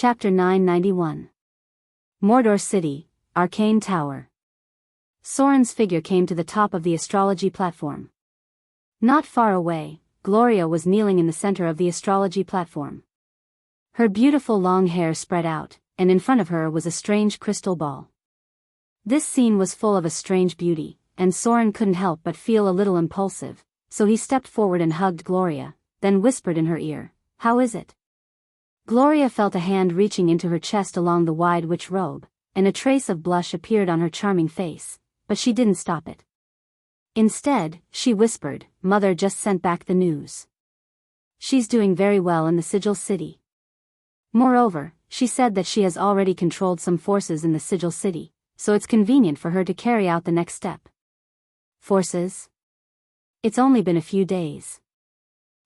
Chapter 991. Mordor City, Arcane Tower. Soren's figure came to the top of the astrology platform. Not far away, Gloria was kneeling in the center of the astrology platform. Her beautiful long hair spread out, and in front of her was a strange crystal ball. This scene was full of a strange beauty, and Soren couldn't help but feel a little impulsive, so he stepped forward and hugged Gloria, then whispered in her ear, "How is it?" Gloria felt a hand reaching into her chest along the wide witch robe, and a trace of blush appeared on her charming face, but she didn't stop it. Instead, she whispered, "Mother just sent back the news. She's doing very well in the Sigil City. Moreover, she said that she has already controlled some forces in the Sigil City, so it's convenient for her to carry out the next step." Forces? It's only been a few days.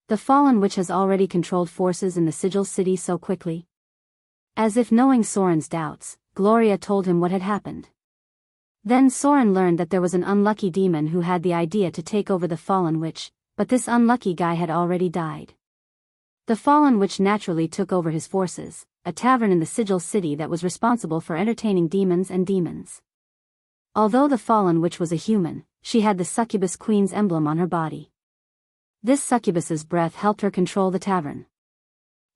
The fallen witch has already controlled forces in the Sigil City so quickly? As if knowing Soren's doubts, Gloria told him what had happened. Then Soren learned that there was an unlucky demon who had the idea to take over the fallen witch, but this unlucky guy had already died. The fallen witch naturally took over his forces, a tavern in the Sigil City that was responsible for entertaining demons and demons. Although the fallen witch was a human, she had the succubus queen's emblem on her body. This succubus's breath helped her control the tavern.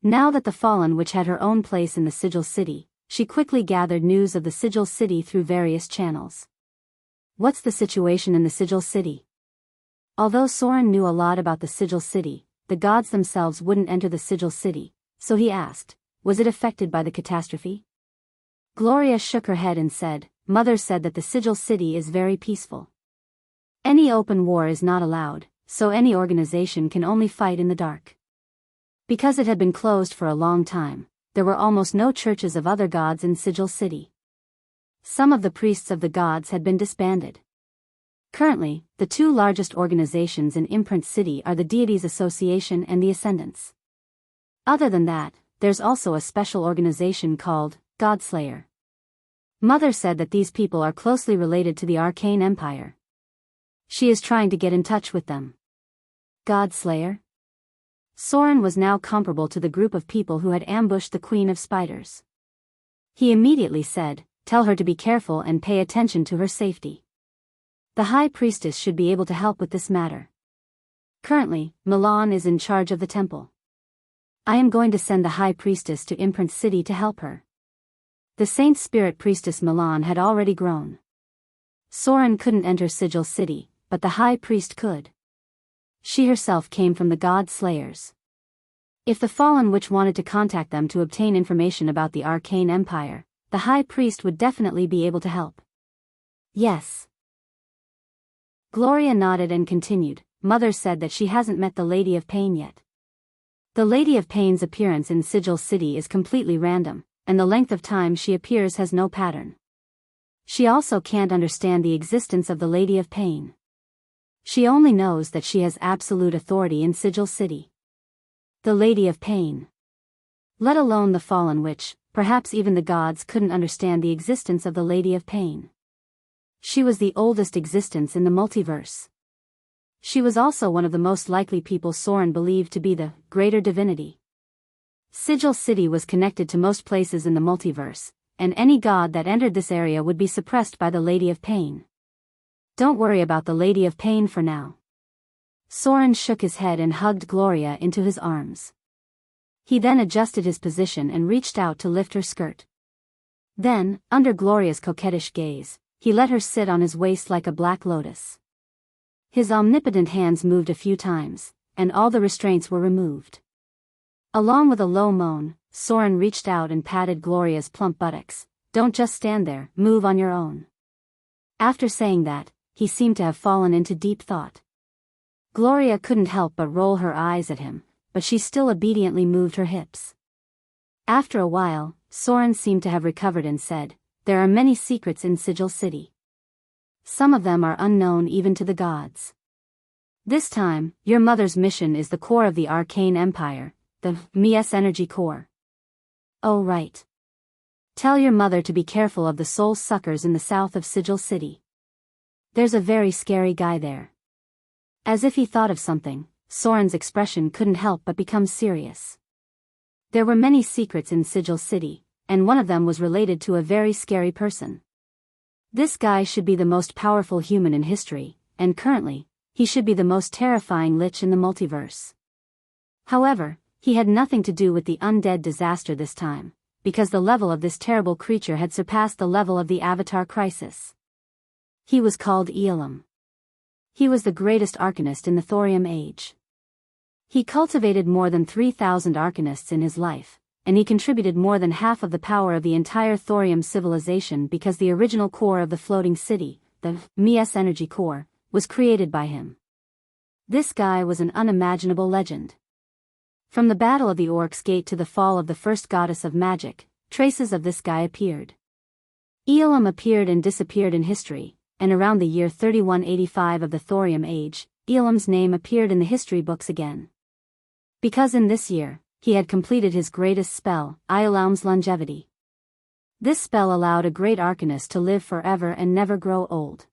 Now that the fallen witch had her own place in the Sigil City, she quickly gathered news of the Sigil City through various channels. What's the situation in the Sigil City? Although Soren knew a lot about the Sigil City, the gods themselves wouldn't enter the Sigil City, so he asked, was it affected by the catastrophe? Gloria shook her head and said, "Mother said that the Sigil City is very peaceful. Any open war is not allowed, so any organization can only fight in the dark." Because it had been closed for a long time, there were almost no churches of other gods in Sigil City. Some of the priests of the gods had been disbanded. Currently, the two largest organizations in Imprint City are the Deities Association and the Ascendants. Other than that, there's also a special organization called Godslayer. Mother said that these people are closely related to the Arcane Empire. She is trying to get in touch with them. Godslayer? Soren was now comparable to the group of people who had ambushed the Queen of Spiders. He immediately said, "Tell her to be careful and pay attention to her safety. The High Priestess should be able to help with this matter. Currently, Milan is in charge of the temple. I am going to send the High Priestess to Imprint City to help her." The Saint Spirit Priestess Milan had already grown. Soren couldn't enter Sigil City, but the High Priest could. She herself came from the God Slayers. If the fallen witch wanted to contact them to obtain information about the Arcane Empire, the High Priest would definitely be able to help. Yes. Gloria nodded and continued, "Mother said that she hasn't met the Lady of Pain yet. The Lady of Pain's appearance in Sigil City is completely random, and the length of time she appears has no pattern. She also can't understand the existence of the Lady of Pain. She only knows that she has absolute authority in Sigil City. The Lady of Pain. Let alone the fallen witch, perhaps even the gods couldn't understand the existence of the Lady of Pain. She was the oldest existence in the multiverse. She was also one of the most likely people Soren believed to be the greater divinity. Sigil City was connected to most places in the multiverse, and any god that entered this area would be suppressed by the Lady of Pain. Don't worry about the Lady of Pain for now." Soren shook his head and hugged Gloria into his arms. He then adjusted his position and reached out to lift her skirt. Then, under Gloria's coquettish gaze, he let her sit on his waist like a black lotus. His omnipotent hands moved a few times, and all the restraints were removed. Along with a low moan, Soren reached out and patted Gloria's plump buttocks. "Don't just stand there, move on your own." After saying that, he seemed to have fallen into deep thought. Gloria couldn't help but roll her eyes at him, but she still obediently moved her hips. After a while, Soren seemed to have recovered and said, "There are many secrets in Sigil City. Some of them are unknown even to the gods. This time, your mother's mission is the core of the Arcane Empire, the Mies Energy Core. Oh right. Tell your mother to be careful of the soul suckers in the south of Sigil City. There's a very scary guy there." As if he thought of something, Soren's expression couldn't help but become serious. There were many secrets in Sigil City, and one of them was related to a very scary person. This guy should be the most powerful human in history, and currently, he should be the most terrifying lich in the multiverse. However, he had nothing to do with the undead disaster this time, because the level of this terrible creature had surpassed the level of the Avatar crisis. He was called Elam. He was the greatest arcanist in the Thorium Age. He cultivated more than 3,000 arcanists in his life, and he contributed more than half of the power of the entire Thorium civilization because the original core of the floating city, the Mies energy core, was created by him. This guy was an unimaginable legend. From the Battle of the Orcs Gate to the fall of the first goddess of magic, traces of this guy appeared. Elam appeared and disappeared in history, and around the year 3185 of the Thorium Age, Elam's name appeared in the history books again. Because in this year, he had completed his greatest spell, Elam's longevity. This spell allowed a great arcanist to live forever and never grow old.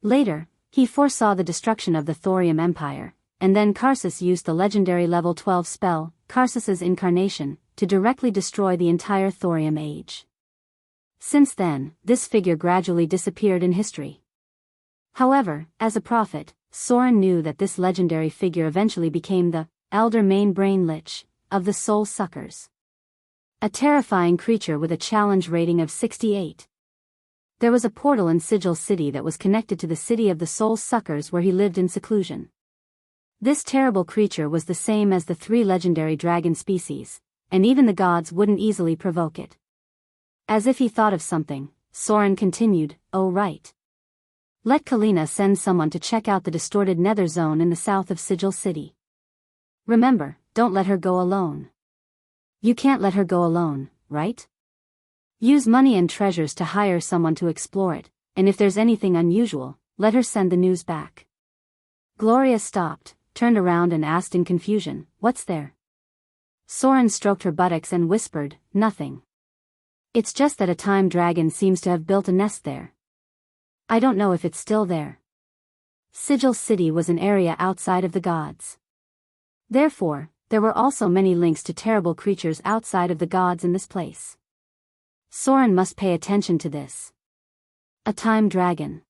Later, he foresaw the destruction of the Thorium Empire, and then Karsus used the legendary level 12 spell, Karsus's Incarnation, to directly destroy the entire Thorium Age. Since then, this figure gradually disappeared in history. However, as a prophet, Soren knew that this legendary figure eventually became the Elder Main Brain Lich of the Soul Suckers. A terrifying creature with a challenge rating of 68. There was a portal in Sigil City that was connected to the city of the Soul Suckers where he lived in seclusion. This terrible creature was the same as the 3 legendary dragon species, and even the gods wouldn't easily provoke it. As if he thought of something, Soren continued, "Oh right. Let Kalina send someone to check out the distorted nether zone in the south of Sigil City. Remember, don't let her go alone. You can't let her go alone, right? Use money and treasures to hire someone to explore it, and if there's anything unusual, let her send the news back." Gloria stopped, turned around and asked in confusion, "What's there?" Soren stroked her buttocks and whispered, "Nothing. It's just that a time dragon seems to have built a nest there. I don't know if it's still there." Sigil City was an area outside of the gods. Therefore, there were also many links to terrible creatures outside of the gods in this place. Soren must pay attention to this. A time dragon.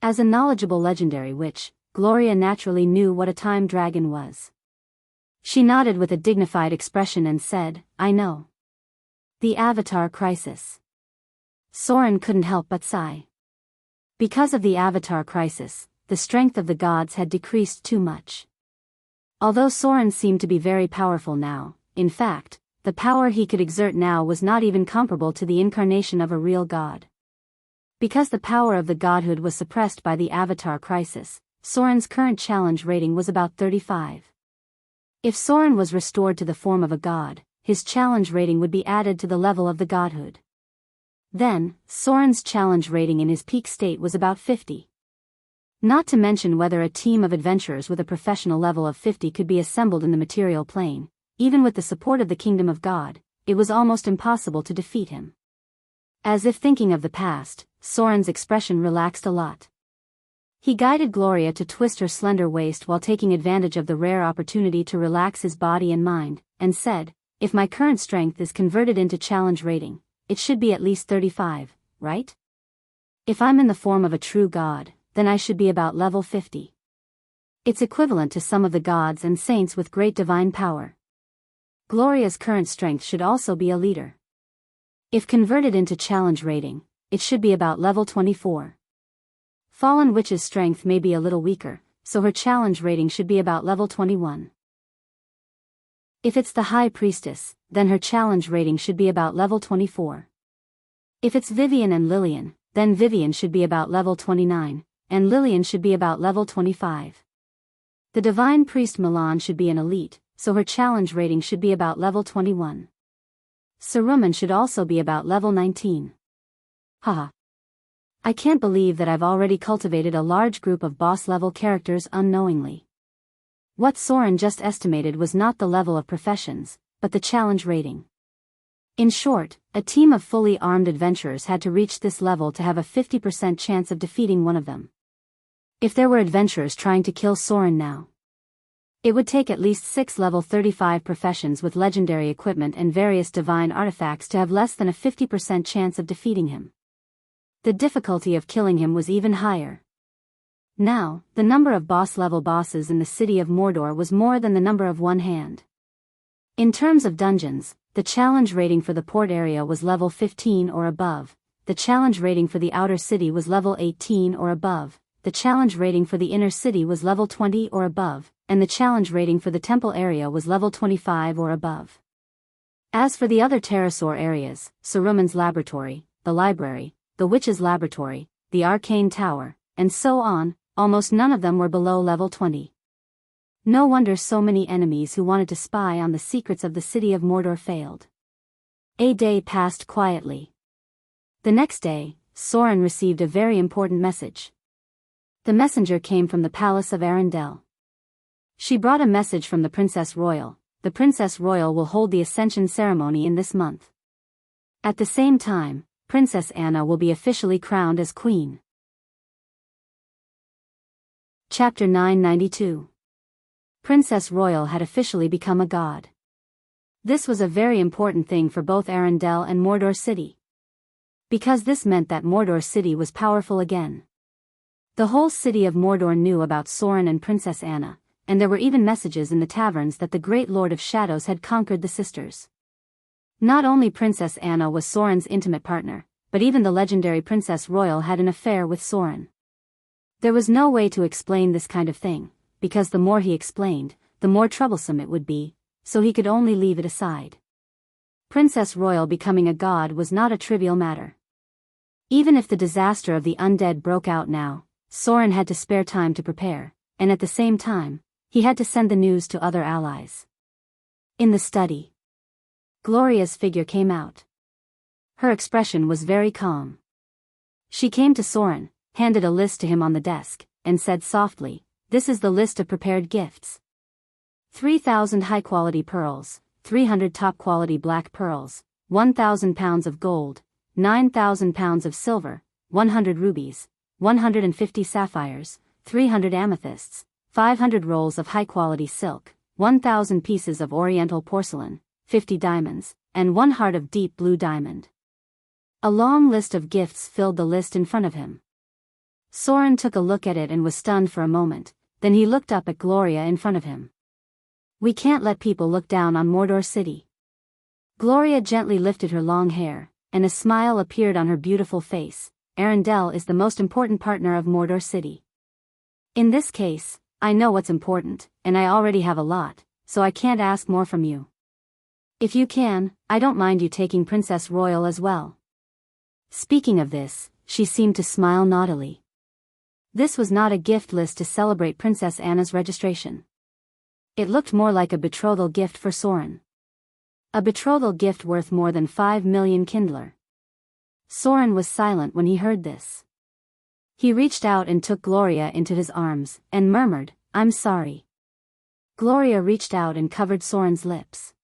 As a knowledgeable legendary witch, Gloria naturally knew what a time dragon was. She nodded with a dignified expression and said, "I know. The Avatar crisis." Soren couldn't help but sigh. Because of the Avatar crisis, the strength of the gods had decreased too much. Although Soren seemed to be very powerful now, in fact, the power he could exert now was not even comparable to the incarnation of a real god. Because the power of the godhood was suppressed by the Avatar crisis, Soren's current challenge rating was about 35. If Soren was restored to the form of a god, his challenge rating would be added to the level of the godhood. Then, Soren's challenge rating in his peak state was about 50. Not to mention whether a team of adventurers with a professional level of 50 could be assembled in the material plane, even with the support of the Kingdom of God, it was almost impossible to defeat him. As if thinking of the past, Soren's expression relaxed a lot. He guided Gloria to twist her slender waist while taking advantage of the rare opportunity to relax his body and mind, and said, "If my current strength is converted into challenge rating, it should be at least 35, right? If I'm in the form of a true god, then I should be about level 50. It's equivalent to some of the gods and saints with great divine power. Gloria's current strength should also be a leader. If converted into challenge rating, it should be about level 24. Fallen Witch's strength may be a little weaker, so her challenge rating should be about level 21. If it's the High Priestess, then her challenge rating should be about level 24. If it's Vivian and Lillian, then Vivian should be about level 29, and Lillian should be about level 25. The Divine Priest Milan should be an elite, so her challenge rating should be about level 21. Saruman should also be about level 19. Haha. I can't believe that I've already cultivated a large group of boss-level characters unknowingly. What Soren just estimated was not the level of professions, but the challenge rating. In short, a team of fully armed adventurers had to reach this level to have a 50% chance of defeating one of them. If there were adventurers trying to kill Soren now, It would take at least 6 level 35 professions with legendary equipment and various divine artifacts to have less than a 50% chance of defeating him. The difficulty of killing him was even higher. Now, the number of boss-level bosses in the city of Mordor was more than the number of one hand. In terms of dungeons, the challenge rating for the port area was level 15 or above, the challenge rating for the outer city was level 18 or above, the challenge rating for the inner city was level 20 or above, and the challenge rating for the temple area was level 25 or above. As for the other pterosaur areas, Saruman's laboratory, the library, the witch's laboratory, the arcane tower, and so on, almost none of them were below level 20. No wonder so many enemies who wanted to spy on the secrets of the city of Mordor failed. A day passed quietly. The next day, Soren received a very important message. The messenger came from the palace of Arendelle. She brought a message from the Princess Royal. The Princess Royal will hold the Ascension ceremony in this month. At the same time, Princess Anna will be officially crowned as queen. Chapter 992. Princess Royal had officially become a god. This was a very important thing for both Arendelle and Mordor City. Because this meant that Mordor City was powerful again. The whole city of Mordor knew about Soren and Princess Anna, and there were even messages in the taverns that the great Lord of Shadows had conquered the sisters. Not only Princess Anna was Soren's intimate partner, but even the legendary Princess Royal had an affair with Soren. There was no way to explain this kind of thing, because the more he explained, the more troublesome it would be, so he could only leave it aside. Princess Royal becoming a god was not a trivial matter. Even if the disaster of the undead broke out now, Soren had to spare time to prepare, and at the same time, he had to send the news to other allies. In the study, Gloria's figure came out. Her expression was very calm. She came to Soren, handed a list to him on the desk, and said softly, "This is the list of prepared gifts. 3,000 high-quality pearls, 300 top-quality black pearls, 1,000 pounds of gold, 9,000 pounds of silver, 100 rubies, 150 sapphires, 300 amethysts, 500 rolls of high-quality silk, 1,000 pieces of oriental porcelain, 50 diamonds, and 1 heart of deep blue diamond." A long list of gifts filled the list in front of him. Soren took a look at it and was stunned for a moment, then he looked up at Gloria in front of him. "We can't let people look down on Mordor City." Gloria gently lifted her long hair, and a smile appeared on her beautiful face. "Arendelle is the most important partner of Mordor City. In this case, I know what's important, and I already have a lot, so I can't ask more from you. If you can, I don't mind you taking Princess Royal as well." Speaking of this, she seemed to smile naughtily. This was not a gift list to celebrate Princess Anna's registration. It looked more like a betrothal gift for Soren. A betrothal gift worth more than 5 million Kindler. Soren was silent when he heard this. He reached out and took Gloria into his arms, and murmured, "I'm sorry." Gloria reached out and covered Soren's lips.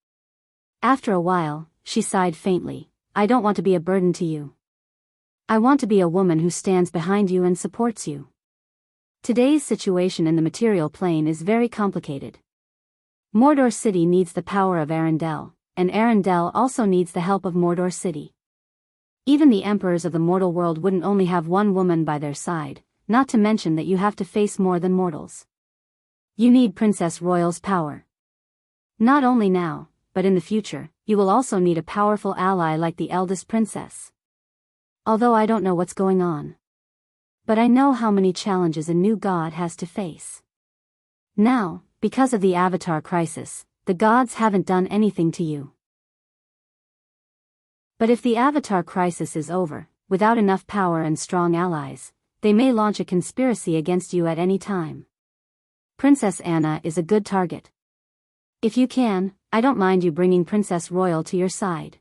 After a while, she sighed faintly, "I don't want to be a burden to you. I want to be a woman who stands behind you and supports you. Today's situation in the material plane is very complicated. Mordor City needs the power of Arendelle, and Arendelle also needs the help of Mordor City. Even the emperors of the mortal world wouldn't only have one woman by their side, not to mention that you have to face more than mortals. You need Princess Royal's power. Not only now, but in the future, you will also need a powerful ally like the eldest princess. Although I don't know what's going on. But I know how many challenges a new god has to face. Now, because of the Avatar crisis, the gods haven't done anything to you. But if the Avatar crisis is over, without enough power and strong allies, they may launch a conspiracy against you at any time. Princess Anna is a good target. If you can, I don't mind you bringing Princess Royal to your side."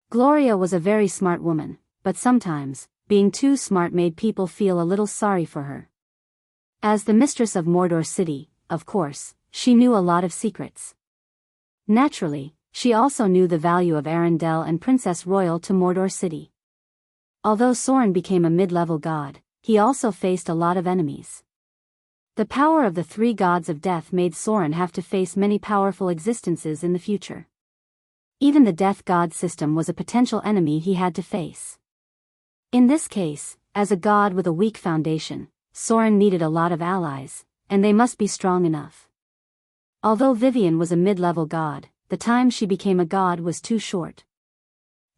Gloria was a very smart woman, but sometimes, being too smart made people feel a little sorry for her. As the mistress of Mordor City, of course, she knew a lot of secrets. Naturally, she also knew the value of Arendelle and Princess Royal to Mordor City. Although Soren became a mid-level god, he also faced a lot of enemies. The power of the three gods of death made Soren have to face many powerful existences in the future. Even the death god system was a potential enemy he had to face. In this case, as a god with a weak foundation, Soren needed a lot of allies, and they must be strong enough. Although Vivian was a mid-level god, the time she became a god was too short.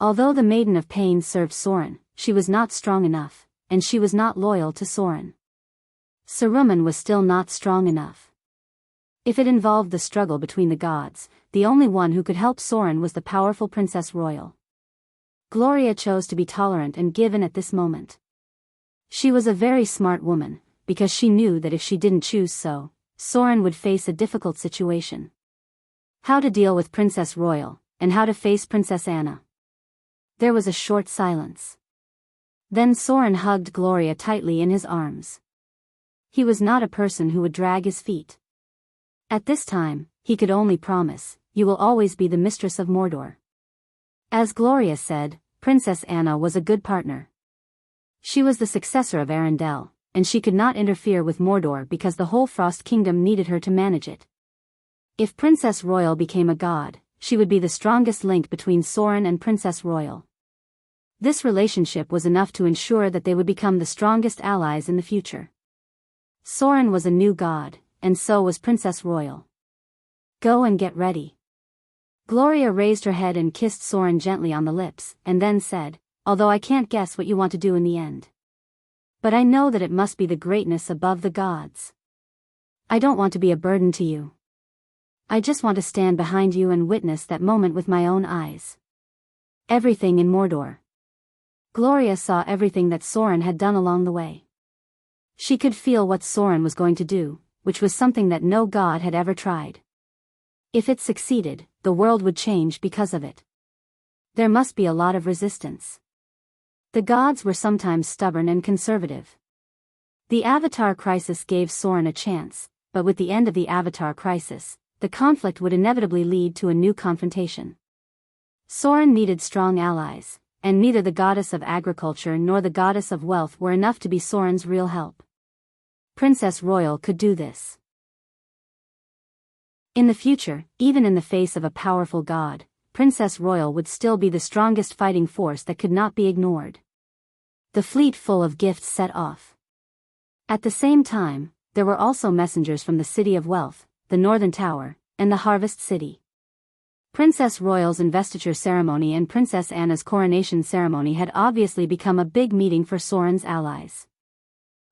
Although the Maiden of Pain served Soren, she was not strong enough, and she was not loyal to Soren. Saruman was still not strong enough. If it involved the struggle between the gods, the only one who could help Soren was the powerful Princess Royal. Gloria chose to be tolerant and give in at this moment. She was a very smart woman, because she knew that if she didn't choose so, Soren would face a difficult situation. How to deal with Princess Royal, and how to face Princess Anna. There was a short silence. Then Soren hugged Gloria tightly in his arms. He was not a person who would drag his feet. At this time, he could only promise, "You will always be the mistress of Mordor." As Gloria said, Princess Anna was a good partner. She was the successor of Arendelle, and she could not interfere with Mordor because the whole Frost Kingdom needed her to manage it. If Princess Royal became a god, she would be the strongest link between Soren and Princess Royal. This relationship was enough to ensure that they would become the strongest allies in the future. Soren was a new god, and so was Princess Royal. Go and get ready. Gloria raised her head and kissed Soren gently on the lips, and then said, "Although I can't guess what you want to do in the end. But I know that it must be the greatness above the gods. I don't want to be a burden to you. I just want to stand behind you and witness that moment with my own eyes." Everything in Mordor. Gloria saw everything that Soren had done along the way. She could feel what Soren was going to do, which was something that no god had ever tried. If it succeeded, the world would change because of it. There must be a lot of resistance. The gods were sometimes stubborn and conservative. The Avatar crisis gave Soren a chance, but with the end of the Avatar crisis, the conflict would inevitably lead to a new confrontation. Soren needed strong allies, and neither the goddess of agriculture nor the goddess of wealth were enough to be Soren's real help. Princess Royal could do this. In the future, even in the face of a powerful god, Princess Royal would still be the strongest fighting force that could not be ignored. The fleet full of gifts set off. At the same time, there were also messengers from the City of Wealth, the Northern Tower, and the Harvest City. Princess Royal's investiture ceremony and Princess Anna's coronation ceremony had obviously become a big meeting for Soren's allies.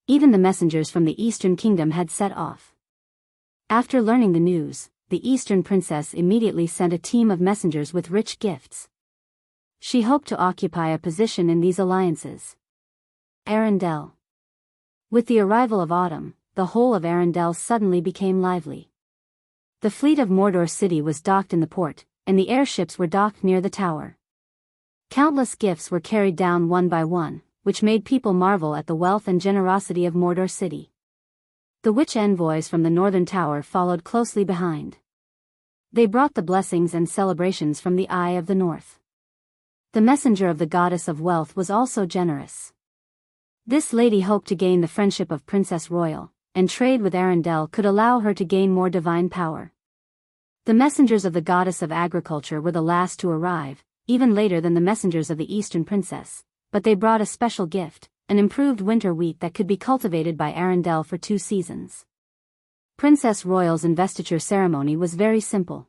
Even the messengers from the Eastern Kingdom had set off. After learning the news, the Eastern Princess immediately sent a team of messengers with rich gifts. She hoped to occupy a position in these alliances. Arendelle. With the arrival of autumn, the whole of Arendelle suddenly became lively. The fleet of Mordor City was docked in the port, and the airships were docked near the tower. Countless gifts were carried down one by one, which made people marvel at the wealth and generosity of Mordor City. The witch envoys from the Northern Tower followed closely behind. They brought the blessings and celebrations from the Eye of the North. The messenger of the Goddess of Wealth was also generous. This lady hoped to gain the friendship of Princess Royal, and trade with Arendelle could allow her to gain more divine power. The messengers of the Goddess of Agriculture were the last to arrive, even later than the messengers of the Eastern Princess, but they brought a special gift, an improved winter wheat that could be cultivated by Arendelle for 2 seasons. Princess Royal's investiture ceremony was very simple.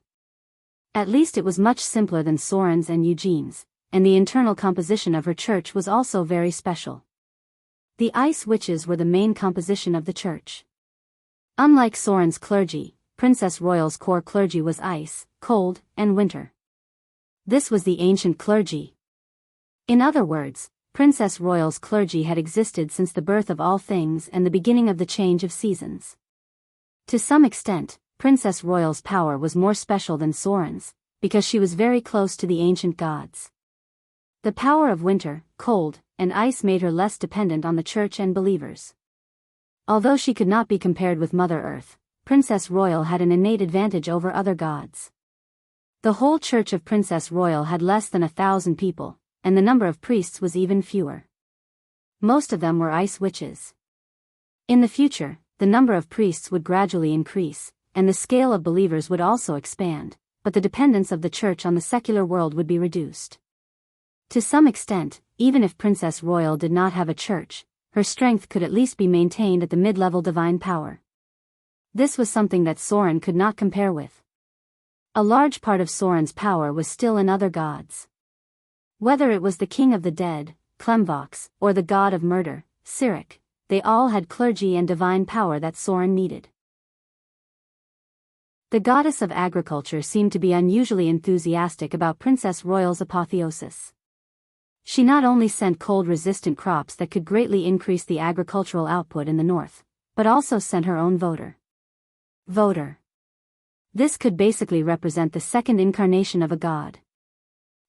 At least it was much simpler than Soren's and Eugene's, and the internal composition of her church was also very special. The Ice Witches were the main composition of the church. Unlike Soren's clergy, Princess Royal's core clergy was ice, cold, and winter. This was the ancient clergy. In other words, Princess Royal's clergy had existed since the birth of all things and the beginning of the change of seasons. To some extent, Princess Royal's power was more special than Soren's, because she was very close to the ancient gods. The power of winter, cold, and ice made her less dependent on the church and believers. Although she could not be compared with Mother Earth, Princess Royal had an innate advantage over other gods. The whole church of Princess Royal had less than 1,000 people, and the number of priests was even fewer. Most of them were ice witches. In the future, the number of priests would gradually increase, and the scale of believers would also expand, but the dependence of the church on the secular world would be reduced. To some extent, even if Princess Royal did not have a church, her strength could at least be maintained at the mid-level divine power. This was something that Soren could not compare with. A large part of Soren's power was still in other gods. Whether it was the king of the dead, Klemvox, or the god of murder, Sirik, they all had clergy and divine power that Soren needed. The goddess of agriculture seemed to be unusually enthusiastic about Princess Royal's apotheosis. She not only sent cold-resistant crops that could greatly increase the agricultural output in the north, but also sent her own voter. This could basically represent the second incarnation of a god.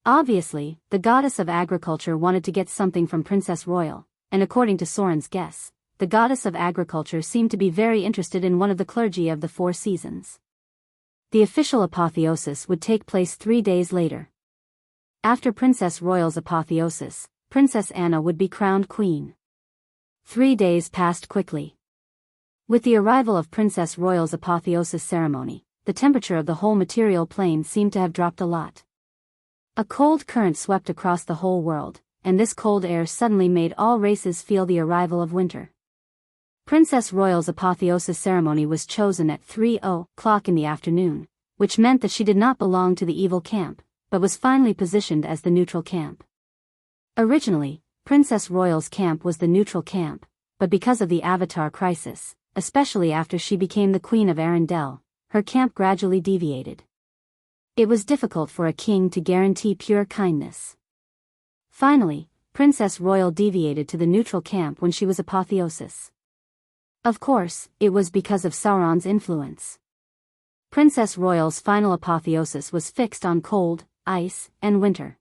Obviously, the goddess of agriculture wanted to get something from Princess Royal, and according to Soren's guess, the goddess of agriculture seemed to be very interested in one of the clergy of the four seasons. The official apotheosis would take place 3 days later. After Princess Royal's apotheosis, Princess Anna would be crowned queen. 3 days passed quickly. With the arrival of Princess Royal's apotheosis ceremony, the temperature of the whole material plane seemed to have dropped a lot. A cold current swept across the whole world, and this cold air suddenly made all races feel the arrival of winter. Princess Royal's apotheosis ceremony was chosen at 3:00 in the afternoon, which meant that she did not belong to the evil camp, but was finally positioned as the neutral camp. Originally, Princess Royal's camp was the neutral camp, but because of the Avatar crisis, especially after she became the Queen of Arendelle, her camp gradually deviated. It was difficult for a king to guarantee pure kindness. Finally, Princess Royal deviated to the neutral camp when she was apotheosis. Of course, it was because of Sauron's influence. Princess Royal's final apotheosis was fixed on cold, ice, and winter.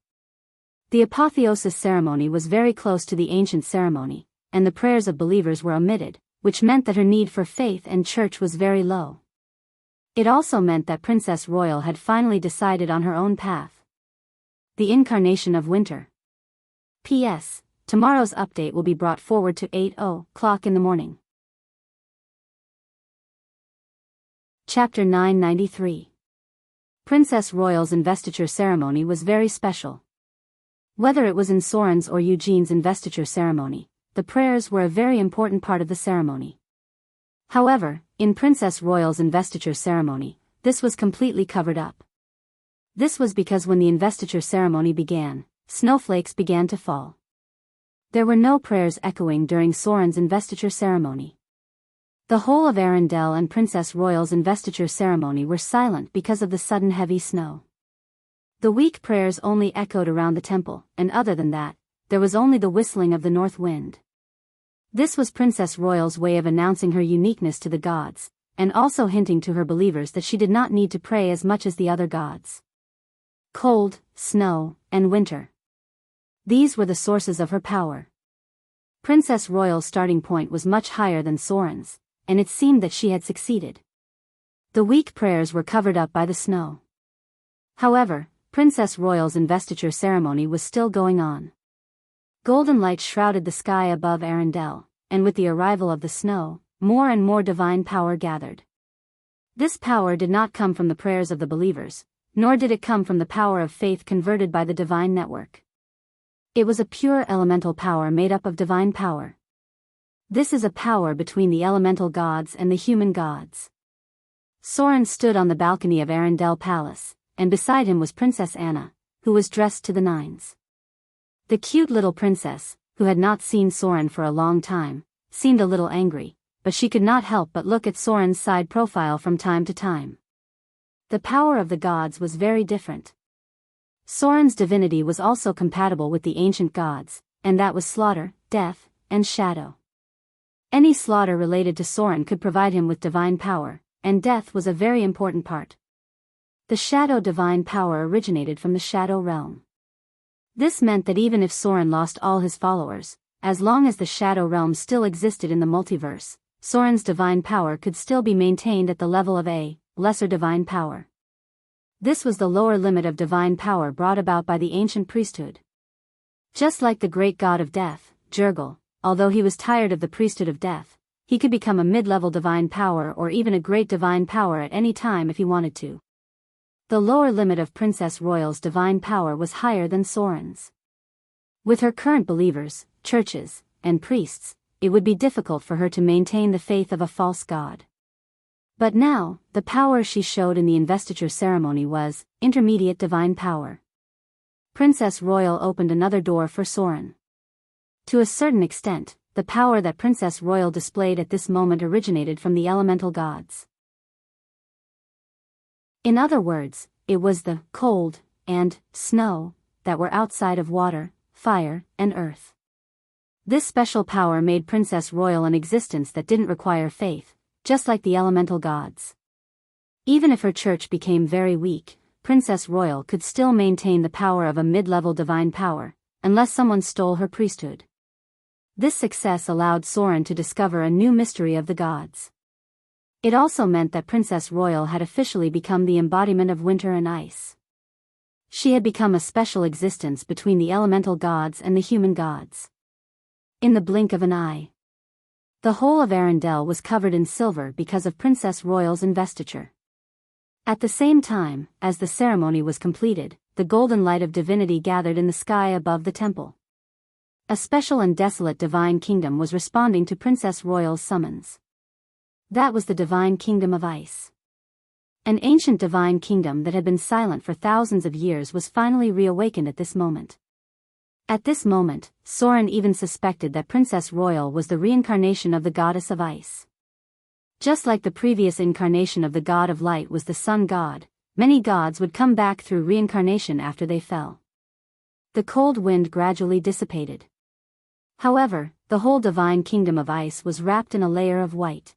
The apotheosis ceremony was very close to the ancient ceremony, and the prayers of believers were omitted, which meant that her need for faith and church was very low. It also meant that Princess Royal had finally decided on her own path. The incarnation of winter. P.S. Tomorrow's update will be brought forward to 8:00 in the morning. Chapter 993. Princess Royal's investiture ceremony was very special. Whether it was in Soren's or Eugene's investiture ceremony, the prayers were a very important part of the ceremony. However, in Princess Royal's investiture ceremony, this was completely covered up. This was because when the investiture ceremony began, snowflakes began to fall. There were no prayers echoing during Soren's investiture ceremony. The whole of Arendelle and Princess Royal's investiture ceremony were silent because of the sudden heavy snow. The weak prayers only echoed around the temple, and other than that, there was only the whistling of the north wind. This was Princess Royal's way of announcing her uniqueness to the gods, and also hinting to her believers that she did not need to pray as much as the other gods. Cold, snow, and winter. These were the sources of her power. Princess Royal's starting point was much higher than Soren's, and it seemed that she had succeeded. The weak prayers were covered up by the snow. However, Princess Royal's investiture ceremony was still going on. Golden light shrouded the sky above Arendelle, and with the arrival of the snow, more and more divine power gathered. This power did not come from the prayers of the believers, nor did it come from the power of faith converted by the divine network. It was a pure elemental power made up of divine power. This is a power between the elemental gods and the human gods. Soren stood on the balcony of Arendelle Palace, and beside him was Princess Anna, who was dressed to the nines. The cute little princess, who had not seen Soren for a long time, seemed a little angry, but she could not help but look at Soren's side profile from time to time. The power of the gods was very different. Soren's divinity was also compatible with the ancient gods, and that was slaughter, death, and shadow. Any slaughter related to Soren could provide him with divine power, and death was a very important part. The shadow divine power originated from the shadow realm. This meant that even if Soren lost all his followers, as long as the shadow realm still existed in the multiverse, Soren's divine power could still be maintained at the level of a lesser divine power. This was the lower limit of divine power brought about by the ancient priesthood. Just like the great god of death, Jurgil, although he was tired of the priesthood of death, he could become a mid-level divine power or even a great divine power at any time if he wanted to. The lower limit of Princess Royal's divine power was higher than Soren's. With her current believers, churches, and priests, it would be difficult for her to maintain the faith of a false god. But now, the power she showed in the investiture ceremony was intermediate divine power. Princess Royal opened another door for Soren. To a certain extent, the power that Princess Royal displayed at this moment originated from the elemental gods. In other words, it was the cold and snow that were outside of water, fire, and earth. This special power made Princess Royal an existence that didn't require faith, just like the elemental gods. Even if her church became very weak, Princess Royal could still maintain the power of a mid-level divine power, unless someone stole her priesthood. This success allowed Soren to discover a new mystery of the gods. It also meant that Princess Royal had officially become the embodiment of winter and ice. She had become a special existence between the elemental gods and the human gods. In the blink of an eye, the whole of Arendelle was covered in silver because of Princess Royal's investiture. At the same time, as the ceremony was completed, the golden light of divinity gathered in the sky above the temple. A special and desolate divine kingdom was responding to Princess Royal's summons. That was the divine kingdom of ice. An ancient divine kingdom that had been silent for thousands of years was finally reawakened at this moment. At this moment, Soren even suspected that Princess Royal was the reincarnation of the goddess of ice. Just like the previous incarnation of the god of light was the sun god, many gods would come back through reincarnation after they fell. The cold wind gradually dissipated. However, the whole divine kingdom of ice was wrapped in a layer of white.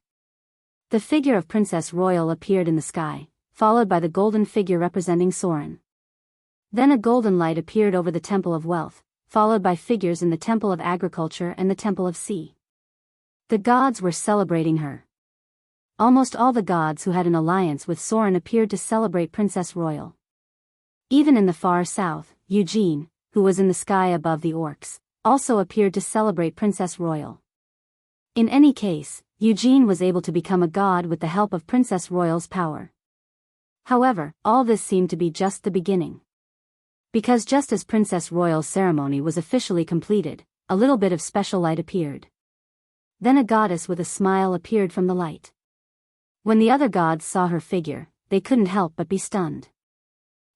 The figure of Princess Royal appeared in the sky, followed by the golden figure representing Soren. Then a golden light appeared over the Temple of Wealth, followed by figures in the Temple of Agriculture and the Temple of Sea. The gods were celebrating her. Almost all the gods who had an alliance with Soren appeared to celebrate Princess Royal. Even in the far south, Eugene, who was in the sky above the orcs, also appeared to celebrate Princess Royal. In any case, Eugene was able to become a god with the help of Princess Royal's power. However, all this seemed to be just the beginning. Because just as Princess Royal's ceremony was officially completed, a little bit of special light appeared. Then a goddess with a smile appeared from the light. When the other gods saw her figure, they couldn't help but be stunned.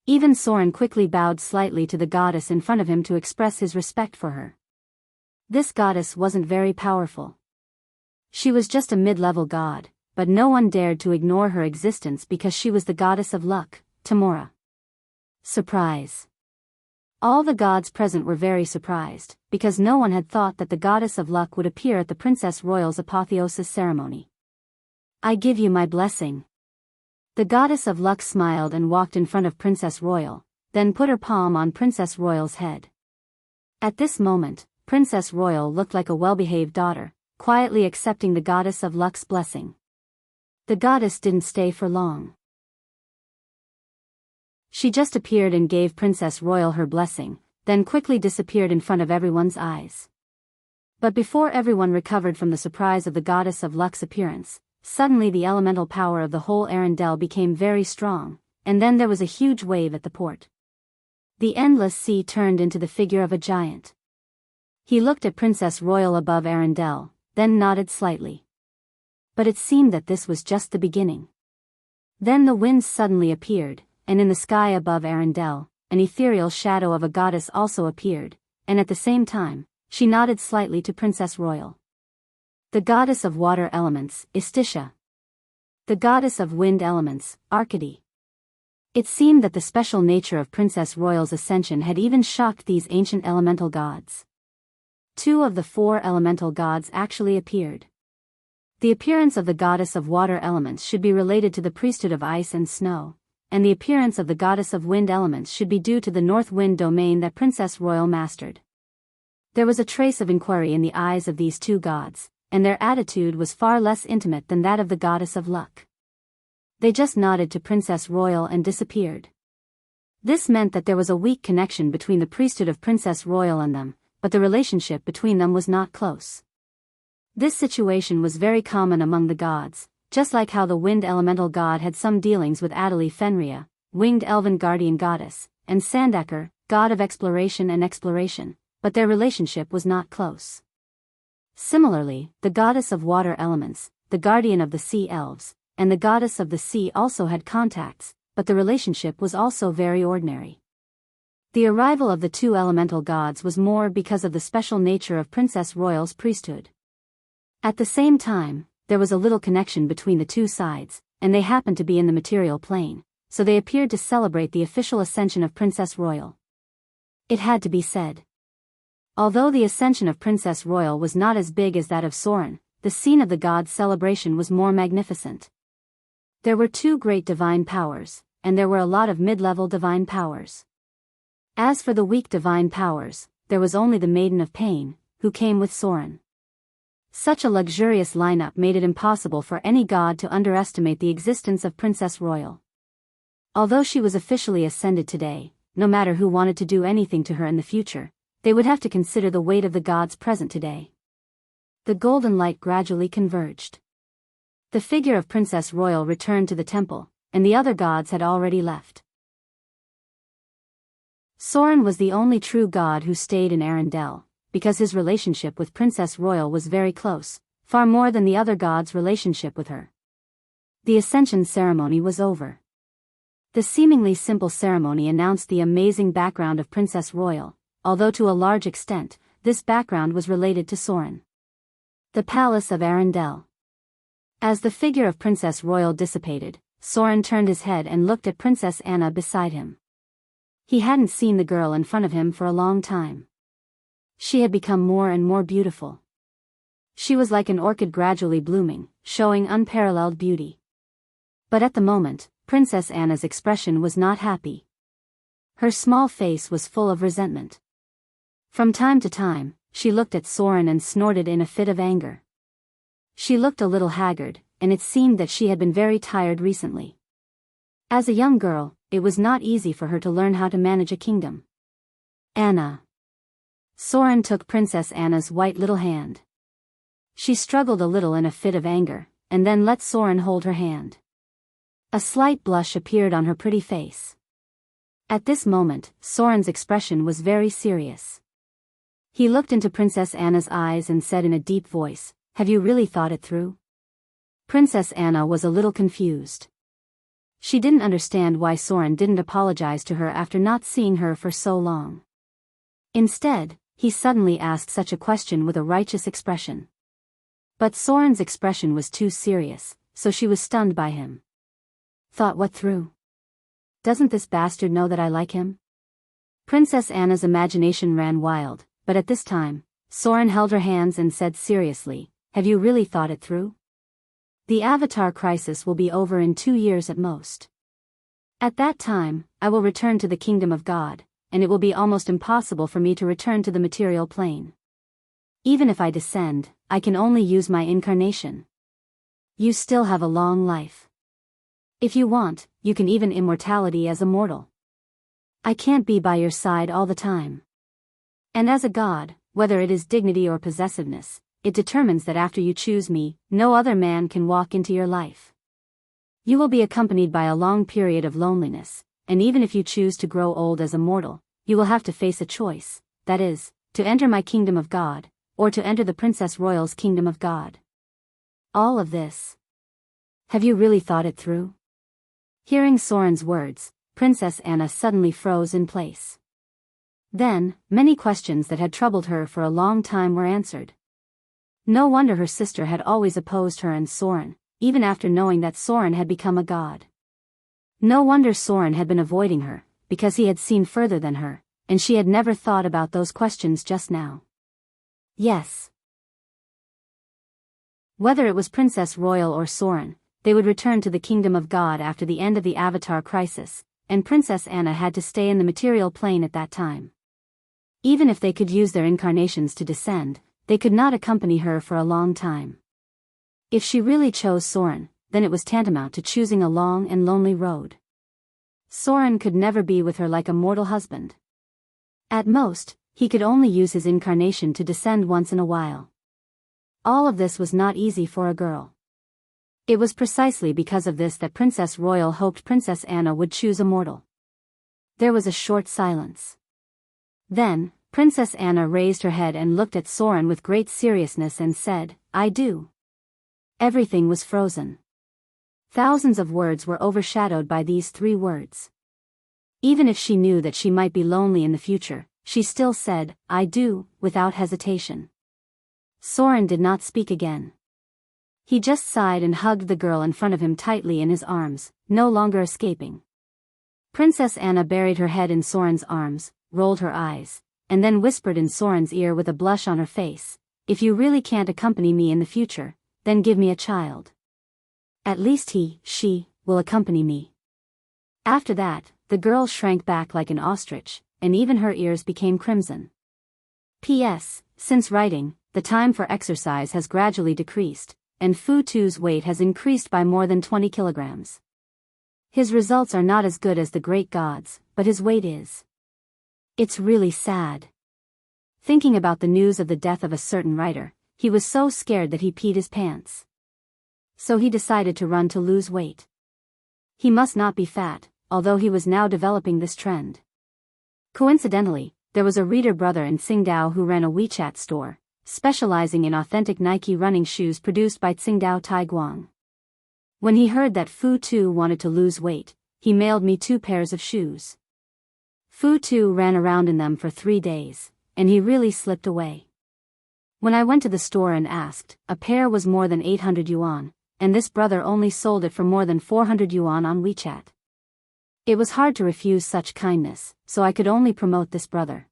Even Soren quickly bowed slightly to the goddess in front of him to express his respect for her. This goddess wasn't very powerful. She was just a mid-level god, but no one dared to ignore her existence because she was the goddess of luck, Tamora. Surprise. All the gods present were very surprised, because no one had thought that the goddess of luck would appear at the Princess Royal's apotheosis ceremony. I give you my blessing. The goddess of luck smiled and walked in front of Princess Royal, then put her palm on Princess Royal's head. At this moment, Princess Royal looked like a well-behaved daughter, quietly accepting the goddess of luck's blessing. The goddess didn't stay for long. She just appeared and gave Princess Royal her blessing, then quickly disappeared in front of everyone's eyes. But before everyone recovered from the surprise of the goddess of luck's appearance, suddenly the elemental power of the whole Arendelle became very strong, and then there was a huge wave at the port. The endless sea turned into the figure of a giant. He looked at Princess Royal above Arendelle, then nodded slightly. But it seemed that this was just the beginning. Then the winds suddenly appeared, and in the sky above Arendelle, an ethereal shadow of a goddess also appeared, and at the same time, she nodded slightly to Princess Royal. The goddess of water elements, Istisha. The goddess of wind elements, Arcady. It seemed that the special nature of Princess Royal's ascension had even shocked these ancient elemental gods. 2 of the 4 elemental gods actually appeared. The appearance of the goddess of water elements should be related to the priesthood of ice and snow, and the appearance of the goddess of wind elements should be due to the north wind domain that Princess Royal mastered. There was a trace of inquiry in the eyes of these 2 gods, and their attitude was far less intimate than that of the goddess of luck. They just nodded to Princess Royal and disappeared. This meant that there was a weak connection between the priesthood of Princess Royal and them, but the relationship between them was not close. This situation was very common among the gods, just like how the wind elemental god had some dealings with Adelie Fenrir, winged elven guardian goddess, and Sandaker, god of exploration and exploration, but their relationship was not close. Similarly, the goddess of water elements, the guardian of the sea elves, and the goddess of the sea also had contacts, but the relationship was also very ordinary. The arrival of the two elemental gods was more because of the special nature of Princess Royal's priesthood. At the same time, there was a little connection between the two sides, and they happened to be in the material plane, so they appeared to celebrate the official ascension of Princess Royal. It had to be said. Although the ascension of Princess Royal was not as big as that of Soren, the scene of the gods' celebration was more magnificent. There were two great divine powers, and there were a lot of mid-level divine powers. As for the weak divine powers, there was only the Maiden of Pain, who came with Soren. Such a luxurious lineup made it impossible for any god to underestimate the existence of Princess Royal. Although she was officially ascended today, no matter who wanted to do anything to her in the future, they would have to consider the weight of the gods present today. The golden light gradually converged. The figure of Princess Royal returned to the temple, and the other gods had already left. Soren was the only true god who stayed in Arendelle, because his relationship with Princess Royal was very close, far more than the other gods' relationship with her. The ascension ceremony was over. The seemingly simple ceremony announced the amazing background of Princess Royal, although to a large extent, this background was related to Soren. The Palace of Arendelle. As the figure of Princess Royal dissipated, Soren turned his head and looked at Princess Anna beside him. He hadn't seen the girl in front of him for a long time. She had become more and more beautiful. She was like an orchid gradually blooming, showing unparalleled beauty. But at the moment, Princess Anna's expression was not happy. Her small face was full of resentment. From time to time, she looked at Soren and snorted in a fit of anger. She looked a little haggard, and it seemed that she had been very tired recently. As a young girl, it was not easy for her to learn how to manage a kingdom. Anna. Soren took Princess Anna's white little hand. She struggled a little in a fit of anger, and then let Soren hold her hand. A slight blush appeared on her pretty face. At this moment, Soren's expression was very serious. He looked into Princess Anna's eyes and said in a deep voice, "Have you really thought it through?" Princess Anna was a little confused. She didn't understand why Soren didn't apologize to her after not seeing her for so long. Instead, he suddenly asked such a question with a righteous expression. But Soren's expression was too serious, so she was stunned by him. Thought what through? Doesn't this bastard know that I like him? Princess Anna's imagination ran wild, but at this time, Soren held her hands and said seriously, "Have you really thought it through? The Avatar crisis will be over in 2 years at most. At that time, I will return to the kingdom of God, and it will be almost impossible for me to return to the material plane. Even if I descend, I can only use my incarnation. You still have a long life. If you want, you can even immortality as a mortal. I can't be by your side all the time. And as a god, whether it is dignity or possessiveness, it determines that after you choose me, no other man can walk into your life. You will be accompanied by a long period of loneliness, and even if you choose to grow old as a mortal, you will have to face a choice, that is, to enter my kingdom of God, or to enter the Princess Royal's kingdom of God. All of this. Have you really thought it through?" Hearing Soren's words, Princess Anna suddenly froze in place. Then, many questions that had troubled her for a long time were answered. No wonder her sister had always opposed her and Soren, even after knowing that Soren had become a god. No wonder Soren had been avoiding her, because he had seen further than her, and she had never thought about those questions just now. Yes. Whether it was Princess Royal or Soren, they would return to the kingdom of God after the end of the Avatar crisis, and Princess Anna had to stay in the material plane at that time. Even if they could use their incarnations to descend, they could not accompany her for a long time. If she really chose Soren, then it was tantamount to choosing a long and lonely road. Soren could never be with her like a mortal husband. At most, he could only use his incarnation to descend once in a while. All of this was not easy for a girl. It was precisely because of this that Princess Royal hoped Princess Anna would choose a mortal. There was a short silence. Then, Princess Anna raised her head and looked at Soren with great seriousness and said, "I do." Everything was frozen. Thousands of words were overshadowed by these 3 words. Even if she knew that she might be lonely in the future, she still said, "I do," without hesitation. Soren did not speak again. He just sighed and hugged the girl in front of him tightly in his arms, no longer escaping. Princess Anna buried her head in Soren's arms, rolled her eyes, and then whispered in Soren's ear with a blush on her face, "If you really can't accompany me in the future, then give me a child. At least she, will accompany me." After that, the girl shrank back like an ostrich, and even her ears became crimson. P.S. Since writing, the time for exercise has gradually decreased, and Fu Tu's weight has increased by more than 20 kilograms. His results are not as good as the great gods, but his weight is. It's really sad. Thinking about the news of the death of a certain writer, he was so scared that he peed his pants. So he decided to run to lose weight. He must not be fat, although he was now developing this trend. Coincidentally, there was a reader brother in Tsingtao who ran a WeChat store, specializing in authentic Nike running shoes produced by Tsingtao Taiguang. When he heard that Fu Tu wanted to lose weight, he mailed me 2 pairs of shoes. Fu Tu ran around in them for 3 days, and he really slipped away. When I went to the store and asked, a pair was more than 800 yuan, and this brother only sold it for more than 400 yuan on WeChat. It was hard to refuse such kindness, so I could only promote this brother.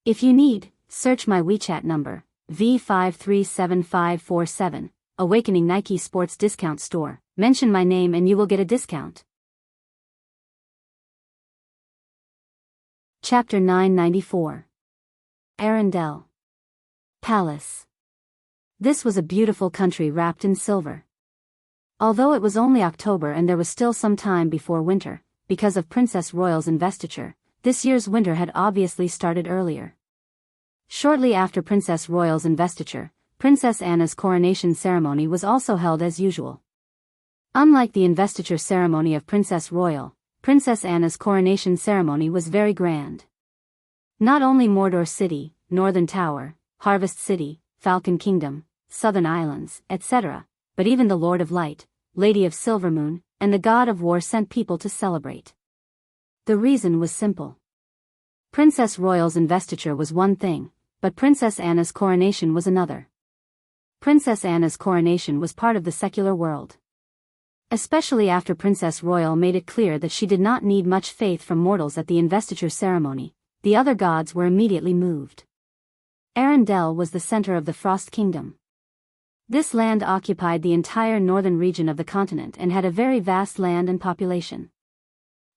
If you need, search my WeChat number, V537547, Awakening Nike Sports Discount Store, mention my name and you will get a discount. Chapter 994. Arendelle Palace. This was a beautiful country wrapped in silver. Although it was only October and there was still some time before winter, because of Princess Royal's investiture, this year's winter had obviously started earlier. Shortly after Princess Royal's investiture, Princess Anna's coronation ceremony was also held as usual. Unlike the investiture ceremony of Princess Royal, Princess Anna's coronation ceremony was very grand. Not only Mordor City, Northern Tower, Harvest City, Falcon Kingdom, Southern Islands, etc., but even the Lord of Light, Lady of Silvermoon, and the God of War sent people to celebrate. The reason was simple. Princess Royal's investiture was one thing, but Princess Anna's coronation was another. Princess Anna's coronation was part of the secular world. Especially after Princess Royal made it clear that she did not need much faith from mortals at the investiture ceremony, the other gods were immediately moved. Arendelle was the center of the Frost Kingdom. This land occupied the entire northern region of the continent and had a very vast land and population.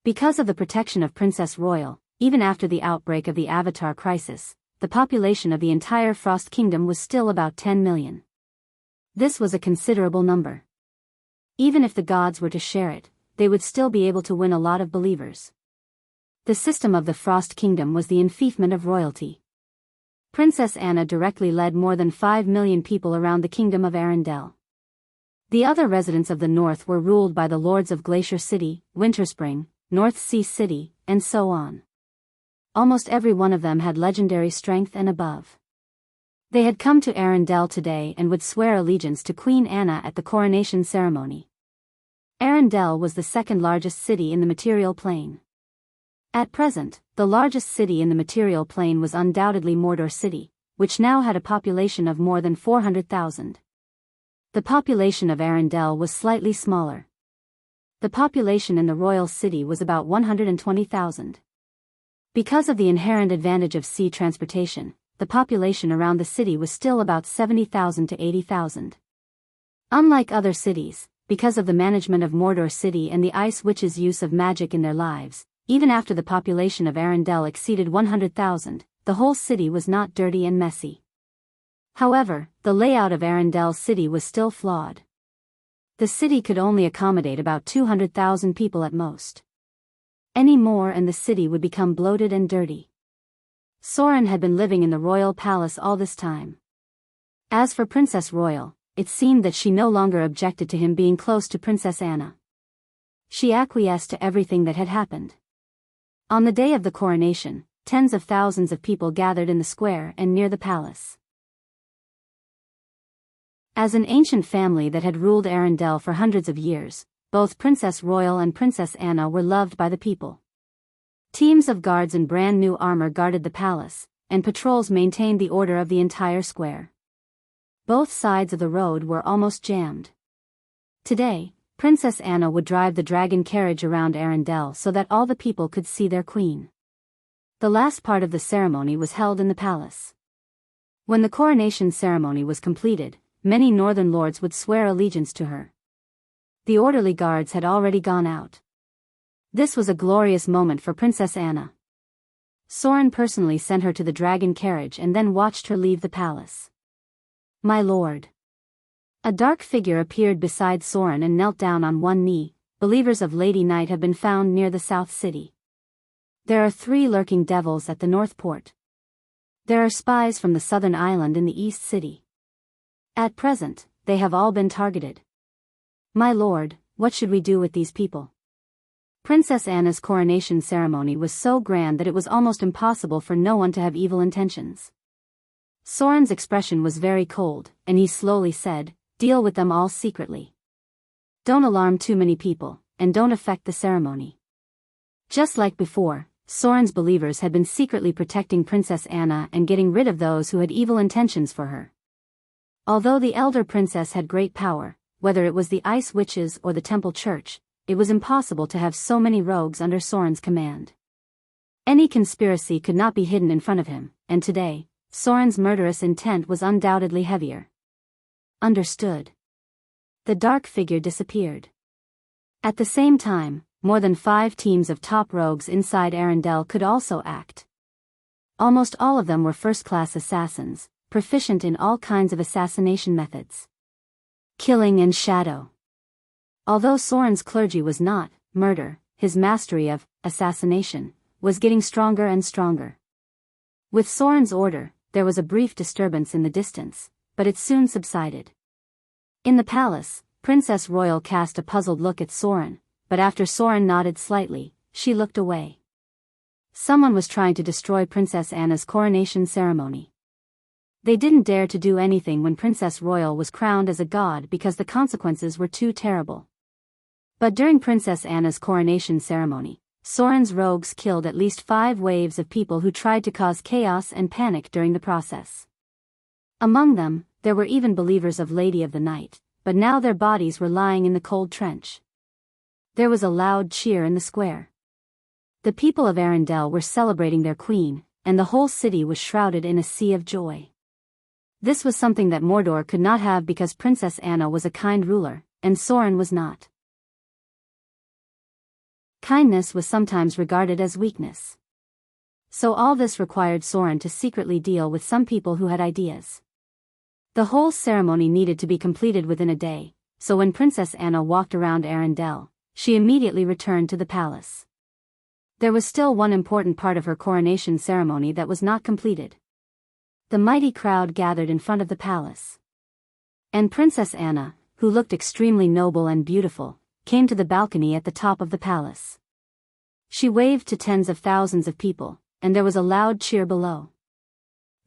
Because of the protection of Princess Royal, even after the outbreak of the Avatar crisis, the population of the entire Frost Kingdom was still about 10 million. This was a considerable number. Even if the gods were to share it, they would still be able to win a lot of believers. The system of the Frost Kingdom was the enfeoffment of royalty. Princess Anna directly led more than 5 million people around the kingdom of Arendelle. The other residents of the north were ruled by the lords of Glacier City, Winterspring, North Sea City, and so on. Almost every one of them had legendary strength and above. They had come to Arendelle today and would swear allegiance to Queen Anna at the coronation ceremony. Arendelle was the second largest city in the material plane. At present, the largest city in the material plane was undoubtedly Mordor City, which now had a population of more than 400,000. The population of Arendelle was slightly smaller. The population in the royal city was about 120,000. Because of the inherent advantage of sea transportation, the population around the city was still about 70,000 to 80,000. Unlike other cities, because of the management of Mordor City and the Ice Witch's use of magic in their lives, even after the population of Arendelle exceeded 100,000, the whole city was not dirty and messy. However, the layout of Arendelle City was still flawed. The city could only accommodate about 200,000 people at most. Any more and the city would become bloated and dirty. Soren had been living in the royal palace all this time. As for Princess Royal, it seemed that she no longer objected to him being close to Princess Anna. She acquiesced to everything that had happened. On the day of the coronation, tens of thousands of people gathered in the square and near the palace. As an ancient family that had ruled Arendelle for hundreds of years, both Princess Royal and Princess Anna were loved by the people. Teams of guards in brand new armor guarded the palace, and patrols maintained the order of the entire square. Both sides of the road were almost jammed. Today, Princess Anna would drive the dragon carriage around Arendelle so that all the people could see their queen. The last part of the ceremony was held in the palace. When the coronation ceremony was completed, many northern lords would swear allegiance to her. The orderly guards had already gone out. This was a glorious moment for Princess Anna. Soren personally sent her to the dragon carriage and then watched her leave the palace. "My lord." A dark figure appeared beside Soren and knelt down on one knee. "Believers of Lady Night have been found near the South City. There are 3 lurking devils at the North Port. There are spies from the southern island in the East City. At present, they have all been targeted. My lord, what should we do with these people?" Princess Anna's coronation ceremony was so grand that it was almost impossible for no one to have evil intentions. Soren's expression was very cold, and he slowly said, "Deal with them all secretly. Don't alarm too many people, and don't affect the ceremony." Just like before, Soren's believers had been secretly protecting Princess Anna and getting rid of those who had evil intentions for her. Although the elder princess had great power, whether it was the Ice Witches or the Temple Church, it was impossible to have so many rogues under Soren's command. Any conspiracy could not be hidden in front of him, and today, Soren's murderous intent was undoubtedly heavier. Understood. The dark figure disappeared. At the same time, more than 5 teams of top rogues inside Arendelle could also act. Almost all of them were first-class assassins, proficient in all kinds of assassination methods. Killing and shadow. Although Soren's clergy was not murder, his mastery of assassination was getting stronger and stronger. With Soren's order, there was a brief disturbance in the distance, but it soon subsided. In the palace, Princess Royal cast a puzzled look at Soren, but after Soren nodded slightly, she looked away. Someone was trying to destroy Princess Anna's coronation ceremony. They didn't dare to do anything when Princess Royal was crowned as a god because the consequences were too terrible. But during Princess Anna's coronation ceremony, Soren's rogues killed at least 5 waves of people who tried to cause chaos and panic during the process. Among them, there were even believers of Lady of the Night, but now their bodies were lying in the cold trench. There was a loud cheer in the square. The people of Arendelle were celebrating their queen, and the whole city was shrouded in a sea of joy. This was something that Mordor could not have because Princess Anna was a kind ruler, and Soren was not. Kindness was sometimes regarded as weakness. So all this required Soren to secretly deal with some people who had ideas. The whole ceremony needed to be completed within a day, so when Princess Anna walked around Arendelle, she immediately returned to the palace. There was still one important part of her coronation ceremony that was not completed. The mighty crowd gathered in front of the palace. And Princess Anna, who looked extremely noble and beautiful, came to the balcony at the top of the palace. She waved to tens of thousands of people, and there was a loud cheer below.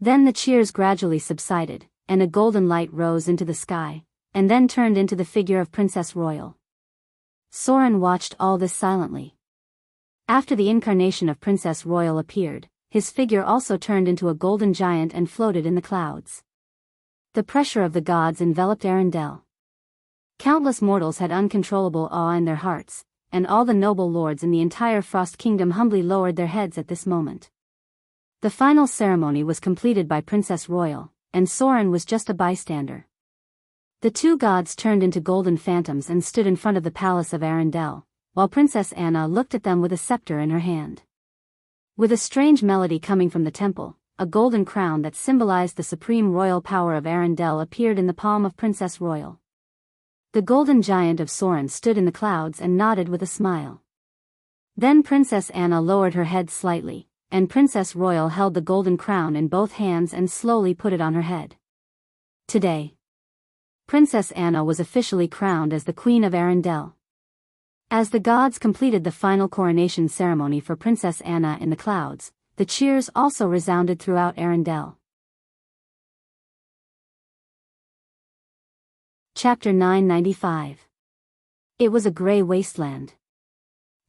Then the cheers gradually subsided, and a golden light rose into the sky, and then turned into the figure of Princess Royal. Soren watched all this silently. After the incarnation of Princess Royal appeared, his figure also turned into a golden giant and floated in the clouds. The pressure of the gods enveloped Arendelle. Countless mortals had uncontrollable awe in their hearts, and all the noble lords in the entire Frost Kingdom humbly lowered their heads at this moment. The final ceremony was completed by Princess Royal, and Soren was just a bystander. The 2 gods turned into golden phantoms and stood in front of the palace of Arendelle, while Princess Anna looked at them with a scepter in her hand. With a strange melody coming from the temple, a golden crown that symbolized the supreme royal power of Arendelle appeared in the palm of Princess Royal. The golden giant of Soren stood in the clouds and nodded with a smile. Then Princess Anna lowered her head slightly, and Princess Royal held the golden crown in both hands and slowly put it on her head. Today, Princess Anna was officially crowned as the Queen of Arendelle. As the gods completed the final coronation ceremony for Princess Anna in the clouds, the cheers also resounded throughout Arendelle. Chapter 995. It was a grey wasteland.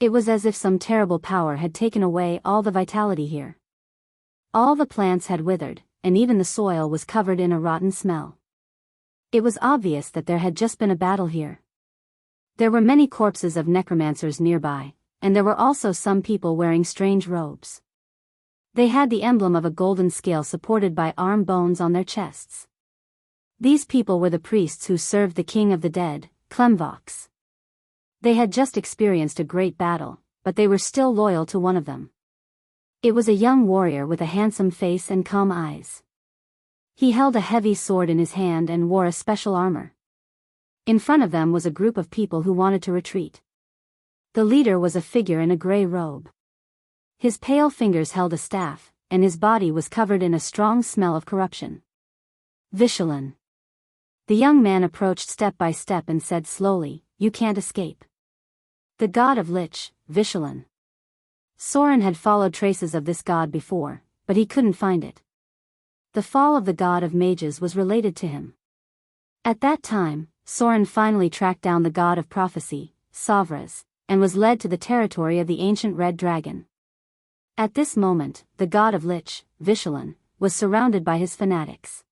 It was as if some terrible power had taken away all the vitality here. All the plants had withered, and even the soil was covered in a rotten smell. It was obvious that there had just been a battle here. There were many corpses of necromancers nearby, and there were also some people wearing strange robes. They had the emblem of a golden scale supported by arm bones on their chests. These people were the priests who served the king of the dead, Clemvox. They had just experienced a great battle, but they were still loyal to one of them. It was a young warrior with a handsome face and calm eyes. He held a heavy sword in his hand and wore a special armor. In front of them was a group of people who wanted to retreat. The leader was a figure in a grey robe. His pale fingers held a staff, and his body was covered in a strong smell of corruption. Vishalan. The young man approached step by step and said slowly, "You can't escape." The god of Lich, Vishalan. Soren had followed traces of this god before, but he couldn't find it. The fall of the god of mages was related to him. At that time, Soren finally tracked down the god of prophecy, Savras, and was led to the territory of the ancient red dragon. At this moment, the god of Lich, Vishalan, was surrounded by his fanatics.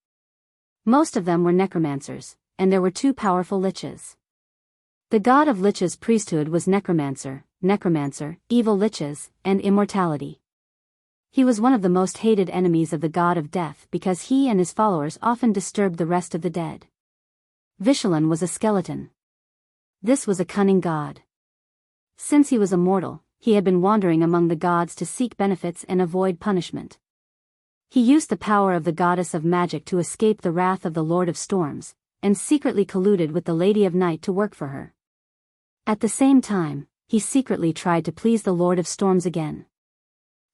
Most of them were necromancers, and there were two powerful liches. The god of Lich's priesthood was necromancer, evil liches, and immortality. He was one of the most hated enemies of the god of death because he and his followers often disturbed the rest of the dead. Vishalan was a skeleton. This was a cunning god. Since he was a mortal, he had been wandering among the gods to seek benefits and avoid punishment. He used the power of the goddess of magic to escape the wrath of the Lord of Storms, and secretly colluded with the Lady of Night to work for her. At the same time, he secretly tried to please the Lord of Storms again.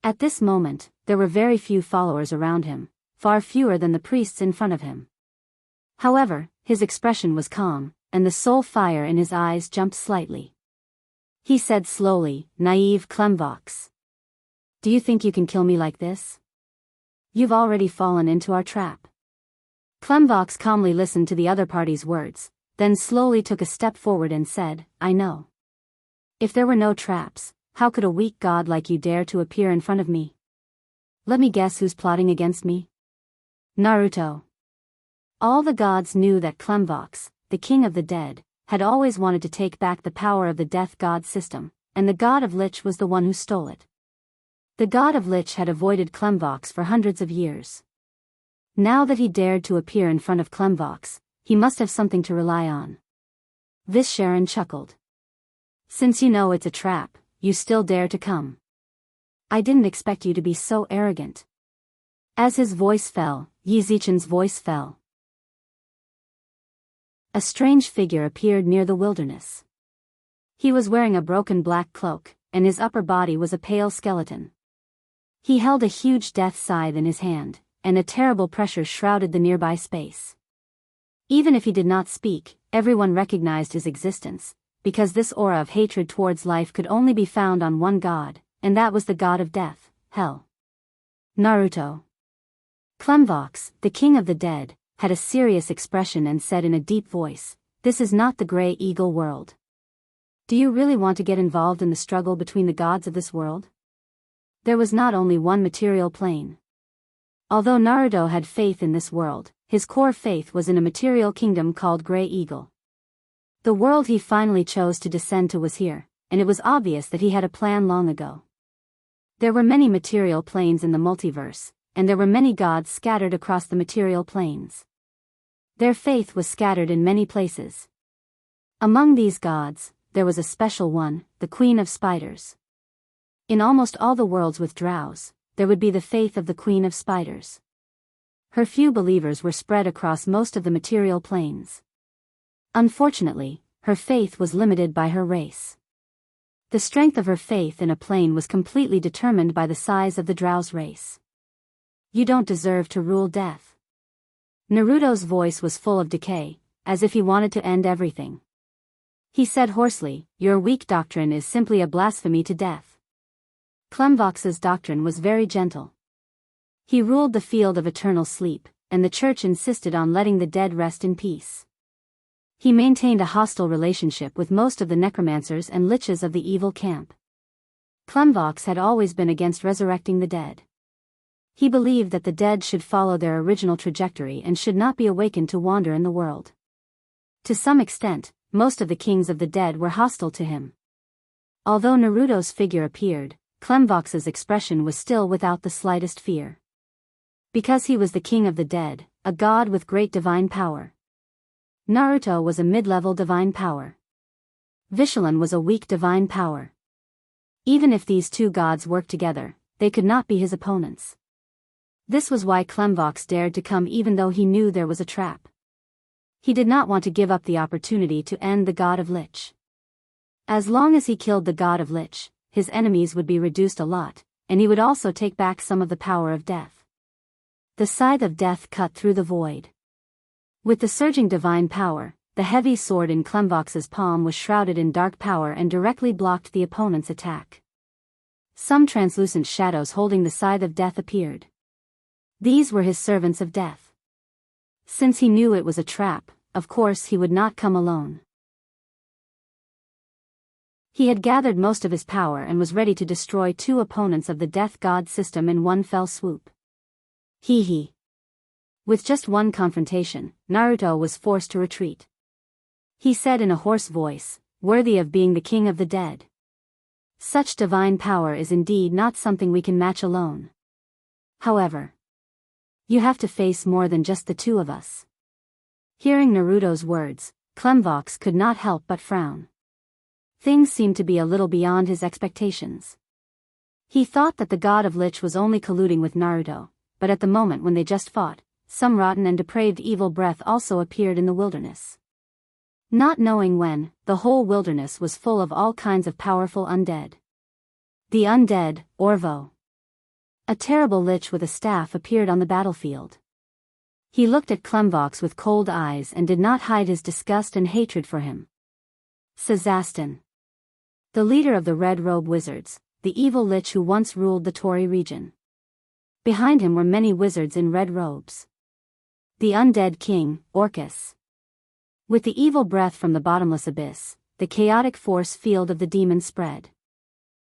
At this moment, there were very few followers around him, far fewer than the priests in front of him. However, his expression was calm, and the soul fire in his eyes jumped slightly. He said slowly, "Naive Clemvox. Do you think you can kill me like this? You've already fallen into our trap." Clemvox calmly listened to the other party's words, then slowly took a step forward and said, "I know. If there were no traps, how could a weak god like you dare to appear in front of me? Let me guess who's plotting against me? Naruto." All the gods knew that Clemvox, the king of the dead, had always wanted to take back the power of the death god system, and the god of Lich was the one who stole it. The god of Lich had avoided Clemvox for hundreds of years. Now that he dared to appear in front of Clemvox, he must have something to rely on. Visharan chuckled. "Since you know it's a trap, you still dare to come. I didn't expect you to be so arrogant." As his voice fell, Yizichan's voice fell. A strange figure appeared near the wilderness. He was wearing a broken black cloak, and his upper body was a pale skeleton. He held a huge death scythe in his hand, and a terrible pressure shrouded the nearby space. Even if he did not speak, everyone recognized his existence, because this aura of hatred towards life could only be found on one god, and that was the god of death, Hell. Naruto. Clemvox, the king of the dead, had a serious expression and said in a deep voice, "This is not the Grey Eagle world. Do you really want to get involved in the struggle between the gods of this world?" There was not only one material plane. Although Naruto had faith in this world, his core faith was in a material kingdom called Grey Eagle. The world he finally chose to descend to was here, and it was obvious that he had a plan long ago. There were many material planes in the multiverse, and there were many gods scattered across the material planes. Their faith was scattered in many places. Among these gods, there was a special one, the Queen of Spiders. In almost all the worlds with drows, there would be the faith of the Queen of Spiders. Her few believers were spread across most of the material planes. Unfortunately, her faith was limited by her race. The strength of her faith in a plane was completely determined by the size of the drow's race. "You don't deserve to rule death. Naruto's voice was full of decay, as if he wanted to end everything. He said hoarsely, "Your weak doctrine is simply a blasphemy to death." Clemvox's doctrine was very gentle. He ruled the field of eternal sleep, and the church insisted on letting the dead rest in peace. He maintained a hostile relationship with most of the necromancers and liches of the evil camp. Clemvox had always been against resurrecting the dead. He believed that the dead should follow their original trajectory and should not be awakened to wander in the world. To some extent, most of the kings of the dead were hostile to him. Although Naruto's figure appeared, Clemvox's expression was still without the slightest fear. Because he was the king of the dead, a god with great divine power. Naruto was a mid-level divine power. Vishalan was a weak divine power. Even if these two gods worked together, they could not be his opponents. This was why Clemvox dared to come even though he knew there was a trap. He did not want to give up the opportunity to end the god of Lich. As long as he killed the god of Lich, his enemies would be reduced a lot, and he would also take back some of the power of death. The scythe of death cut through the void. With the surging divine power, the heavy sword in Clemvox's palm was shrouded in dark power and directly blocked the opponent's attack. Some translucent shadows holding the scythe of death appeared. These were his servants of death. Since he knew it was a trap, of course he would not come alone. He had gathered most of his power and was ready to destroy two opponents of the death god system in one fell swoop. Hee. With just one confrontation, Naruto was forced to retreat. He said in a hoarse voice, "Worthy of being the king of the dead. Such divine power is indeed not something we can match alone. However, you have to face more than just the two of us." Hearing Naruto's words, Clemvox could not help but frown. Things seemed to be a little beyond his expectations. He thought that the god of Lich was only colluding with Naruto, but at the moment when they just fought, some rotten and depraved evil breath also appeared in the wilderness. Not knowing when, the whole wilderness was full of all kinds of powerful undead. The undead, Orvo. A terrible lich with a staff appeared on the battlefield. He looked at Clemvox with cold eyes and did not hide his disgust and hatred for him. Sazastin. The leader of the Red Robe Wizards, the evil lich who once ruled the Tori region. Behind him were many wizards in red robes. The undead king, Orcus. With the evil breath from the bottomless abyss, the chaotic force field of the demon spread.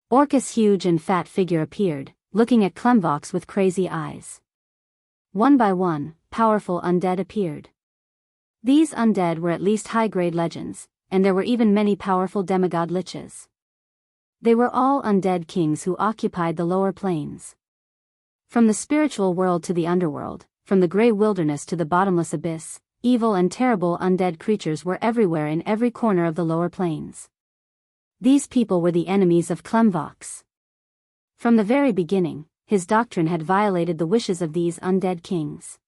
Orcus' huge and fat figure appeared, looking at Clemvox with crazy eyes. One by one, powerful undead appeared. These undead were at least high-grade legends, and there were even many powerful demigod liches. They were all undead kings who occupied the lower planes. From the spiritual world to the underworld, from the grey wilderness to the bottomless abyss, evil and terrible undead creatures were everywhere in every corner of the lower planes. These people were the enemies of Clemvox. From the very beginning, his doctrine had violated the wishes of these undead kings.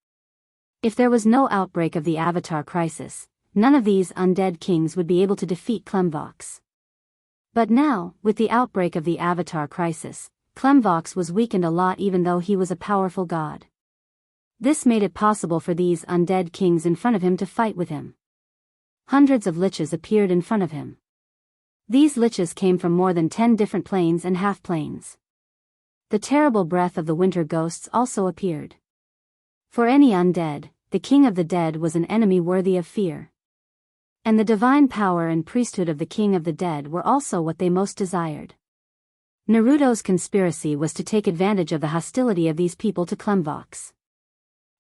If there was no outbreak of the Avatar crisis, none of these undead kings would be able to defeat Clemvox. But now, with the outbreak of the Avatar crisis, Clemvox was weakened a lot even though he was a powerful god. This made it possible for these undead kings in front of him to fight with him. Hundreds of liches appeared in front of him. These liches came from more than 10 different planes and half-planes. The terrible breath of the winter ghosts also appeared. For any undead, the king of the dead was an enemy worthy of fear. And the divine power and priesthood of the king of the dead were also what they most desired. Naruto's conspiracy was to take advantage of the hostility of these people to Clemvox.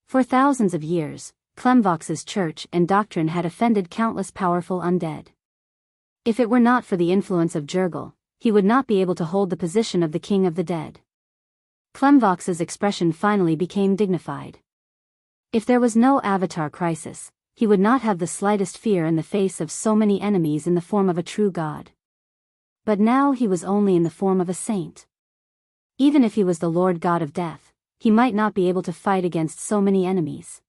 For thousands of years, Clemvox's church and doctrine had offended countless powerful undead. If it were not for the influence of Jurgil, he would not be able to hold the position of the king of the dead. Clemvox's expression finally became dignified. If there was no Avatar crisis, he would not have the slightest fear in the face of so many enemies in the form of a true god. But now he was only in the form of a saint. Even if he was the Lord God of Death, he might not be able to fight against so many enemies.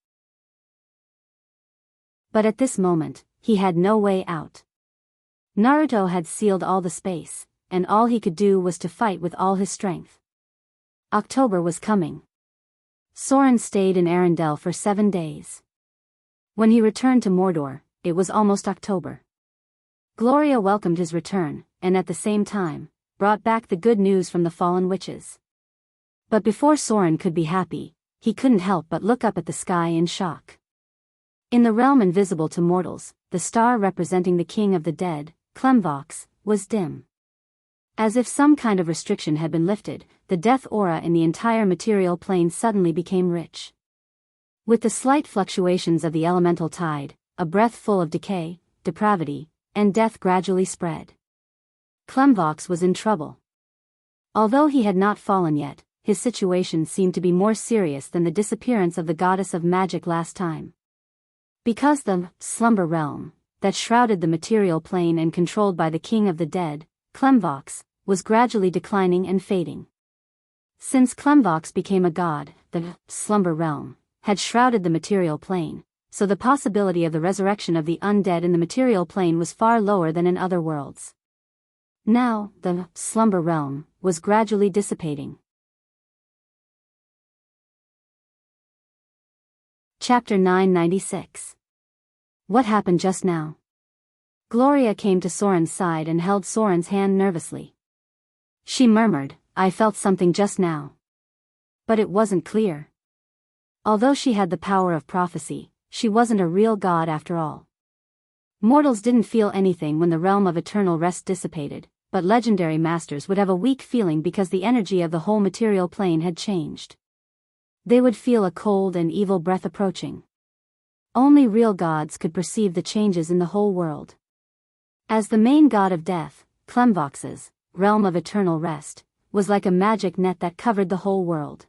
But at this moment, he had no way out. Naruto had sealed all the space, and all he could do was to fight with all his strength. October was coming. Soren stayed in Arendelle for 7 days. When he returned to Mordor, it was almost October. Gloria welcomed his return, and at the same time, brought back the good news from the fallen witches. But before Soren could be happy, he couldn't help but look up at the sky in shock. In the realm invisible to mortals, the star representing the king of the dead, Clemvox, was dim. As if some kind of restriction had been lifted, the death aura in the entire material plane suddenly became rich. With the slight fluctuations of the elemental tide, a breath full of decay, depravity, and death gradually spread. Clemvox was in trouble. Although he had not fallen yet, his situation seemed to be more serious than the disappearance of the goddess of magic last time. Because the slumber realm, that shrouded the material plane and controlled by the king of the dead, Clemvox, was gradually declining and fading. Since Clemvox became a god, the slumber realm had shrouded the material plane, so the possibility of the resurrection of the undead in the material plane was far lower than in other worlds. Now, the slumber realm was gradually dissipating. Chapter 996. What happened just now? Gloria came to Soren's side and held Soren's hand nervously. She murmured, "I felt something just now." But it wasn't clear. Although she had the power of prophecy, she wasn't a real god after all. Mortals didn't feel anything when the realm of eternal rest dissipated, but legendary masters would have a weak feeling because the energy of the whole material plane had changed. They would feel a cold and evil breath approaching. Only real gods could perceive the changes in the whole world. As the main god of death, Clemvox's realm of eternal rest was like a magic net that covered the whole world.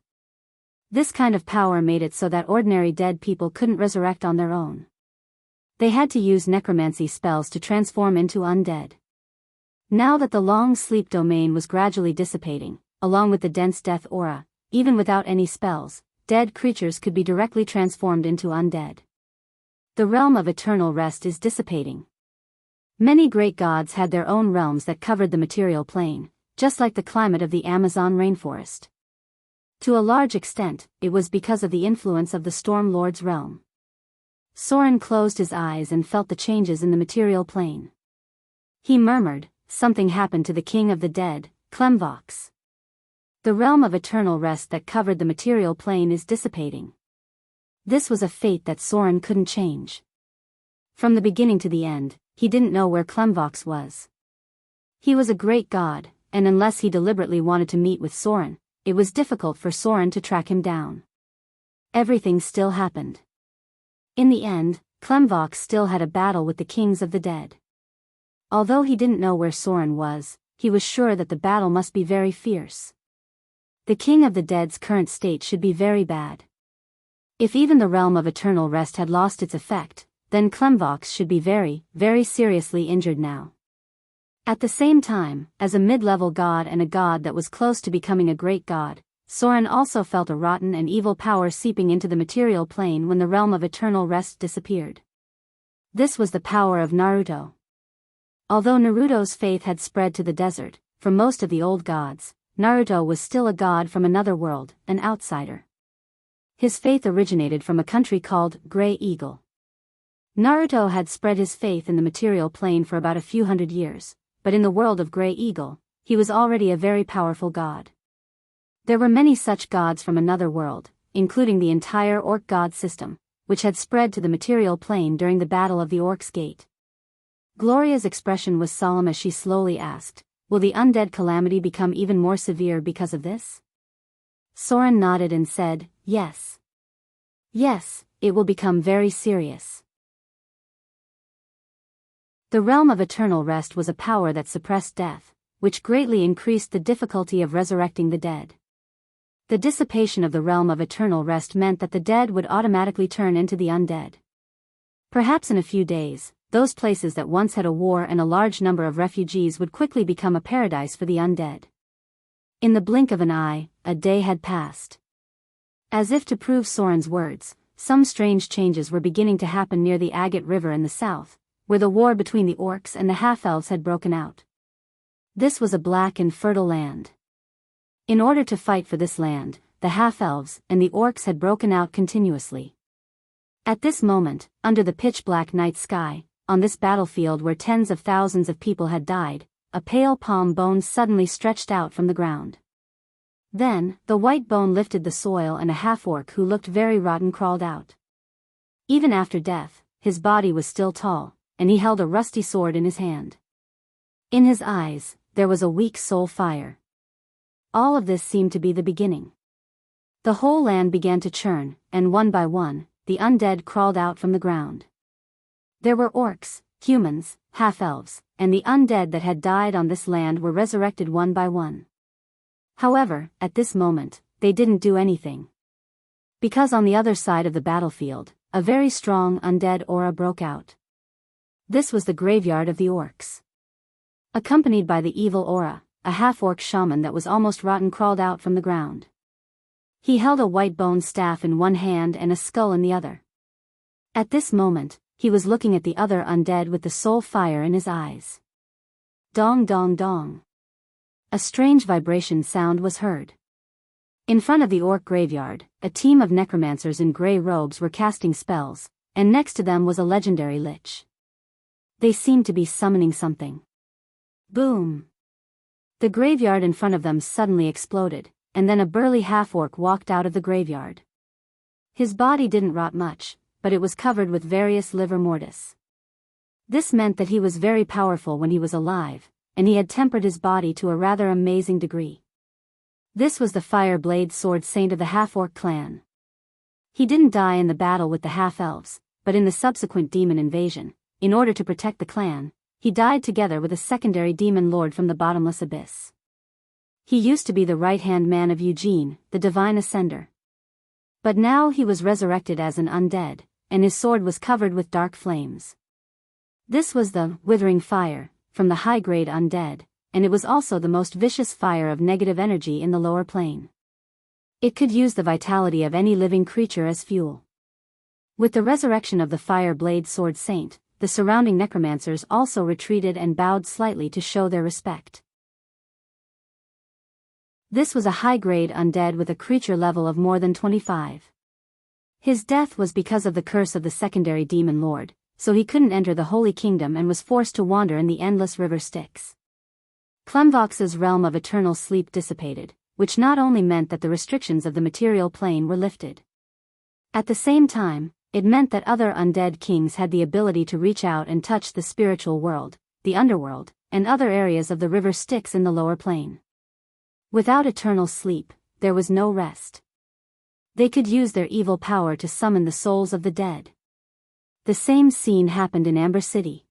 This kind of power made it so that ordinary dead people couldn't resurrect on their own. They had to use necromancy spells to transform into undead. Now that the long sleep domain was gradually dissipating, along with the dense death aura, even without any spells, dead creatures could be directly transformed into undead. The realm of eternal rest is dissipating. Many great gods had their own realms that covered the material plane, just like the climate of the Amazon rainforest. To a large extent, it was because of the influence of the Storm Lord's realm. Soren closed his eyes and felt the changes in the material plane. He murmured, "Something happened to the king of the dead, Clemvox. The realm of eternal rest that covered the material plane is dissipating." This was a fate that Soren couldn't change. From the beginning to the end, he didn't know where Clemvox was. He was a great god, and unless he deliberately wanted to meet with Soren, it was difficult for Soren to track him down. Everything still happened. In the end, Clemvox still had a battle with the kings of the dead. Although he didn't know where Soren was, he was sure that the battle must be very fierce. The king of the dead's current state should be very bad. If even the realm of eternal rest had lost its effect, then Clemvox should be very, very seriously injured now. At the same time, as a mid-level god and a god that was close to becoming a great god, Soren also felt a rotten and evil power seeping into the material plane when the realm of eternal rest disappeared. This was the power of Naruto. Although Naruto's faith had spread to the desert, for most of the old gods, Naruto was still a god from another world, an outsider. His faith originated from a country called Grey Eagle. Naruto had spread his faith in the material plane for about a few hundred years, but in the world of Grey Eagle, he was already a very powerful god. There were many such gods from another world, including the entire orc god system, which had spread to the material plane during the Battle of the Orcs' Gate. Gloria's expression was solemn as she slowly asked, "Will the undead calamity become even more severe because of this?" Soren nodded and said, "Yes. Yes, it will become very serious." The realm of eternal rest was a power that suppressed death, which greatly increased the difficulty of resurrecting the dead. The dissipation of the realm of eternal rest meant that the dead would automatically turn into the undead. Perhaps in a few days, those places that once had a war and a large number of refugees would quickly become a paradise for the undead. In the blink of an eye, a day had passed. As if to prove Soren's words, some strange changes were beginning to happen near the Agate River in the south, where the war between the orcs and the half-elves had broken out. This was a black and fertile land. In order to fight for this land, the half-elves and the orcs had broken out continuously. At this moment, under the pitch-black night sky, on this battlefield where tens of thousands of people had died, a pale palm bone suddenly stretched out from the ground. Then, the white bone lifted the soil and a half-orc who looked very rotten crawled out. Even after death, his body was still tall, and he held a rusty sword in his hand. In his eyes, there was a weak soul fire. All of this seemed to be the beginning. The whole land began to churn, and one by one, the undead crawled out from the ground. There were orcs, humans, half-elves, and the undead that had died on this land were resurrected one by one. However, at this moment, they didn't do anything. Because on the other side of the battlefield, a very strong undead aura broke out. This was the graveyard of the orcs. Accompanied by the evil aura, a half-orc shaman that was almost rotten crawled out from the ground. He held a white bone staff in one hand and a skull in the other. At this moment, he was looking at the other undead with the soul fire in his eyes. Dong dong dong. A strange vibration sound was heard. In front of the orc graveyard, a team of necromancers in grey robes were casting spells, and next to them was a legendary lich. They seemed to be summoning something. Boom! The graveyard in front of them suddenly exploded, and then a burly half-orc walked out of the graveyard. His body didn't rot much, but it was covered with various livor mortis. This meant that he was very powerful when he was alive, and he had tempered his body to a rather amazing degree. This was the Fire Blade Sword Saint of the half-orc clan. He didn't die in the battle with the half-elves, but in the subsequent demon invasion, in order to protect the clan, he died together with a secondary demon lord from the bottomless abyss. He used to be the right-hand man of Eugene, the divine ascender. But now he was resurrected as an undead, and his sword was covered with dark flames. This was the withering fire from the high-grade undead, and it was also the most vicious fire of negative energy in the lower plane. It could use the vitality of any living creature as fuel. With the resurrection of the Fire Blade Sword Saint, the surrounding necromancers also retreated and bowed slightly to show their respect. This was a high-grade undead with a creature level of more than 25. His death was because of the curse of the secondary demon lord, so he couldn't enter the Holy Kingdom and was forced to wander in the endless river Styx. Clemvox's realm of eternal sleep dissipated, which not only meant that the restrictions of the material plane were lifted. At the same time, it meant that other undead kings had the ability to reach out and touch the spiritual world, the underworld, and other areas of the river Styx in the lower plane. Without eternal sleep, there was no rest. They could use their evil power to summon the souls of the dead. The same scene happened in Amber City.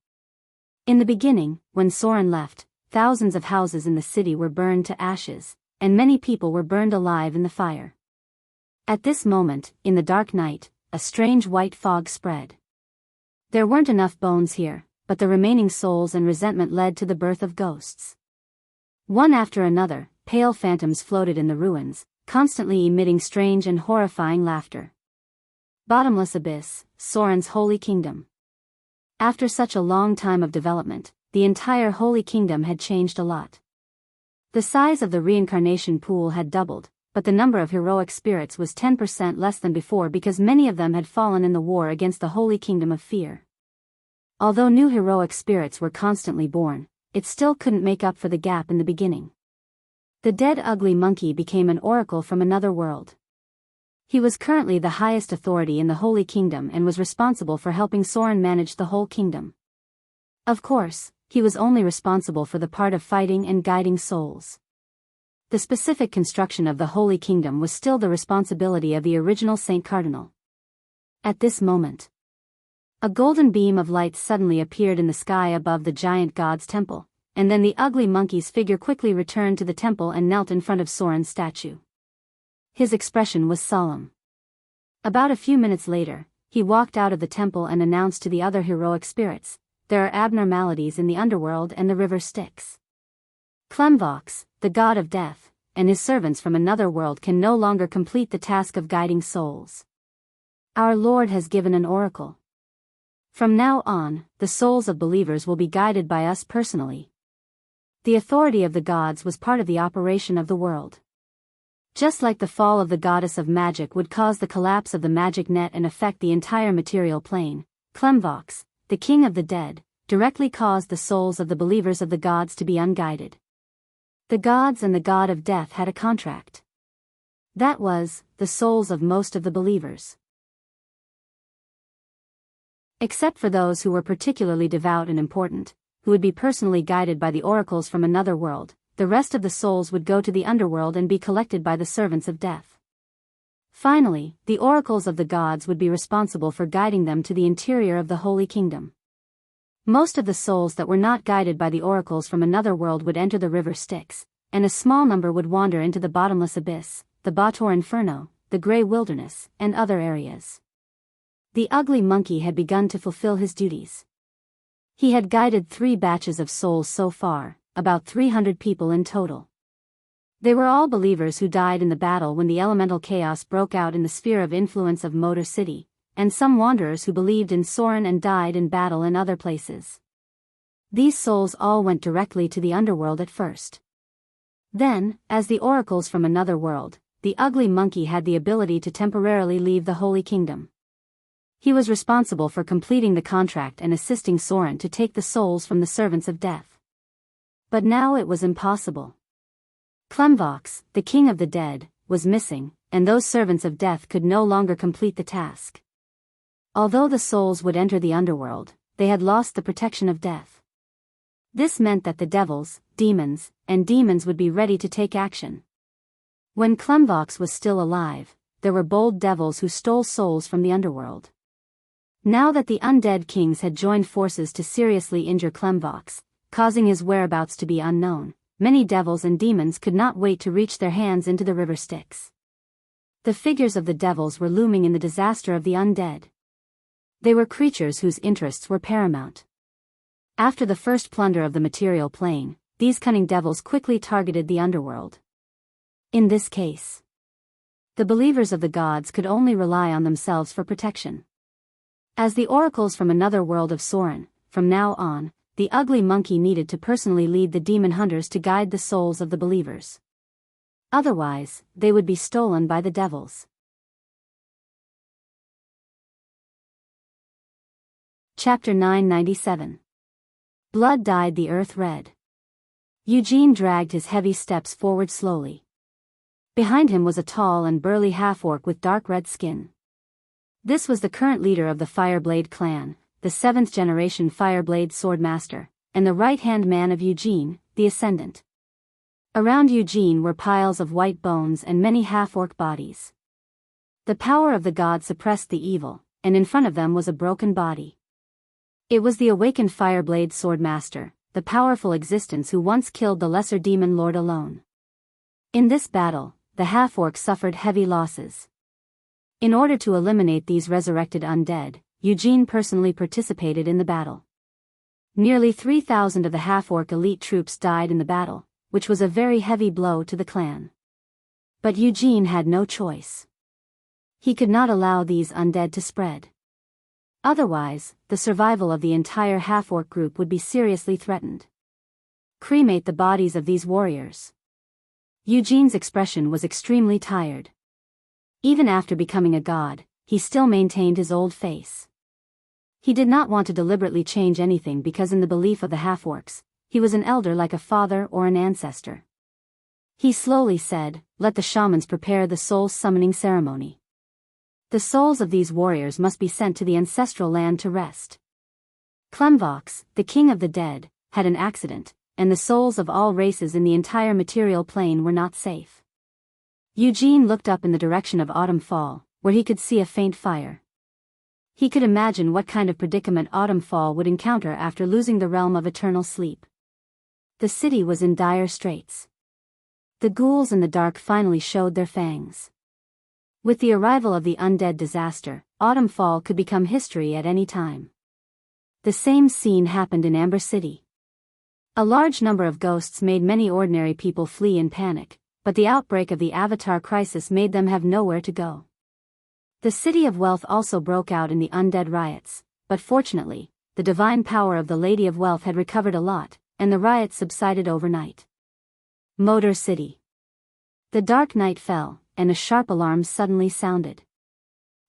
In the beginning, when Soren left, thousands of houses in the city were burned to ashes, and many people were burned alive in the fire. At this moment, in the dark night, a strange white fog spread. There weren't enough bones here, but the remaining souls and resentment led to the birth of ghosts. One after another, pale phantoms floated in the ruins, constantly emitting strange and horrifying laughter. Bottomless Abyss, Soren's Holy Kingdom. After such a long time of development, the entire Holy Kingdom had changed a lot. The size of the reincarnation pool had doubled, but the number of heroic spirits was 10% less than before because many of them had fallen in the war against the Holy Kingdom of Fear. Although new heroic spirits were constantly born, it still couldn't make up for the gap in the beginning. The dead ugly monkey became an oracle from another world. He was currently the highest authority in the Holy Kingdom and was responsible for helping Soren manage the whole kingdom. Of course, he was only responsible for the part of fighting and guiding souls. The specific construction of the Holy Kingdom was still the responsibility of the original Saint Cardinal. At this moment, a golden beam of light suddenly appeared in the sky above the giant god's temple, and then the ugly monkey's figure quickly returned to the temple and knelt in front of Soren's statue. His expression was solemn. About a few minutes later, he walked out of the temple and announced to the other heroic spirits, "There are abnormalities in the underworld and the river Styx. Clemvox, the god of death, and his servants from another world can no longer complete the task of guiding souls. Our Lord has given an oracle. From now on, the souls of believers will be guided by us personally." The authority of the gods was part of the operation of the world. Just like the fall of the goddess of magic would cause the collapse of the magic net and affect the entire material plane, Clemvox, the king of the dead, directly caused the souls of the believers of the gods to be unguided. The gods and the god of death had a contract. That was, the souls of most of the believers. Except for those who were particularly devout and important, who would be personally guided by the oracles from another world, the rest of the souls would go to the underworld and be collected by the servants of death. Finally, the oracles of the gods would be responsible for guiding them to the interior of the Holy Kingdom. Most of the souls that were not guided by the oracles from another world would enter the river Styx, and a small number would wander into the bottomless abyss, the Bator Inferno, the Grey Wilderness, and other areas. The ugly monkey had begun to fulfill his duties. He had guided 3 batches of souls so far, about 300 people in total. They were all believers who died in the battle when the elemental chaos broke out in the sphere of influence of Motor City, and some wanderers who believed in Soren and died in battle in other places. These souls all went directly to the underworld at first. Then, as the oracles from another world, the ugly monkey had the ability to temporarily leave the Holy Kingdom. He was responsible for completing the contract and assisting Soren to take the souls from the servants of death. But now it was impossible. Clemvox, the king of the dead, was missing, and those servants of death could no longer complete the task. Although the souls would enter the underworld, they had lost the protection of death. This meant that the devils, demons, and demons would be ready to take action. When Clemvox was still alive, there were bold devils who stole souls from the underworld. Now that the undead kings had joined forces to seriously injure Clemvox, causing his whereabouts to be unknown, many devils and demons could not wait to reach their hands into the river Styx. The figures of the devils were looming in the disaster of the undead. They were creatures whose interests were paramount. After the first plunder of the material plane, these cunning devils quickly targeted the underworld. In this case, the believers of the gods could only rely on themselves for protection. As the oracles from another world of Soren, from now on, the ugly monkey needed to personally lead the demon hunters to guide the souls of the believers. Otherwise, they would be stolen by the devils. Chapter 997. Blood dyed the earth red. Eugene dragged his heavy steps forward slowly. Behind him was a tall and burly half-orc with dark red skin. This was the current leader of the Fireblade clan, the 7th-generation Fireblade swordmaster, and the right-hand man of Eugene, the Ascendant. Around Eugene were piles of white bones and many half-orc bodies. The power of the god suppressed the evil, and in front of them was a broken body. It was the awakened Fireblade swordmaster, the powerful existence who once killed the lesser demon lord alone. In this battle, the half-orc suffered heavy losses. In order to eliminate these resurrected undead, Eugene personally participated in the battle. Nearly 3,000 of the half-orc elite troops died in the battle, which was a very heavy blow to the clan. But Eugene had no choice. He could not allow these undead to spread. Otherwise, the survival of the entire half-orc group would be seriously threatened. Cremate the bodies of these warriors. Eugene's expression was extremely tired. Even after becoming a god, he still maintained his old face. He did not want to deliberately change anything because in the belief of the half-orcs, he was an elder like a father or an ancestor. He slowly said, "Let the shamans prepare the soul summoning ceremony. The souls of these warriors must be sent to the ancestral land to rest." Clemvox, the king of the dead, had an accident, and the souls of all races in the entire material plane were not safe. Eugene looked up in the direction of Autumn Fall, where he could see a faint fire. He could imagine what kind of predicament Autumn Fall would encounter after losing the realm of eternal sleep. The city was in dire straits. The ghouls in the dark finally showed their fangs. With the arrival of the undead disaster, Autumn Fall could become history at any time. The same scene happened in Amber City. A large number of ghosts made many ordinary people flee in panic, but the outbreak of the Avatar crisis made them have nowhere to go. The City of Wealth also broke out in the undead riots, but fortunately, the divine power of the Lady of Wealth had recovered a lot, and the riots subsided overnight. Motor City. The dark night fell, and a sharp alarm suddenly sounded.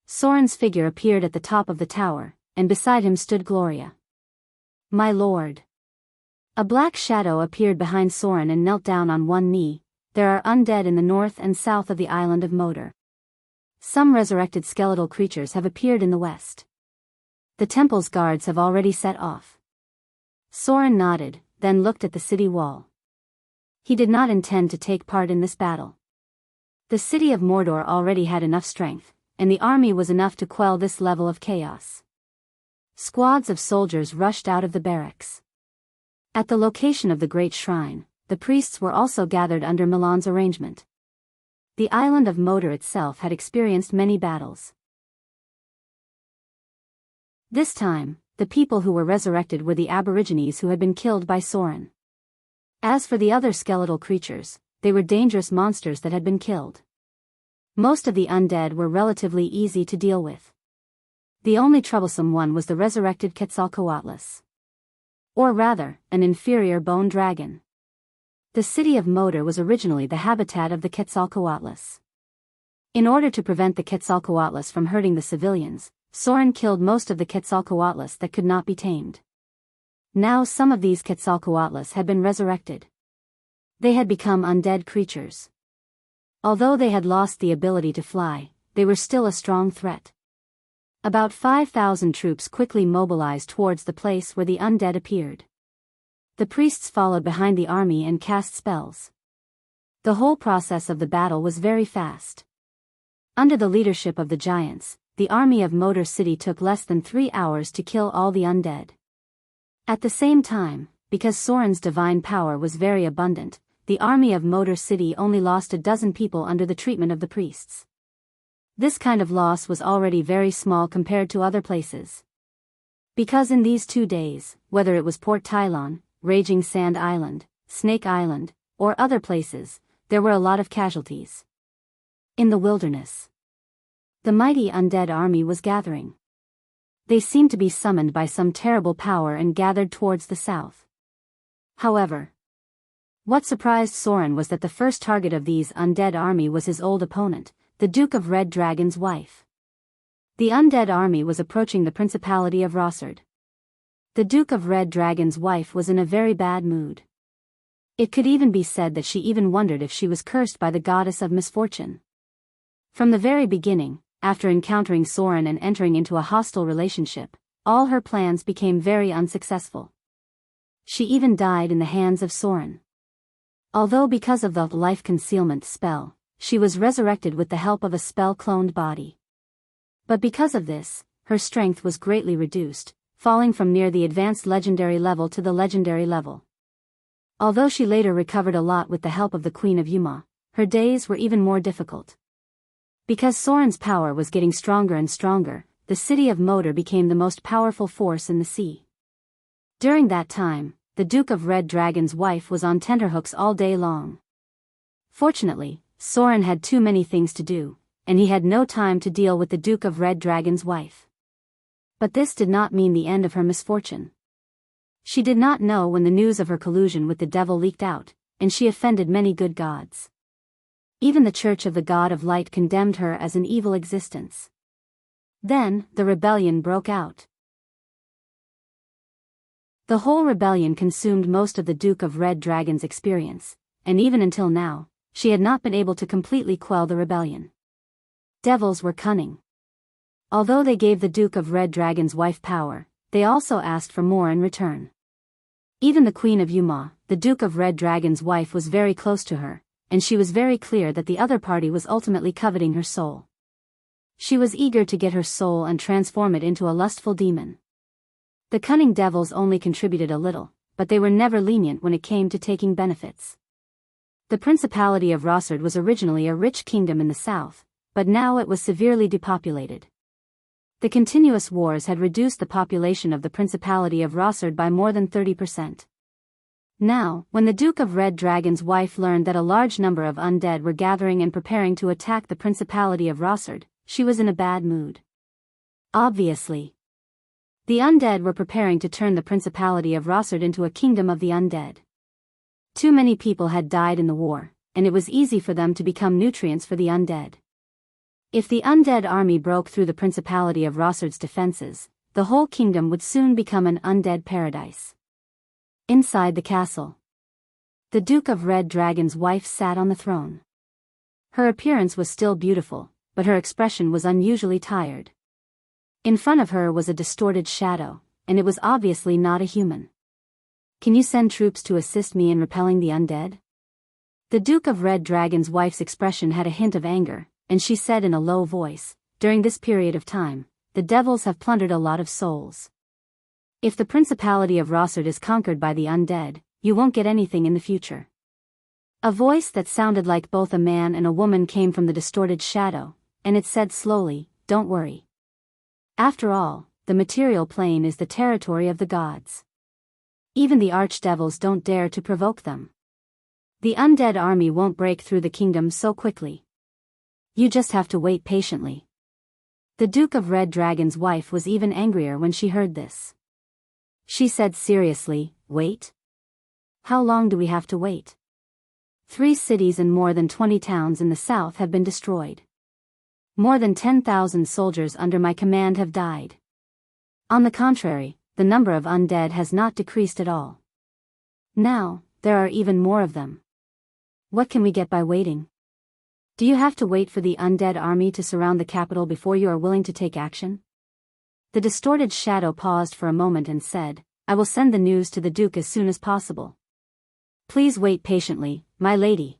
Soren's figure appeared at the top of the tower, and beside him stood Gloria. "My lord." A black shadow appeared behind Soren and knelt down on one knee. "There are undead in the north and south of the island of Moder. Some resurrected skeletal creatures have appeared in the west. The temple's guards have already set off." Soren nodded, then looked at the city wall. He did not intend to take part in this battle. The city of Mordor already had enough strength, and the army was enough to quell this level of chaos. Squads of soldiers rushed out of the barracks. At the location of the great shrine, the priests were also gathered under Milan's arrangement. The island of Moder itself had experienced many battles. This time, the people who were resurrected were the aborigines who had been killed by Soren. As for the other skeletal creatures, they were dangerous monsters that had been killed. Most of the undead were relatively easy to deal with. The only troublesome one was the resurrected Quetzalcoatlus. Or rather, an inferior bone dragon. The city of Moder was originally the habitat of the Quetzalcoatlus. In order to prevent the Quetzalcoatlus from hurting the civilians, Soren killed most of the Quetzalcoatlus that could not be tamed. Now some of these Quetzalcoatlus had been resurrected. They had become undead creatures. Although they had lost the ability to fly, they were still a strong threat. About 5,000 troops quickly mobilized towards the place where the undead appeared. The priests followed behind the army and cast spells. The whole process of the battle was very fast. Under the leadership of the giants, the army of Moder City took less than 3 hours to kill all the undead. At the same time, because Soren's divine power was very abundant, the army of Moder City only lost a dozen people under the treatment of the priests. This kind of loss was already very small compared to other places. Because in these 2 days, whether it was Port Tylon, Raging Sand Island, Snake Island, or other places, there were a lot of casualties. In the wilderness, the mighty undead army was gathering. They seemed to be summoned by some terrible power and gathered towards the south. However, what surprised Soren was that the first target of these undead army was his old opponent, the Duke of Red Dragon's wife. The undead army was approaching the Principality of Rossard. The Duke of Red Dragon's wife was in a very bad mood. It could even be said that she even wondered if she was cursed by the goddess of misfortune. From the very beginning, after encountering Soren and entering into a hostile relationship, all her plans became very unsuccessful. She even died in the hands of Soren. Although because of the life concealment spell, she was resurrected with the help of a spell-cloned body. But because of this, her strength was greatly reduced, falling from near the advanced legendary level to the legendary level. Although she later recovered a lot with the help of the Queen of Yuma, her days were even more difficult. Because Soren's power was getting stronger and stronger, the city of Moder became the most powerful force in the sea. During that time, the Duke of Red Dragon's wife was on tenterhooks all day long. Fortunately, Soren had too many things to do, and he had no time to deal with the Duke of Red Dragon's wife. But this did not mean the end of her misfortune. She did not know when the news of her collusion with the devil leaked out, and she offended many good gods. Even the Church of the God of Light condemned her as an evil existence. Then, the rebellion broke out. The whole rebellion consumed most of the Duke of Red Dragon's experience, and even until now, she had not been able to completely quell the rebellion. Devils were cunning. Although they gave the Duke of Red Dragon's wife power, they also asked for more in return. Even the Queen of Yuma, the Duke of Red Dragon's wife, was very close to her, and she was very clear that the other party was ultimately coveting her soul. She was eager to get her soul and transform it into a lustful demon. The cunning devils only contributed a little, but they were never lenient when it came to taking benefits. The Principality of Rossard was originally a rich kingdom in the south, but now it was severely depopulated. The continuous wars had reduced the population of the Principality of Rossard by more than 30%. Now, when the Duke of Red Dragon's wife learned that a large number of undead were gathering and preparing to attack the Principality of Rossard, she was in a bad mood. Obviously, the undead were preparing to turn the Principality of Rossard into a kingdom of the undead. Too many people had died in the war, and it was easy for them to become nutrients for the undead. If the undead army broke through the Principality of Rossard's defenses, the whole kingdom would soon become an undead paradise. Inside the castle, the Duke of Red Dragon's wife sat on the throne. Her appearance was still beautiful, but her expression was unusually tired. In front of her was a distorted shadow, and it was obviously not a human. "Can you send troops to assist me in repelling the undead?" The Duke of Red Dragon's wife's expression had a hint of anger, and she said in a low voice, "During this period of time, the devils have plundered a lot of souls. If the Principality of Rossard is conquered by the undead, you won't get anything in the future." A voice that sounded like both a man and a woman came from the distorted shadow, and it said slowly, "Don't worry. After all, the material plane is the territory of the gods. Even the archdevils don't dare to provoke them. The undead army won't break through the kingdom so quickly. You just have to wait patiently." The Duke of Red Dragon's wife was even angrier when she heard this. She said seriously, "Wait? How long do we have to wait? 3 cities and more than 20 towns in the south have been destroyed. More than 10,000 soldiers under my command have died. On the contrary, the number of undead has not decreased at all. Now, there are even more of them. What can we get by waiting? Do you have to wait for the undead army to surround the capital before you are willing to take action?" The distorted shadow paused for a moment and said, "I will send the news to the Duke as soon as possible. Please wait patiently, my lady."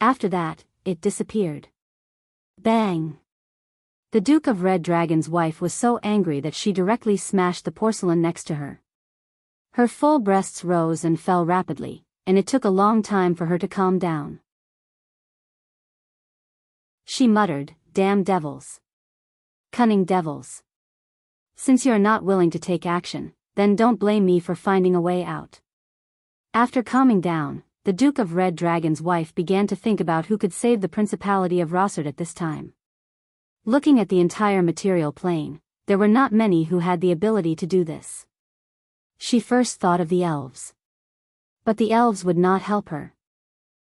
After that, it disappeared. Bang! The Duke of Red Dragon's wife was so angry that she directly smashed the porcelain next to her. Her full breasts rose and fell rapidly, and it took a long time for her to calm down. She muttered, "Damn devils. Cunning devils. Since you're not willing to take action, then don't blame me for finding a way out." After calming down, the Duke of Red Dragon's wife began to think about who could save the Principality of Rossard at this time. Looking at the entire material plane, there were not many who had the ability to do this. She first thought of the elves. But the elves would not help her.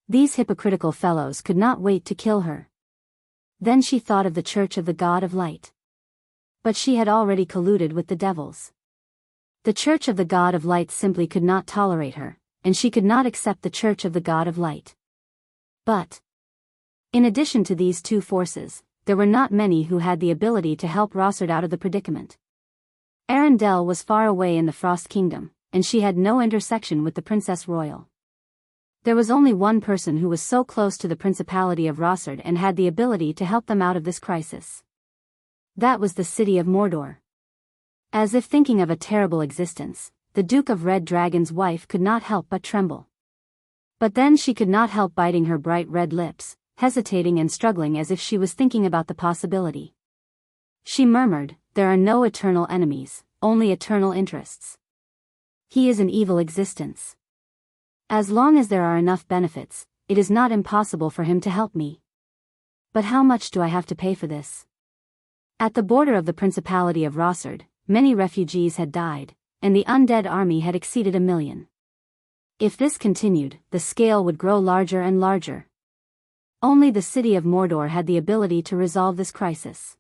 These hypocritical fellows could not wait to kill her. Then she thought of the Church of the God of Light. But she had already colluded with the devils. The Church of the God of Light simply could not tolerate her, and she could not accept the Church of the God of Light. But, in addition to these two forces, there were not many who had the ability to help Rossard out of the predicament. Arendelle was far away in the Frost Kingdom, and she had no intersection with the Princess Royal. There was only one person who was so close to the Principality of Rossard and had the ability to help them out of this crisis. That was the city of Mordor. As if thinking of a terrible existence, the Duke of Red Dragon's wife could not help but tremble. But then she could not help biting her bright red lips, hesitating and struggling as if she was thinking about the possibility. She murmured, "There are no eternal enemies, only eternal interests. He is an evil existence. As long as there are enough benefits, it is not impossible for him to help me. But how much do I have to pay for this?" At the border of the Principality of Rossard, many refugees had died, and the undead army had exceeded 1,000,000. If this continued, the scale would grow larger and larger. Only the city of Mordor had the ability to resolve this crisis.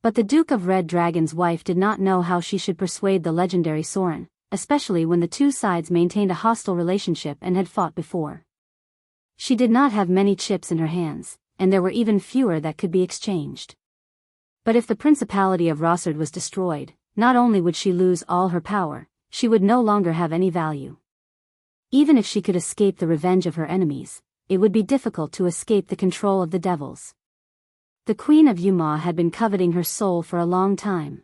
But the Duke of Red Dragon's wife did not know how she should persuade the legendary Soren, especially when the two sides maintained a hostile relationship and had fought before. She did not have many chips in her hands, and there were even fewer that could be exchanged. But if the Principality of Rossard was destroyed, not only would she lose all her power, she would no longer have any value. Even if she could escape the revenge of her enemies, it would be difficult to escape the control of the devils. The Queen of Yuma had been coveting her soul for a long time.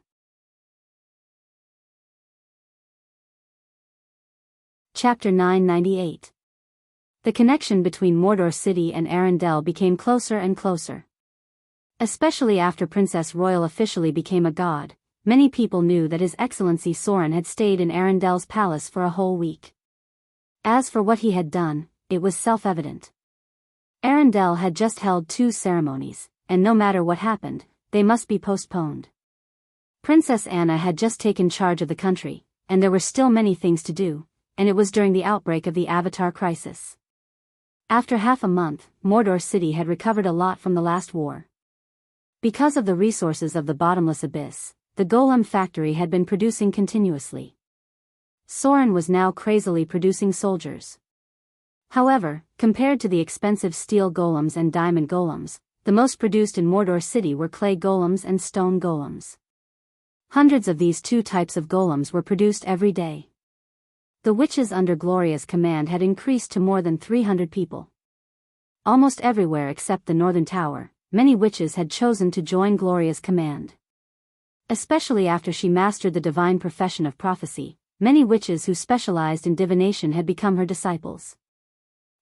Chapter 998. The connection between Mordor City and Arendelle became closer and closer. Especially after Princess Royal officially became a god, many people knew that His Excellency Soren had stayed in Arendelle's palace for a whole week. As for what he had done, it was self-evident. Arendelle had just held 2 ceremonies, and no matter what happened, they must be postponed. Princess Anna had just taken charge of the country, and there were still many things to do, and it was during the outbreak of the Avatar crisis. After half a month, Mordor City had recovered a lot from the last war. Because of the resources of the bottomless abyss, the golem factory had been producing continuously. Soren was now crazily producing soldiers. However, compared to the expensive steel golems and diamond golems, the most produced in Mordor City were clay golems and stone golems. Hundreds of these two types of golems were produced every day. The witches under Gloria's command had increased to more than 300 people. Almost everywhere except the Northern Tower, many witches had chosen to join Gloria's command. Especially after she mastered the divine profession of prophecy, many witches who specialized in divination had become her disciples.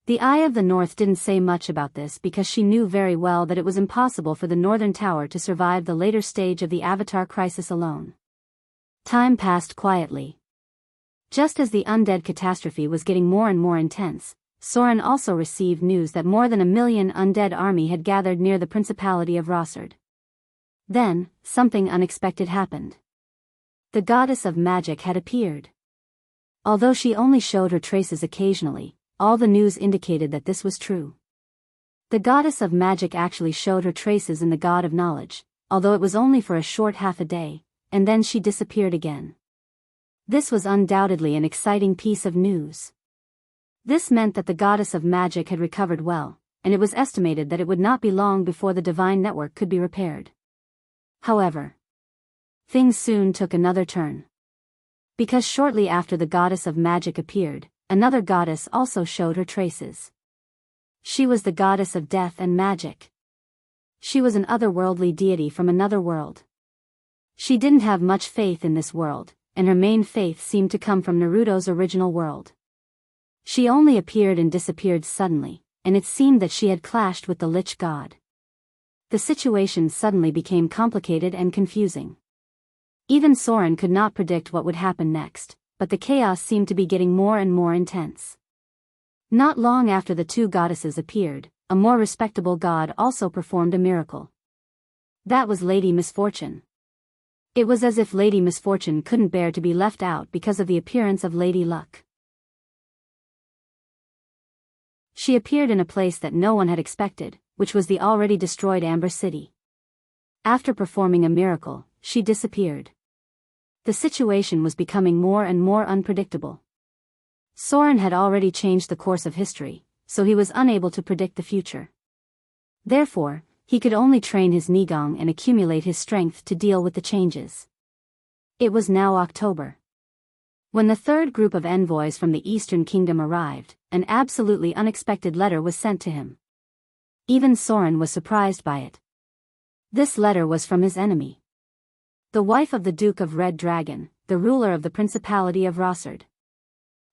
The Eye of the North didn't say much about this because she knew very well that it was impossible for the Northern Tower to survive the later stage of the Avatar crisis alone. Time passed quietly. Just as the undead catastrophe was getting more and more intense, Soren also received news that more than 1 million undead army had gathered near the Principality of Rossard. Then, something unexpected happened. The goddess of magic had appeared. Although she only showed her traces occasionally, all the news indicated that this was true. The goddess of magic actually showed her traces in the god of knowledge, although it was only for a short half a day, and then she disappeared again. This was undoubtedly an exciting piece of news. This meant that the goddess of magic had recovered well, and it was estimated that it would not be long before the divine network could be repaired. However, things soon took another turn. Because shortly after the goddess of magic appeared, another goddess also showed her traces. She was the goddess of death and magic. She was an otherworldly deity from another world. She didn't have much faith in this world, and her main faith seemed to come from Naruto's original world. She only appeared and disappeared suddenly, and it seemed that she had clashed with the Lich God. The situation suddenly became complicated and confusing. Even Soren could not predict what would happen next, but the chaos seemed to be getting more and more intense. Not long after the two goddesses appeared, a more respectable god also performed a miracle. That was Lady Misfortune. It was as if Lady Misfortune couldn't bear to be left out because of the appearance of Lady Luck. She appeared in a place that no one had expected, which was the already destroyed Amber City. After performing a miracle, she disappeared. The situation was becoming more and more unpredictable. Soren had already changed the course of history, so he was unable to predict the future. Therefore, he could only train his Nigong and accumulate his strength to deal with the changes. It was now October. When the third group of envoys from the Eastern Kingdom arrived, an absolutely unexpected letter was sent to him. Even Soren was surprised by it. This letter was from his enemy, the wife of the Duke of Red Dragon, the ruler of the Principality of Rossard.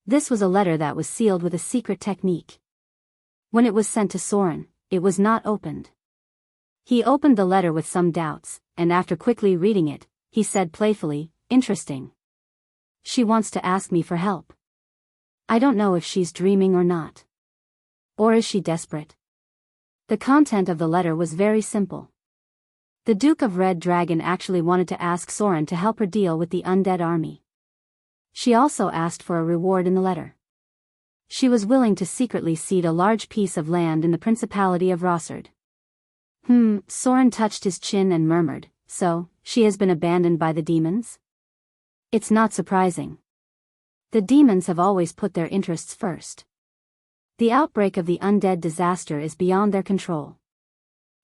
This was a letter that was sealed with a secret technique. When it was sent to Soren, it was not opened. He opened the letter with some doubts, and after quickly reading it, he said playfully, "Interesting. She wants to ask me for help. I don't know if she's dreaming or not. Or is she desperate?" The content of the letter was very simple. The Duke of Red Dragon actually wanted to ask Soren to help her deal with the undead army. She also asked for a reward in the letter. She was willing to secretly cede a large piece of land in the Principality of Rossard. Soren touched his chin and murmured, "So, she has been abandoned by the demons?" It's not surprising. The demons have always put their interests first. The outbreak of the undead disaster is beyond their control.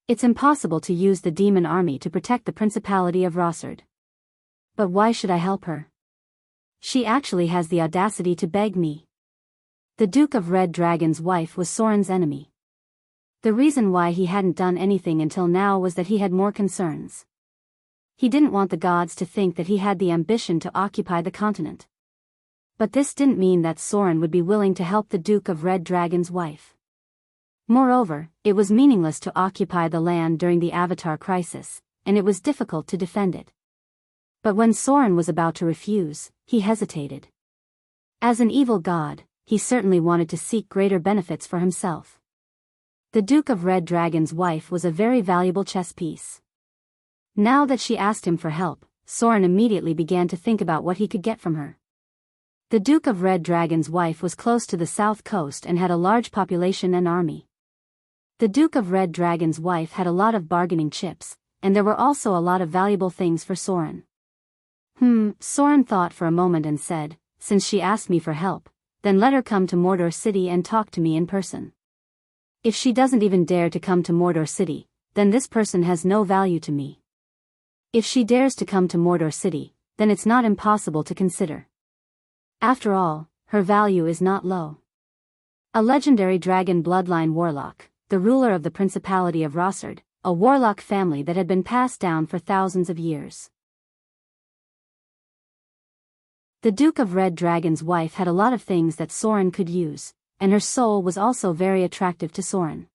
It's impossible to use the demon army to protect the Principality of Rossard. But why should I help her? She actually has the audacity to beg me. The Duke of Red Dragon's wife was Soren's enemy. The reason why he hadn't done anything until now was that he had more concerns. He didn't want the gods to think that he had the ambition to occupy the continent. But this didn't mean that Soren would be willing to help the Duke of Red Dragon's wife. Moreover, it was meaningless to occupy the land during the Avatar crisis, and it was difficult to defend it. But when Soren was about to refuse, he hesitated. As an evil god, he certainly wanted to seek greater benefits for himself. The Duke of Red Dragon's wife was a very valuable chess piece. Now that she asked him for help, Soren immediately began to think about what he could get from her. The Duke of Red Dragon's wife was close to the south coast and had a large population and army. The Duke of Red Dragon's wife had a lot of bargaining chips, and there were also a lot of valuable things for Soren. Soren thought for a moment and said, since she asked me for help, then let her come to Mordor City and talk to me in person. If she doesn't even dare to come to Mordor City, then this person has no value to me. If she dares to come to Mordor City, then it's not impossible to consider. After all, her value is not low. A legendary dragon bloodline warlock, the ruler of the Principality of Rossard, a warlock family that had been passed down for thousands of years. The Duke of Red Dragon's wife had a lot of things that Soren could use, and her soul was also very attractive to Soren.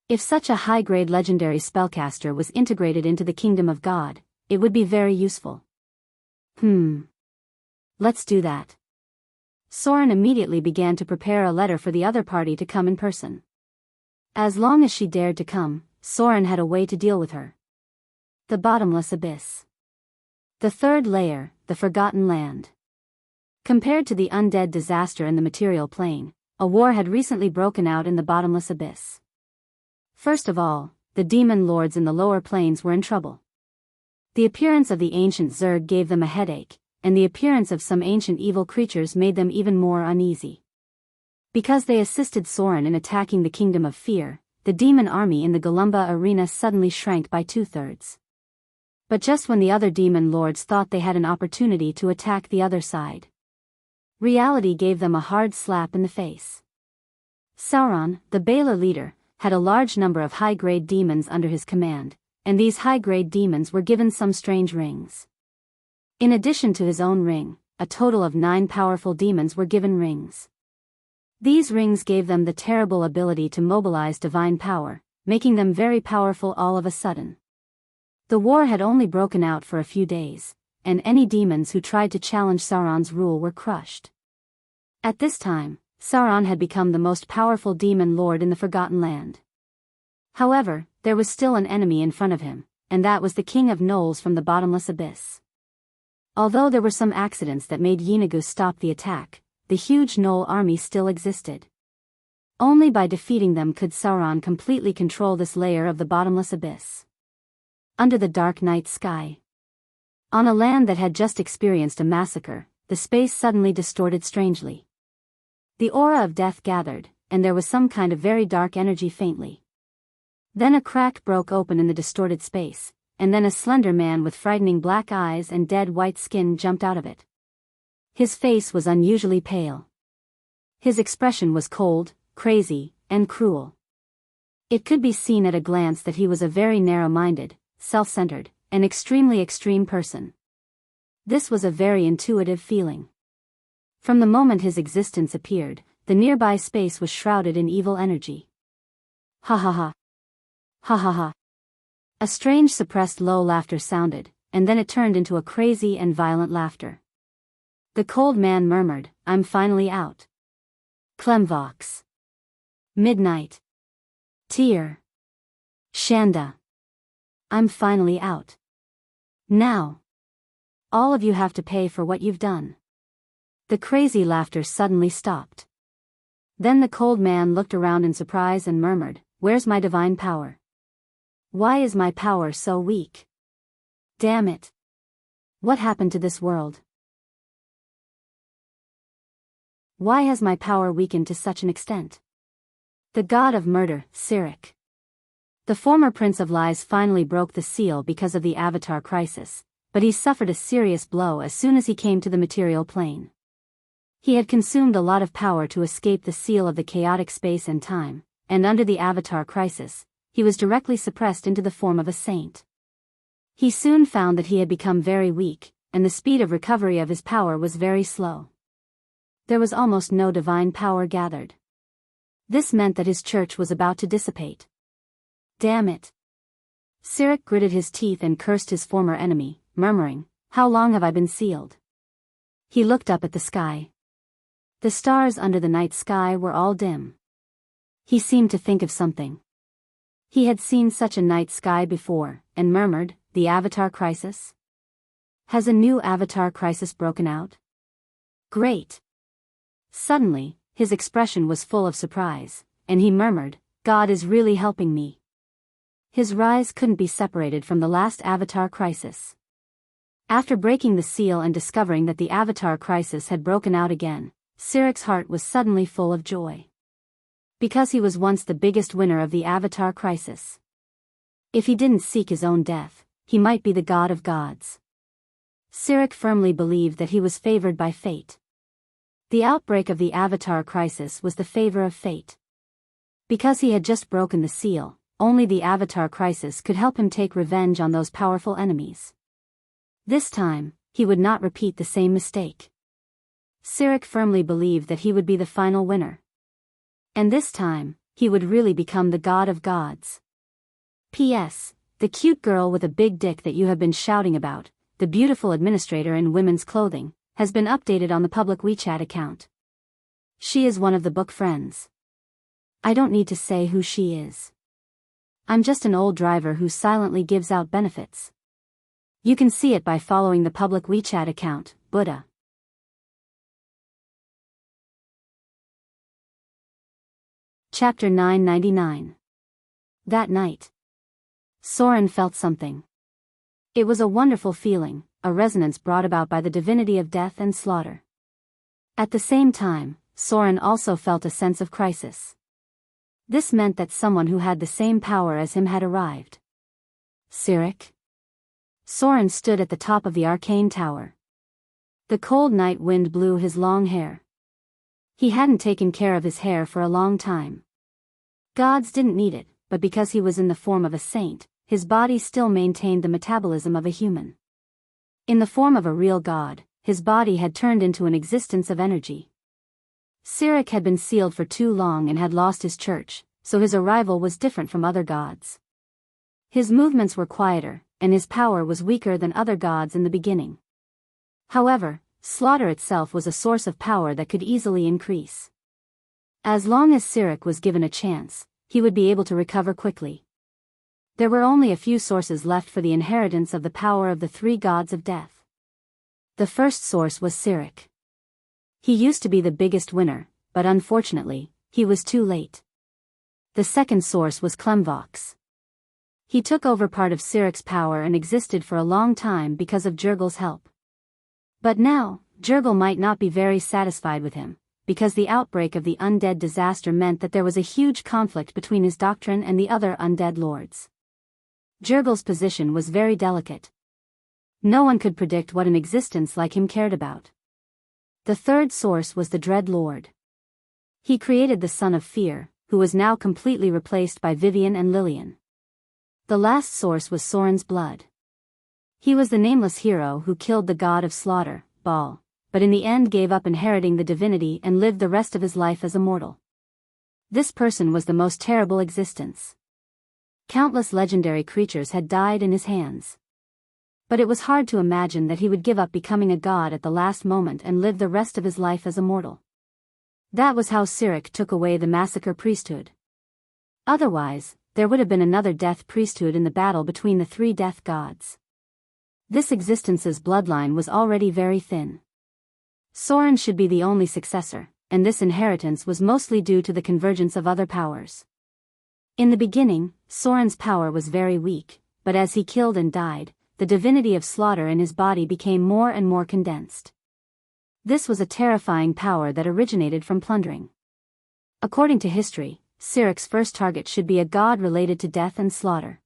If such a high-grade legendary spellcaster was integrated into the kingdom of God, it would be very useful. Let's do that. Soren immediately began to prepare a letter for the other party to come in person. As long as she dared to come, Soren had a way to deal with her. The bottomless abyss. The third layer, the Forgotten Land. Compared to the undead disaster in the material plane, a war had recently broken out in the bottomless abyss. First of all, the demon lords in the lower planes were in trouble. The appearance of the ancient Zerg gave them a headache, and the appearance of some ancient evil creatures made them even more uneasy. Because they assisted Soren in attacking the Kingdom of Fear, the demon army in the Galumba arena suddenly shrank by 2/3. But just when the other demon lords thought they had an opportunity to attack the other side, reality gave them a hard slap in the face. Sauron, the Baelor leader, had a large number of high-grade demons under his command, and these high-grade demons were given some strange rings. In addition to his own ring, a total of 9 powerful demons were given rings. These rings gave them the terrible ability to mobilize divine power, making them very powerful all of a sudden. The war had only broken out for a few days, and any demons who tried to challenge Sauron's rule were crushed. At this time, Sauron had become the most powerful demon lord in the Forgotten Land. However, there was still an enemy in front of him, and that was the King of Gnolls from the bottomless abyss. Although there were some accidents that made Yeenagu stop the attack, the huge Gnoll army still existed. Only by defeating them could Sauron completely control this layer of the bottomless abyss. Under the dark night sky. On a land that had just experienced a massacre, the space suddenly distorted strangely. The aura of death gathered, and there was some kind of very dark energy faintly. Then a crack broke open in the distorted space, and then a slender man with frightening black eyes and dead white skin jumped out of it. His face was unusually pale. His expression was cold, crazy, and cruel. It could be seen at a glance that he was a very narrow-minded, self-centered, and extremely extreme person. This was a very intuitive feeling. From the moment his existence appeared, the nearby space was shrouded in evil energy. Ha ha ha. Ha ha ha. A strange suppressed low laughter sounded, and then it turned into a crazy and violent laughter. The cold man murmured, "I'm finally out. Clemvox. Midnight. Tyr. Shanda. I'm finally out. Now. All of you have to pay for what you've done." The crazy laughter suddenly stopped. Then the cold man looked around in surprise and murmured, "Where's my divine power? Why is my power so weak? Damn it. What happened to this world? Why has my power weakened to such an extent?" The god of murder, Cyric. The former Prince of Lies finally broke the seal because of the Avatar crisis, but he suffered a serious blow as soon as he came to the material plane. He had consumed a lot of power to escape the seal of the chaotic space and time, and under the Avatar crisis, he was directly suppressed into the form of a saint. He soon found that he had become very weak, and the speed of recovery of his power was very slow. There was almost no divine power gathered. This meant that his church was about to dissipate. Damn it. Cyric gritted his teeth and cursed his former enemy, murmuring, "How long have I been sealed?" He looked up at the sky. The stars under the night sky were all dim. He seemed to think of something. He had seen such a night sky before, and murmured, "The Avatar crisis? Has a new Avatar crisis broken out?" Great. Suddenly, his expression was full of surprise, and he murmured, God is really helping me. His rise couldn't be separated from the last Avatar crisis. After breaking the seal and discovering that the Avatar crisis had broken out again, Siric's heart was suddenly full of joy. Because he was once the biggest winner of the Avatar crisis. If he didn't seek his own death, he might be the god of gods. Siric firmly believed that he was favored by fate. The outbreak of the Avatar crisis was the favor of fate. Because he had just broken the seal, only the Avatar crisis could help him take revenge on those powerful enemies. This time, he would not repeat the same mistake. Siric firmly believed that he would be the final winner. And this time, he would really become the god of gods. P.S. The cute girl with a big dick that you have been shouting about, the beautiful administrator in women's clothing, has been updated on the public WeChat account. She is one of the book friends. I don't need to say who she is. I'm just an old driver who silently gives out benefits. You can see it by following the public WeChat account, Buddha. Chapter 999. That night, Soren felt something. It was a wonderful feeling, a resonance brought about by the divinity of death and slaughter. At the same time, Soren also felt a sense of crisis. This meant that someone who had the same power as him had arrived. Siric? Soren stood at the top of the arcane tower. The cold night wind blew his long hair. He hadn't taken care of his hair for a long time. Gods didn't need it, but because he was in the form of a saint, his body still maintained the metabolism of a human. In the form of a real god, his body had turned into an existence of energy. Siric had been sealed for too long and had lost his church, so his arrival was different from other gods. His movements were quieter, and his power was weaker than other gods in the beginning. However, slaughter itself was a source of power that could easily increase. As long as Siric was given a chance, he would be able to recover quickly. There were only a few sources left for the inheritance of the power of the three gods of death. The first source was Siric. He used to be the biggest winner, but unfortunately, he was too late. The second source was Clemvox. He took over part of Siric's power and existed for a long time because of Jurgel's help. But now, Jurgel might not be very satisfied with him, because the outbreak of the undead disaster meant that there was a huge conflict between his doctrine and the other undead lords. Jurgel's position was very delicate. No one could predict what an existence like him cared about. The third source was the Dread Lord. He created the Son of Fear, who was now completely replaced by Vivian and Lillian. The last source was Soren's blood. He was the nameless hero who killed the god of slaughter, Baal, but in the end gave up inheriting the divinity and lived the rest of his life as a mortal. This person was the most terrible existence. Countless legendary creatures had died in his hands. But it was hard to imagine that he would give up becoming a god at the last moment and live the rest of his life as a mortal. That was how Siric took away the massacre priesthood. Otherwise, there would have been another death priesthood in the battle between the three death gods. This existence's bloodline was already very thin. Soren should be the only successor, and this inheritance was mostly due to the convergence of other powers. In the beginning, Soren's power was very weak, but as he killed and died, the divinity of slaughter in his body became more and more condensed. This was a terrifying power that originated from plundering. According to history, Siric's first target should be a god related to death and slaughter.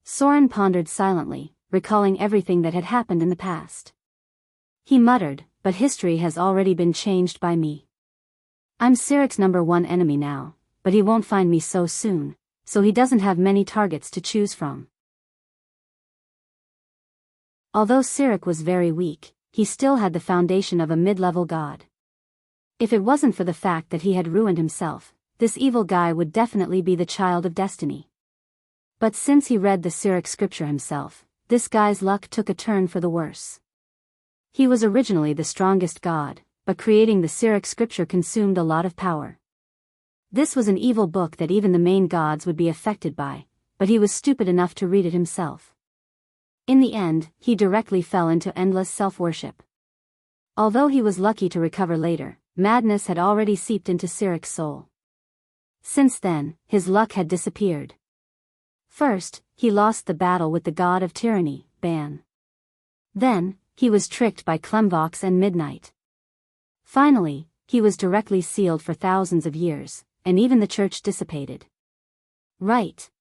Soren pondered silently, recalling everything that had happened in the past. He muttered, but history has already been changed by me. I'm Siric's #1 enemy now, but he won't find me so soon, so he doesn't have many targets to choose from. Although Siric was very weak, he still had the foundation of a mid-level god. If it wasn't for the fact that he had ruined himself, this evil guy would definitely be the child of destiny. But since he read the Siric scripture himself, this guy's luck took a turn for the worse. He was originally the strongest god, but creating the Siric scripture consumed a lot of power. This was an evil book that even the main gods would be affected by, but he was stupid enough to read it himself. In the end, he directly fell into endless self-worship. Although he was lucky to recover later, madness had already seeped into Sirik's soul. Since then, his luck had disappeared. First, he lost the battle with the god of tyranny, Ban. Then, he was tricked by Clemvox and Midnight. Finally, he was directly sealed for thousands of years, and even the church dissipated. Right.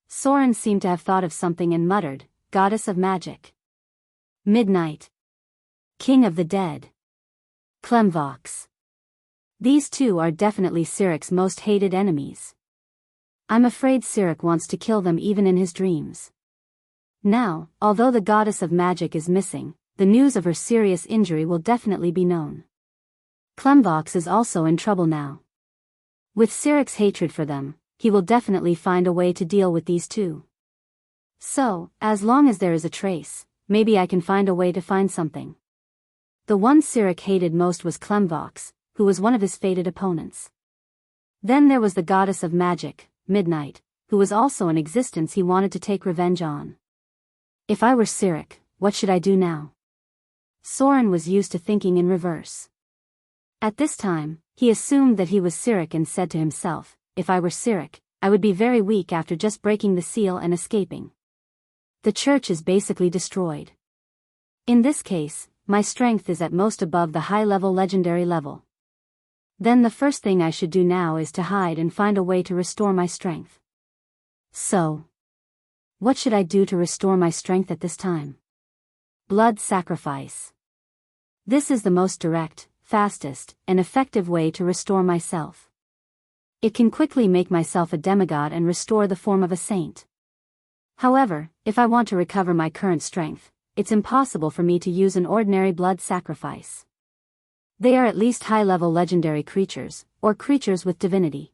Soren seemed to have thought of something and muttered, "Goddess of magic. Midnight. King of the dead. Clemvox. These two are definitely Sirik's most hated enemies. I'm afraid Sirik wants to kill them even in his dreams." Now, although the goddess of magic is missing, the news of her serious injury will definitely be known. Clemvox is also in trouble now. With Sirik's hatred for them, he will definitely find a way to deal with these two. So, as long as there is a trace, maybe I can find a way to find something. The one Sirik hated most was Clemvox, who was one of his fated opponents. Then there was the goddess of magic, Midnight, who was also an existence he wanted to take revenge on. If I were Sirik, what should I do now? Soren was used to thinking in reverse. At this time, he assumed that he was Sirik and said to himself, if I were Sirik, I would be very weak after just breaking the seal and escaping. The church is basically destroyed. In this case, my strength is at most above the high-level legendary level. Then the first thing I should do now is to hide and find a way to restore my strength. So, what should I do to restore my strength at this time? Blood sacrifice. This is the most direct, fastest, and effective way to restore myself. It can quickly make myself a demigod and restore the form of a saint. However, if I want to recover my current strength, it's impossible for me to use an ordinary blood sacrifice. They are at least high-level legendary creatures, or creatures with divinity.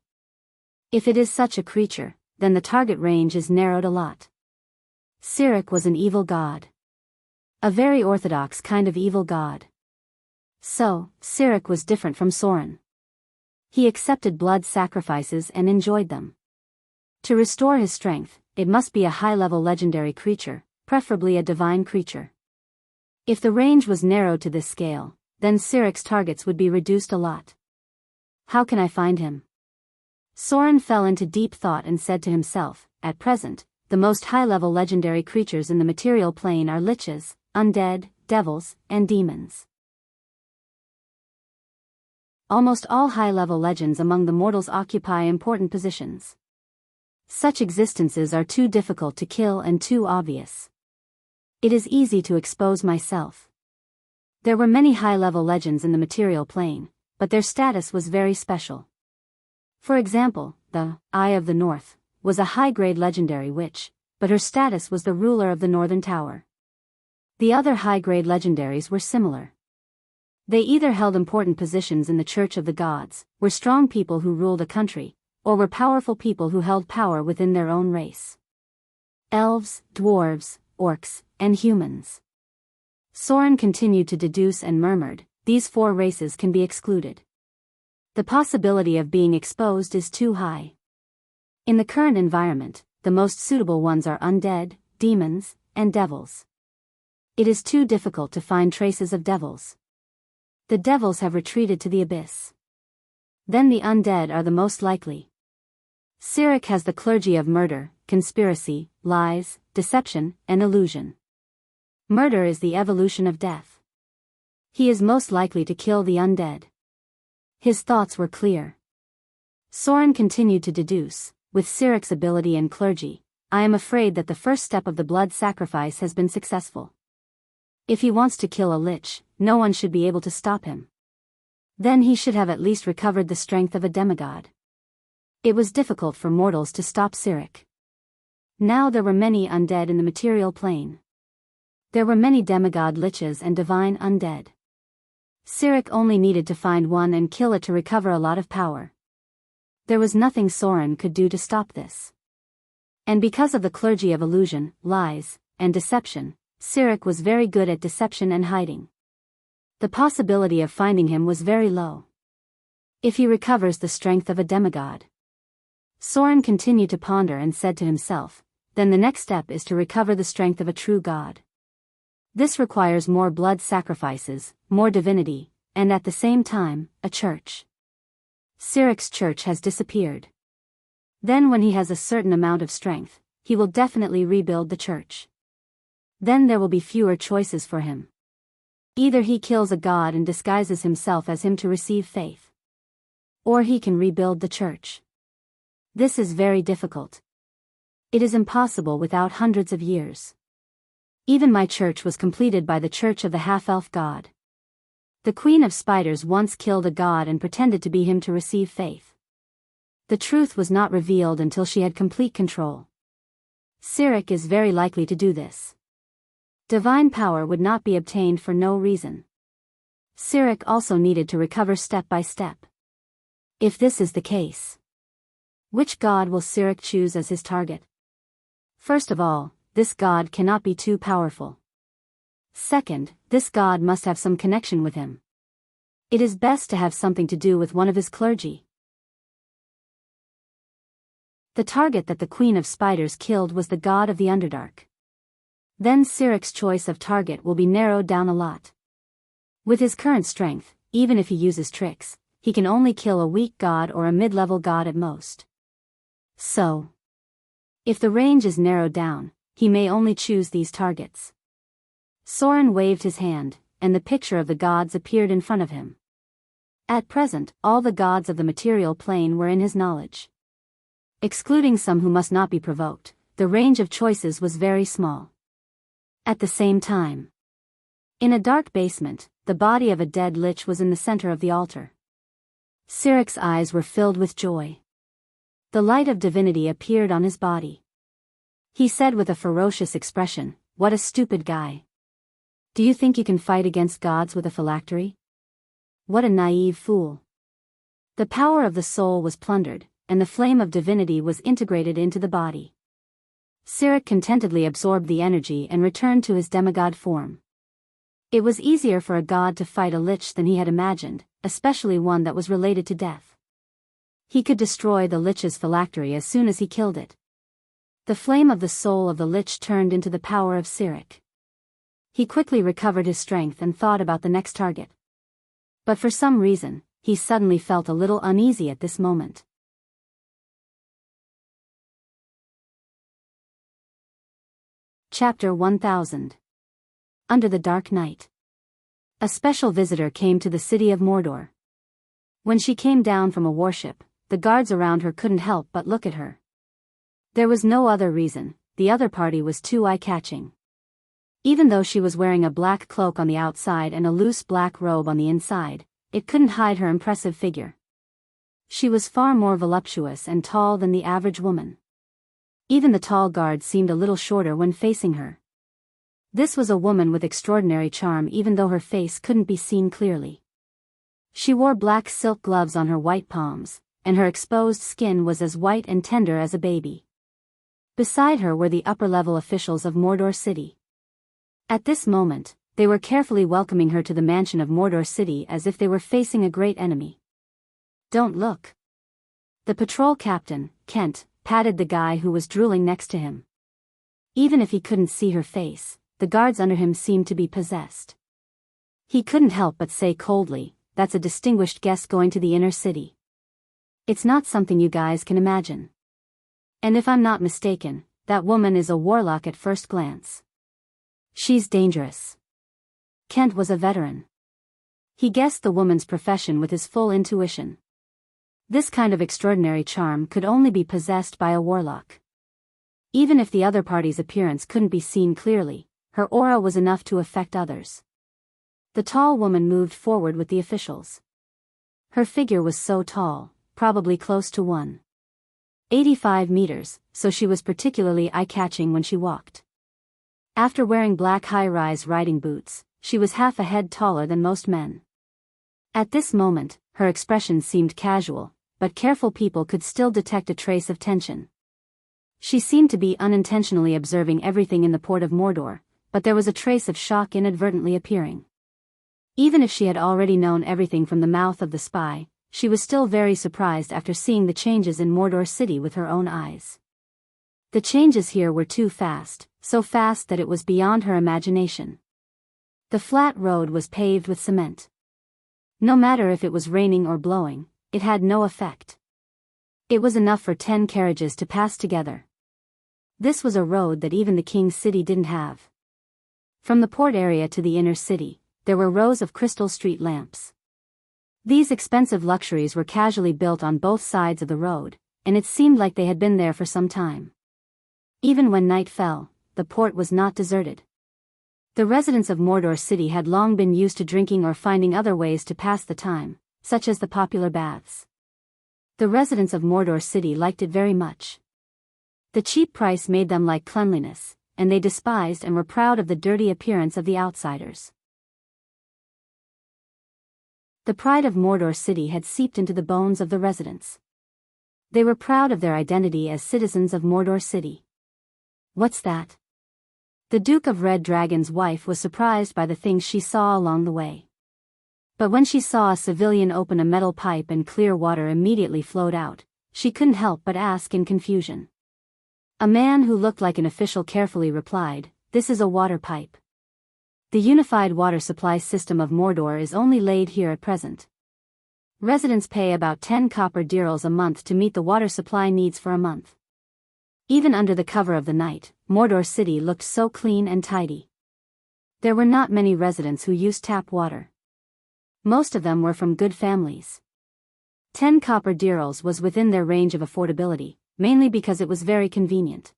If it is such a creature, then the target range is narrowed a lot. Sirik was an evil god. A very orthodox kind of evil god. So, Sirik was different from Soren. He accepted blood sacrifices and enjoyed them. To restore his strength, it must be a high-level legendary creature, preferably a divine creature. If the range was narrowed to this scale, then Sirik's targets would be reduced a lot. How can I find him? Soren fell into deep thought and said to himself, at present, the most high-level legendary creatures in the material plane are liches, undead, devils, and demons. Almost all high-level legends among the mortals occupy important positions. Such existences are too difficult to kill and too obvious. It is easy to expose myself. There were many high-level legends in the material plane, but their status was very special. For example, the Eye of the North was a high-grade legendary witch, but her status was the ruler of the Northern Tower. The other high-grade legendaries were similar. They either held important positions in the Church of the Gods, were strong people who ruled a country, or were powerful people who held power within their own race. Elves, dwarves, orcs, and humans. Soren continued to deduce and murmured, these four races can be excluded. The possibility of being exposed is too high. In the current environment, the most suitable ones are undead, demons, and devils. It is too difficult to find traces of devils. The devils have retreated to the abyss. Then the undead are the most likely. Sirik has the clergy of murder, conspiracy, lies, deception, and illusion. Murder is the evolution of death. He is most likely to kill the undead. His thoughts were clear. Soren continued to deduce, with Sirik's ability and clergy, I am afraid that the first step of the blood sacrifice has been successful. If he wants to kill a lich, no one should be able to stop him. Then he should have at least recovered the strength of a demigod. It was difficult for mortals to stop Sirik. Now there were many undead in the material plane. There were many demigod liches and divine undead. Sirik only needed to find one and kill it to recover a lot of power. There was nothing Soren could do to stop this. And because of the clergy of illusion, lies, and deception, Sirik was very good at deception and hiding. The possibility of finding him was very low. If he recovers the strength of a demigod. Soren continued to ponder and said to himself, then the next step is to recover the strength of a true god. This requires more blood sacrifices, more divinity, and at the same time, a church. Siric's church has disappeared. Then when he has a certain amount of strength, he will definitely rebuild the church. Then there will be fewer choices for him. Either he kills a god and disguises himself as him to receive faith. Or he can rebuild the church. This is very difficult. It is impossible without hundreds of years. Even my church was completed by the church of the half-elf god. The Queen of Spiders once killed a god and pretended to be him to receive faith. The truth was not revealed until she had complete control. Siric is very likely to do this. Divine power would not be obtained for no reason. Siric also needed to recover step by step. If this is the case, which god will Siric choose as his target? First of all, this god cannot be too powerful. Second, this god must have some connection with him. It is best to have something to do with one of his clergy. The target that the Queen of Spiders killed was the god of the Underdark. Then Siric's choice of target will be narrowed down a lot. With his current strength, even if he uses tricks, he can only kill a weak god or a mid-level god at most. So, if the range is narrowed down, he may only choose these targets. Soren waved his hand, and the picture of the gods appeared in front of him. At present, all the gods of the material plane were in his knowledge. Excluding some who must not be provoked, the range of choices was very small. At the same time, in a dark basement, the body of a dead lich was in the center of the altar. Siric's eyes were filled with joy. The light of divinity appeared on his body. He said with a ferocious expression, "What a stupid guy. Do you think you can fight against gods with a phylactery? What a naive fool." The power of the soul was plundered, and the flame of divinity was integrated into the body. Siric contentedly absorbed the energy and returned to his demigod form. It was easier for a god to fight a lich than he had imagined, especially one that was related to death. He could destroy the lich's phylactery as soon as he killed it. The flame of the soul of the lich turned into the power of Siric. He quickly recovered his strength and thought about the next target. But for some reason, he suddenly felt a little uneasy at this moment. Chapter 1000. Under the Dark Night. A special visitor came to the city of Mordor. When she came down from a warship, the guards around her couldn't help but look at her. There was no other reason, the other party was too eye-catching. Even though she was wearing a black cloak on the outside and a loose black robe on the inside, it couldn't hide her impressive figure. She was far more voluptuous and tall than the average woman. Even the tall guard seemed a little shorter when facing her. This was a woman with extraordinary charm even though her face couldn't be seen clearly. She wore black silk gloves on her white palms, and her exposed skin was as white and tender as a baby. Beside her were the upper-level officials of Mordor City. At this moment, they were carefully welcoming her to the mansion of Mordor City as if they were facing a great enemy. "Don't look." The patrol captain, Kent, patted the guy who was drooling next to him. Even if he couldn't see her face, the guards under him seemed to be possessed. He couldn't help but say coldly, "That's a distinguished guest going to the inner city. It's not something you guys can imagine. And if I'm not mistaken, that woman is a warlock at first glance. She's dangerous." Kent was a veteran. He guessed the woman's profession with his full intuition. This kind of extraordinary charm could only be possessed by a warlock. Even if the other party's appearance couldn't be seen clearly, her aura was enough to affect others. The tall woman moved forward with the officials. Her figure was so tall, probably close to 185 meters, so she was particularly eye-catching when she walked. After wearing black high-rise riding boots, she was half a head taller than most men. At this moment, her expression seemed casual, but careful people could still detect a trace of tension. She seemed to be unintentionally observing everything in the port of Mordor, but there was a trace of shock inadvertently appearing. Even if she had already known everything from the mouth of the spy, she was still very surprised after seeing the changes in Mordor City with her own eyes. The changes here were too fast, so fast that it was beyond her imagination. The flat road was paved with cement. No matter if it was raining or blowing, it had no effect. It was enough for 10 carriages to pass together. This was a road that even the king's city didn't have. From the port area to the inner city, there were rows of crystal street lamps. These expensive luxuries were casually built on both sides of the road, and it seemed like they had been there for some time. Even when night fell, the port was not deserted. The residents of Mordor City had long been used to drinking or finding other ways to pass the time, such as the popular baths. The residents of Mordor City liked it very much. The cheap price made them like cleanliness, and they despised and were proud of the dirty appearance of the outsiders. The pride of Mordor City had seeped into the bones of the residents. They were proud of their identity as citizens of Mordor City. What's that? The Duke of Red Dragon's wife was surprised by the things she saw along the way. But when she saw a civilian open a metal pipe and clear water immediately flowed out, she couldn't help but ask in confusion. A man who looked like an official carefully replied, "This is a water pipe. The unified water supply system of Mordor is only laid here at present. Residents pay about 10 copper dirhams a month to meet the water supply needs for a month." Even under the cover of the night, Mordor City looked so clean and tidy. There were not many residents who used tap water. Most of them were from good families. 10 copper dirhams was within their range of affordability, mainly because it was very convenient.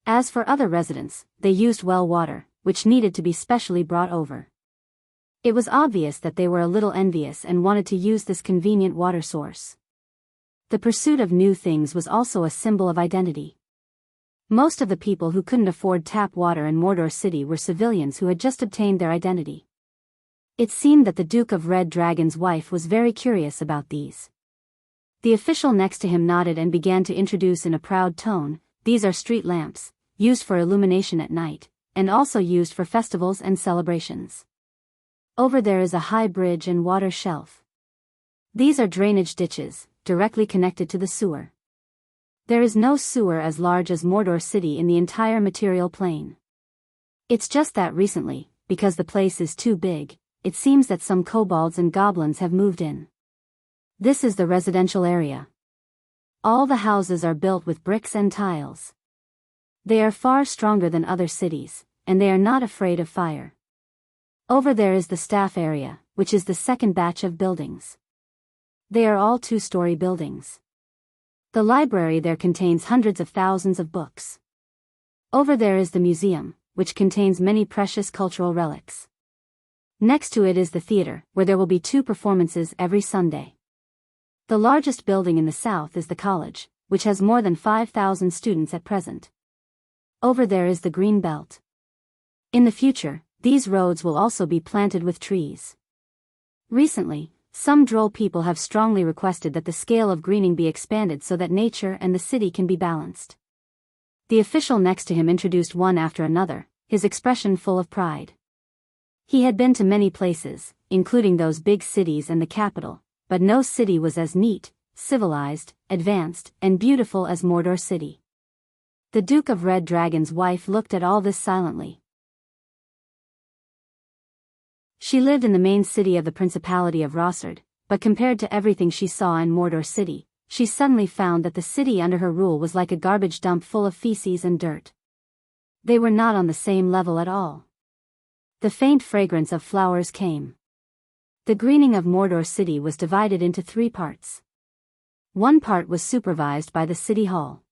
As for other residents, they used well water, which needed to be specially brought over. It was obvious that they were a little envious and wanted to use this convenient water source. The pursuit of new things was also a symbol of identity. Most of the people who couldn't afford tap water in Mordor City were civilians who had just obtained their identity. It seemed that the Duke of Red Dragon's wife was very curious about these. The official next to him nodded and began to introduce in a proud tone, "These are street lamps, used for illumination at night, and also used for festivals and celebrations. Over there is a high bridge and water shelf. These are drainage ditches, directly connected to the sewer. There is no sewer as large as Mordor City in the entire material plane. It's just that recently, because the place is too big, it seems that some kobolds and goblins have moved in. This is the residential area. All the houses are built with bricks and tiles. They are far stronger than other cities, and they are not afraid of fire. Over there is the staff area, which is the second batch of buildings. They are all 2-story buildings. The library there contains hundreds of thousands of books. Over there is the museum, which contains many precious cultural relics. Next to it is the theater, where there will be 2 performances every Sunday. The largest building in the south is the college, which has more than 5,000 students at present. Over there is the green belt. In the future, these roads will also be planted with trees. Recently, some droll people have strongly requested that the scale of greening be expanded so that nature and the city can be balanced. The official next to him introduced one after another, his expression full of pride. He had been to many places, including those big cities and the capital, but no city was as neat, civilized, advanced, and beautiful as Mordor City. The Duke of Red Dragon's wife looked at all this silently. She lived in the main city of the Principality of Rossard, but compared to everything she saw in Mordor City, she suddenly found that the city under her rule was like a garbage dump full of feces and dirt. They were not on the same level at all. The faint fragrance of flowers came. The greening of Mordor City was divided into 3 parts. One part was supervised by the city hall.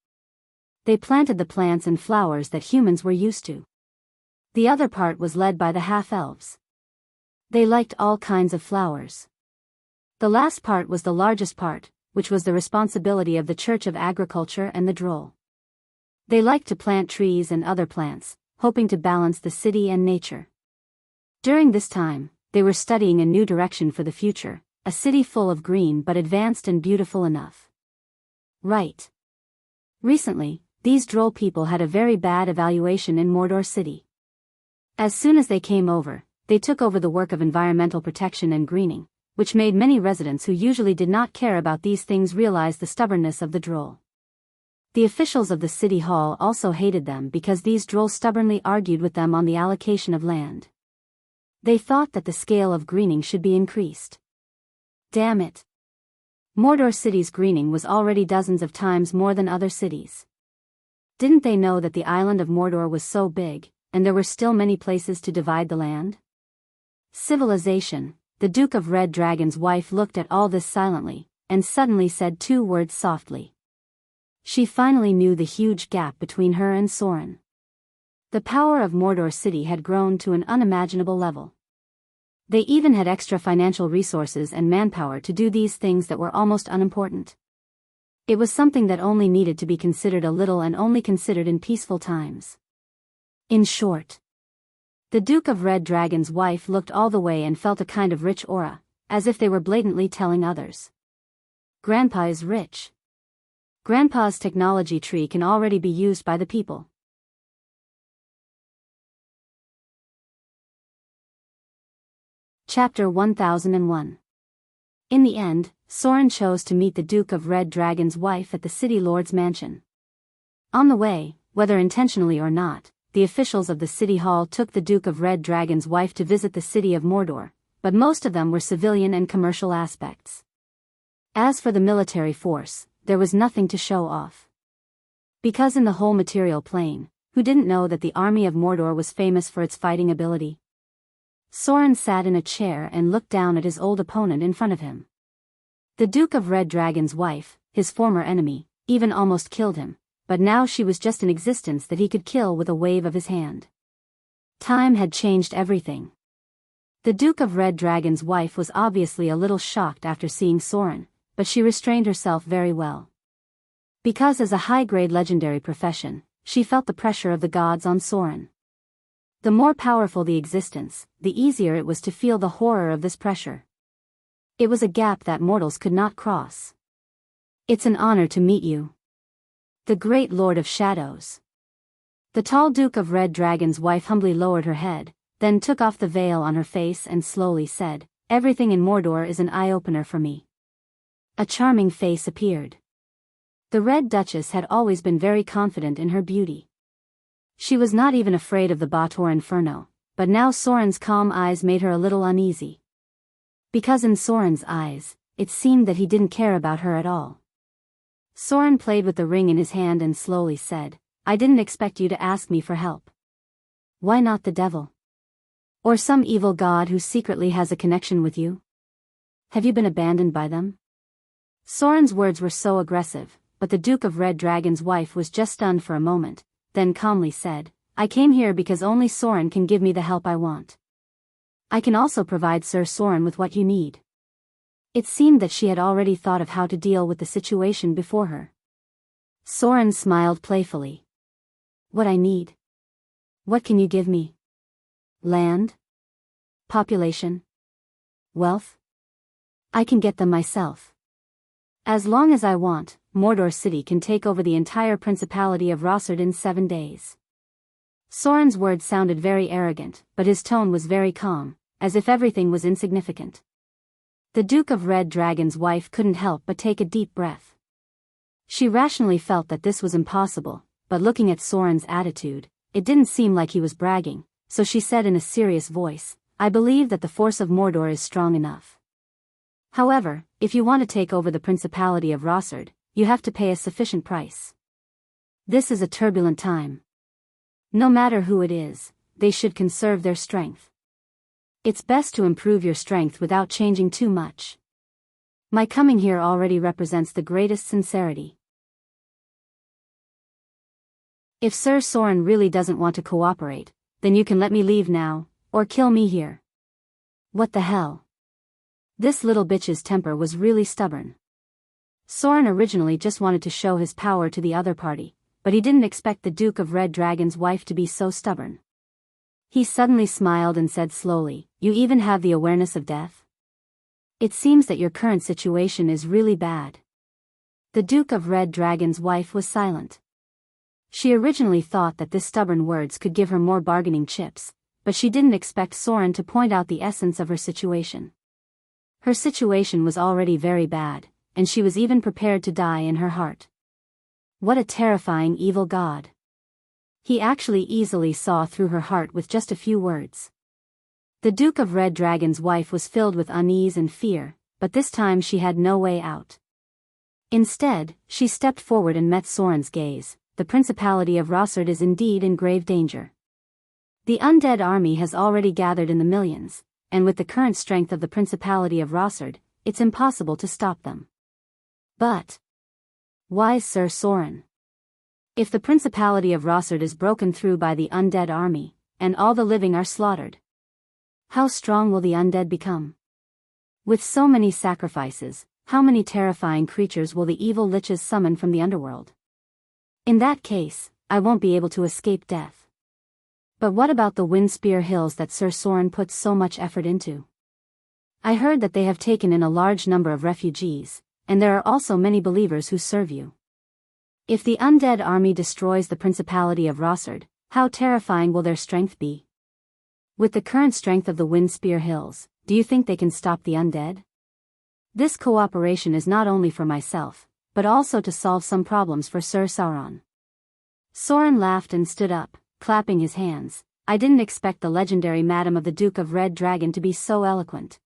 They planted the plants and flowers that humans were used to. The other part was led by the half-elves. They liked all kinds of flowers. The last part was the largest part, which was the responsibility of the Church of Agriculture and the Droll. They liked to plant trees and other plants, hoping to balance the city and nature. During this time, they were studying a new direction for the future, a city full of green but advanced and beautiful enough. Right. Recently, these droll people had a very bad evaluation in Mordor City. As soon as they came over, they took over the work of environmental protection and greening, which made many residents who usually did not care about these things realize the stubbornness of the droll. The officials of the city hall also hated them because these drolls stubbornly argued with them on the allocation of land. They thought that the scale of greening should be increased. Damn it. Mordor City's greening was already dozens of times more than other cities. Didn't they know that the island of Mordor was so big, and there were still many places to divide the land? Civilization. The Duke of Red Dragon's wife looked at all this silently, and suddenly said two words softly. She finally knew the huge gap between her and Soren. The power of Mordor City had grown to an unimaginable level. They even had extra financial resources and manpower to do these things that were almost unimportant. It was something that only needed to be considered a little and only considered in peaceful times. In short, the Duke of Red Dragon's wife looked all the way and felt a kind of rich aura, as if they were blatantly telling others. Grandpa is rich. Grandpa's technology tree can already be used by the people. Chapter 1001. In the end, Soren chose to meet the Duke of Red Dragon's wife at the city lord's mansion. On the way, whether intentionally or not, the officials of the city hall took the Duke of Red Dragon's wife to visit the city of Mordor, but most of them were civilian and commercial aspects. As for the military force, there was nothing to show off. Because in the whole material plane, who didn't know that the army of Mordor was famous for its fighting ability? Soren sat in a chair and looked down at his old opponent in front of him. The Duke of Red Dragon's wife, his former enemy, even almost killed him, but now she was just an existence that he could kill with a wave of his hand. Time had changed everything. The Duke of Red Dragon's wife was obviously a little shocked after seeing Soren, but she restrained herself very well. Because as a high-grade legendary profession, she felt the pressure of the gods on Soren. The more powerful the existence, the easier it was to feel the horror of this pressure. It was a gap that mortals could not cross. It's an honor to meet you. The great Lord of Shadows. The tall Duke of Red Dragon's wife humbly lowered her head, then took off the veil on her face and slowly said, "Everything in Mordor is an eye-opener for me." A charming face appeared. The Red Duchess had always been very confident in her beauty. She was not even afraid of the Baator Inferno, but now Soren's calm eyes made her a little uneasy. Because in Soren's eyes, it seemed that he didn't care about her at all. Soren played with the ring in his hand and slowly said, "I didn't expect you to ask me for help. Why not the devil? Or some evil god who secretly has a connection with you? Have you been abandoned by them?" Soren's words were so aggressive, but the Duke of Red Dragon's wife was just stunned for a moment, then calmly said, "I came here because only Soren can give me the help I want. I can also provide Sir Soren with what you need." It seemed that she had already thought of how to deal with the situation before her. Soren smiled playfully. "What I need? What can you give me? Land? Population? Wealth? I can get them myself. As long as I want, Mordor City can take over the entire Principality of Rossard in 7 days." Soren's words sounded very arrogant, but his tone was very calm, as if everything was insignificant. The Duke of Red Dragon's wife couldn't help but take a deep breath. She rationally felt that this was impossible, but looking at Soren's attitude, it didn't seem like he was bragging, so she said in a serious voice, "I believe that the force of Mordor is strong enough. However, if you want to take over the Principality of Rossard, you have to pay a sufficient price. This is a turbulent time. No matter who it is, they should conserve their strength. It's best to improve your strength without changing too much. My coming here already represents the greatest sincerity. If Sir Soren really doesn't want to cooperate, then you can let me leave now, or kill me here." What the hell? This little bitch's temper was really stubborn. Soren originally just wanted to show his power to the other party, but he didn't expect the Duke of Red Dragon's wife to be so stubborn. He suddenly smiled and said slowly, "You even have the awareness of death? It seems that your current situation is really bad." The Duke of Red Dragon's wife was silent. She originally thought that this stubborn words could give her more bargaining chips, but she didn't expect Soren to point out the essence of her situation. Her situation was already very bad, and she was even prepared to die in her heart. What a terrifying evil god. He actually easily saw through her heart with just a few words. The Duke of Red Dragon's wife was filled with unease and fear, but this time she had no way out. Instead, she stepped forward and met Soren's gaze. The Principality of Rossard is indeed in grave danger. The undead army has already gathered in the millions, and with the current strength of the Principality of Rossard, it's impossible to stop them. But wise Sir Soren, if the Principality of Rossard is broken through by the undead army, and all the living are slaughtered, how strong will the undead become? With so many sacrifices, how many terrifying creatures will the evil liches summon from the underworld? In that case, I won't be able to escape death. But what about the Windspear Hills that Sir Soren puts so much effort into? I heard that they have taken in a large number of refugees, and there are also many believers who serve you. If the undead army destroys the Principality of Rossard, how terrifying will their strength be? With the current strength of the Windspear Hills, do you think they can stop the undead? This cooperation is not only for myself, but also to solve some problems for Sir Sauron. Soren laughed and stood up, clapping his hands. I didn't expect the legendary Madam of the Duke of Red Dragon to be so eloquent.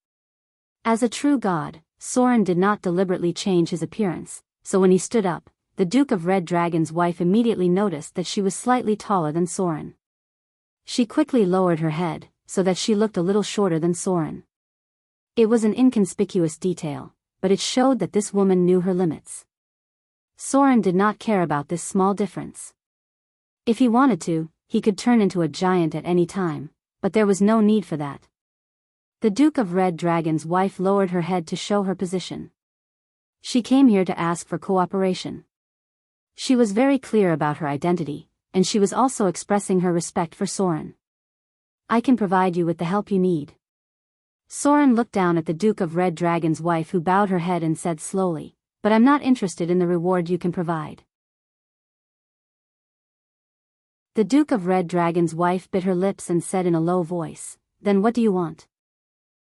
As a true god, Soren did not deliberately change his appearance, so when he stood up, the Duke of Red Dragon's wife immediately noticed that she was slightly taller than Soren. She quickly lowered her head, so that she looked a little shorter than Soren. It was an inconspicuous detail, but it showed that this woman knew her limits. Soren did not care about this small difference. If he wanted to, he could turn into a giant at any time, but there was no need for that. The Duke of Red Dragon's wife lowered her head to show her position. She came here to ask for cooperation. She was very clear about her identity, and she was also expressing her respect for Soren. I can provide you with the help you need. Soren looked down at the Duke of Red Dragon's wife, who bowed her head and said slowly, but I'm not interested in the reward you can provide. The Duke of Red Dragon's wife bit her lips and said in a low voice, Then what do you want?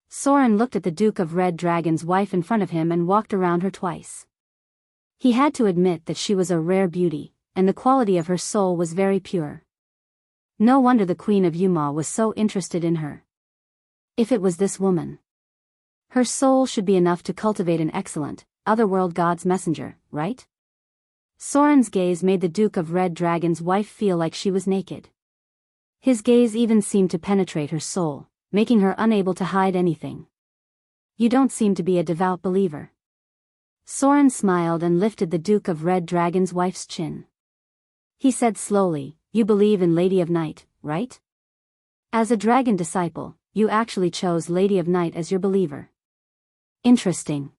Soren looked at the Duke of Red Dragon's wife in front of him and walked around her twice. He had to admit that she was a rare beauty, and the quality of her soul was very pure. No wonder the Queen of Yuma was so interested in her. If it was this woman, her soul should be enough to cultivate an excellent, otherworld god's messenger, right? Soren's gaze made the Duke of Red Dragon's wife feel like she was naked. His gaze even seemed to penetrate her soul, making her unable to hide anything. You don't seem to be a devout believer. Soren smiled and lifted the Duke of Red Dragon's wife's chin. He said slowly, You believe in Lady of Night, right? As a dragon disciple, you actually chose Lady of Night as your believer. Interesting.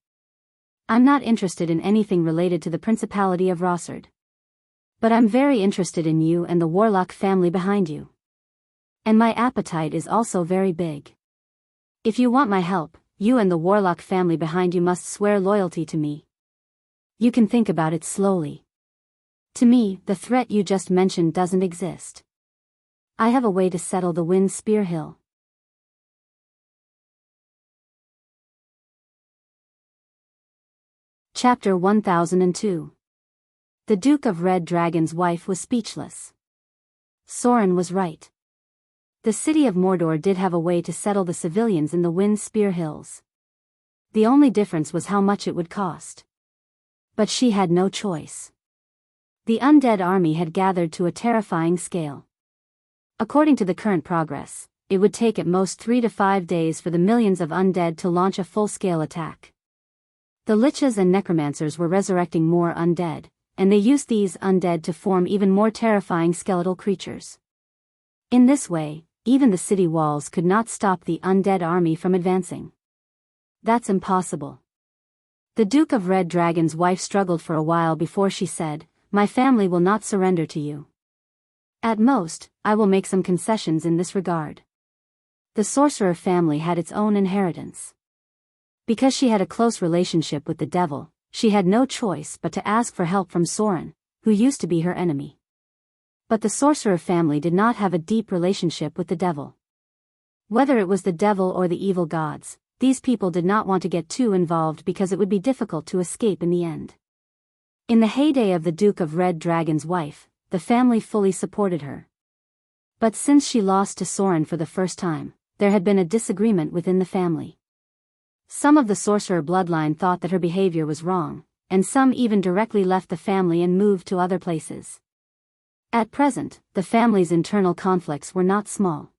I'm not interested in anything related to the Principality of Rossard. But I'm very interested in you and the warlock family behind you. And my appetite is also very big. If you want my help, you and the warlock family behind you must swear loyalty to me. You can think about it slowly. To me, the threat you just mentioned doesn't exist. I have a way to settle the Windspear Hill. Chapter 1002. The Duke of Red Dragon's wife was speechless. Soren was right. The city of Mordor did have a way to settle the civilians in the Windspear Hills. The only difference was how much it would cost. But she had no choice. The undead army had gathered to a terrifying scale. According to the current progress, it would take at most 3 to 5 days for the millions of undead to launch a full-scale attack. The liches and necromancers were resurrecting more undead, and they used these undead to form even more terrifying skeletal creatures. In this way, even the city walls could not stop the undead army from advancing. That's impossible. The Duke of Red Dragon's wife struggled for a while before she said, My family will not surrender to you. At most, I will make some concessions in this regard. The sorcerer family had its own inheritance. Because she had a close relationship with the devil, she had no choice but to ask for help from Soren, who used to be her enemy. But the sorcerer family did not have a deep relationship with the devil. Whether it was the devil or the evil gods, these people did not want to get too involved because it would be difficult to escape in the end. In the heyday of the Duke of Red Dragon's wife, the family fully supported her. But since she lost to Soren for the first time, there had been a disagreement within the family. Some of the sorcerer bloodline thought that her behavior was wrong, and some even directly left the family and moved to other places. At present, the family's internal conflicts were not small.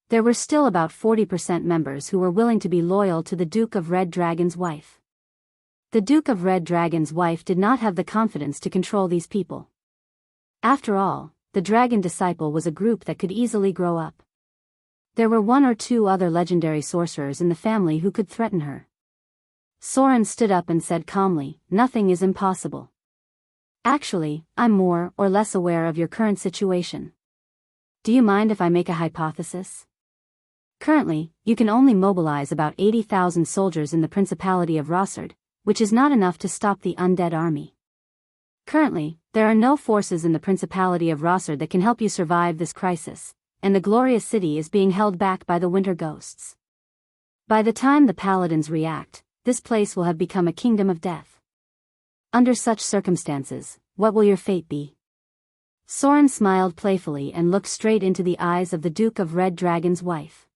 There were still about 40% members who were willing to be loyal to the Duke of Red Dragon's wife. The Duke of Red Dragon's wife did not have the confidence to control these people. After all, the Dragon Disciple was a group that could easily grow up. There were one or two other legendary sorcerers in the family who could threaten her. Soren stood up and said calmly, "Nothing is impossible. Actually, I'm more or less aware of your current situation. Do you mind if I make a hypothesis? Currently, you can only mobilize about 80,000 soldiers in the Principality of Rossard, which is not enough to stop the undead army. Currently, there are no forces in the Principality of Rossard that can help you survive this crisis, and the glorious city is being held back by the winter ghosts. By the time the paladins react, this place will have become a kingdom of death. Under such circumstances, what will your fate be?" Soren smiled playfully and looked straight into the eyes of the Duke of Red Dragon's wife.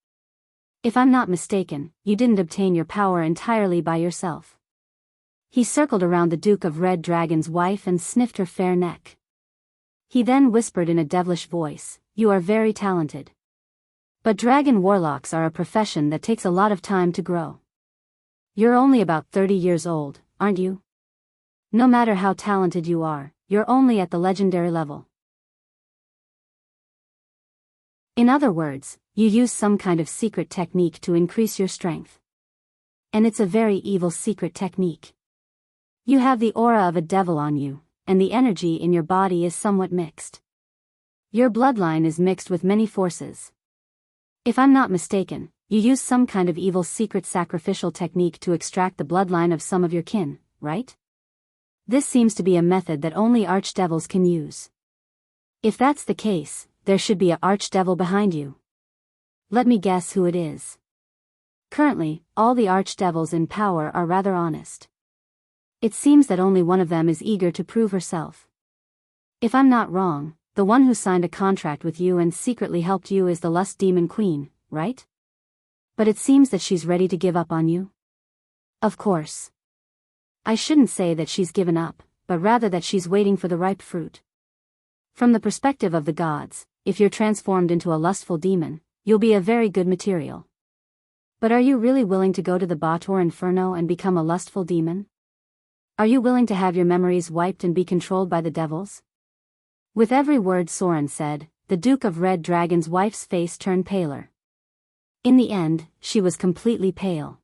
"If I'm not mistaken, you didn't obtain your power entirely by yourself." He circled around the Duke of Red Dragon's wife and sniffed her fair neck. He then whispered in a devilish voice, "You are very talented. But dragon warlocks are a profession that takes a lot of time to grow. You're only about 30 years old, aren't you? No matter how talented you are, you're only at the legendary level. In other words, you use some kind of secret technique to increase your strength. And it's a very evil secret technique. You have the aura of a devil on you, and the energy in your body is somewhat mixed. Your bloodline is mixed with many forces. If I'm not mistaken, you use some kind of evil secret sacrificial technique to extract the bloodline of some of your kin, right? This seems to be a method that only archdevils can use. If that's the case, there should be an archdevil behind you. Let me guess who it is. Currently, all the archdevils in power are rather honest. It seems that only one of them is eager to prove herself. If I'm not wrong, the one who signed a contract with you and secretly helped you is the Lust Demon Queen, right? But it seems that she's ready to give up on you. Of course. I shouldn't say that she's given up, but rather that she's waiting for the ripe fruit. From the perspective of the gods, if you're transformed into a lustful demon, you'll be a very good material. But are you really willing to go to the Bator Inferno and become a lustful demon? Are you willing to have your memories wiped and be controlled by the devils? With every word Soren said, the Duke of Red Dragon's wife's face turned paler. In the end, she was completely pale.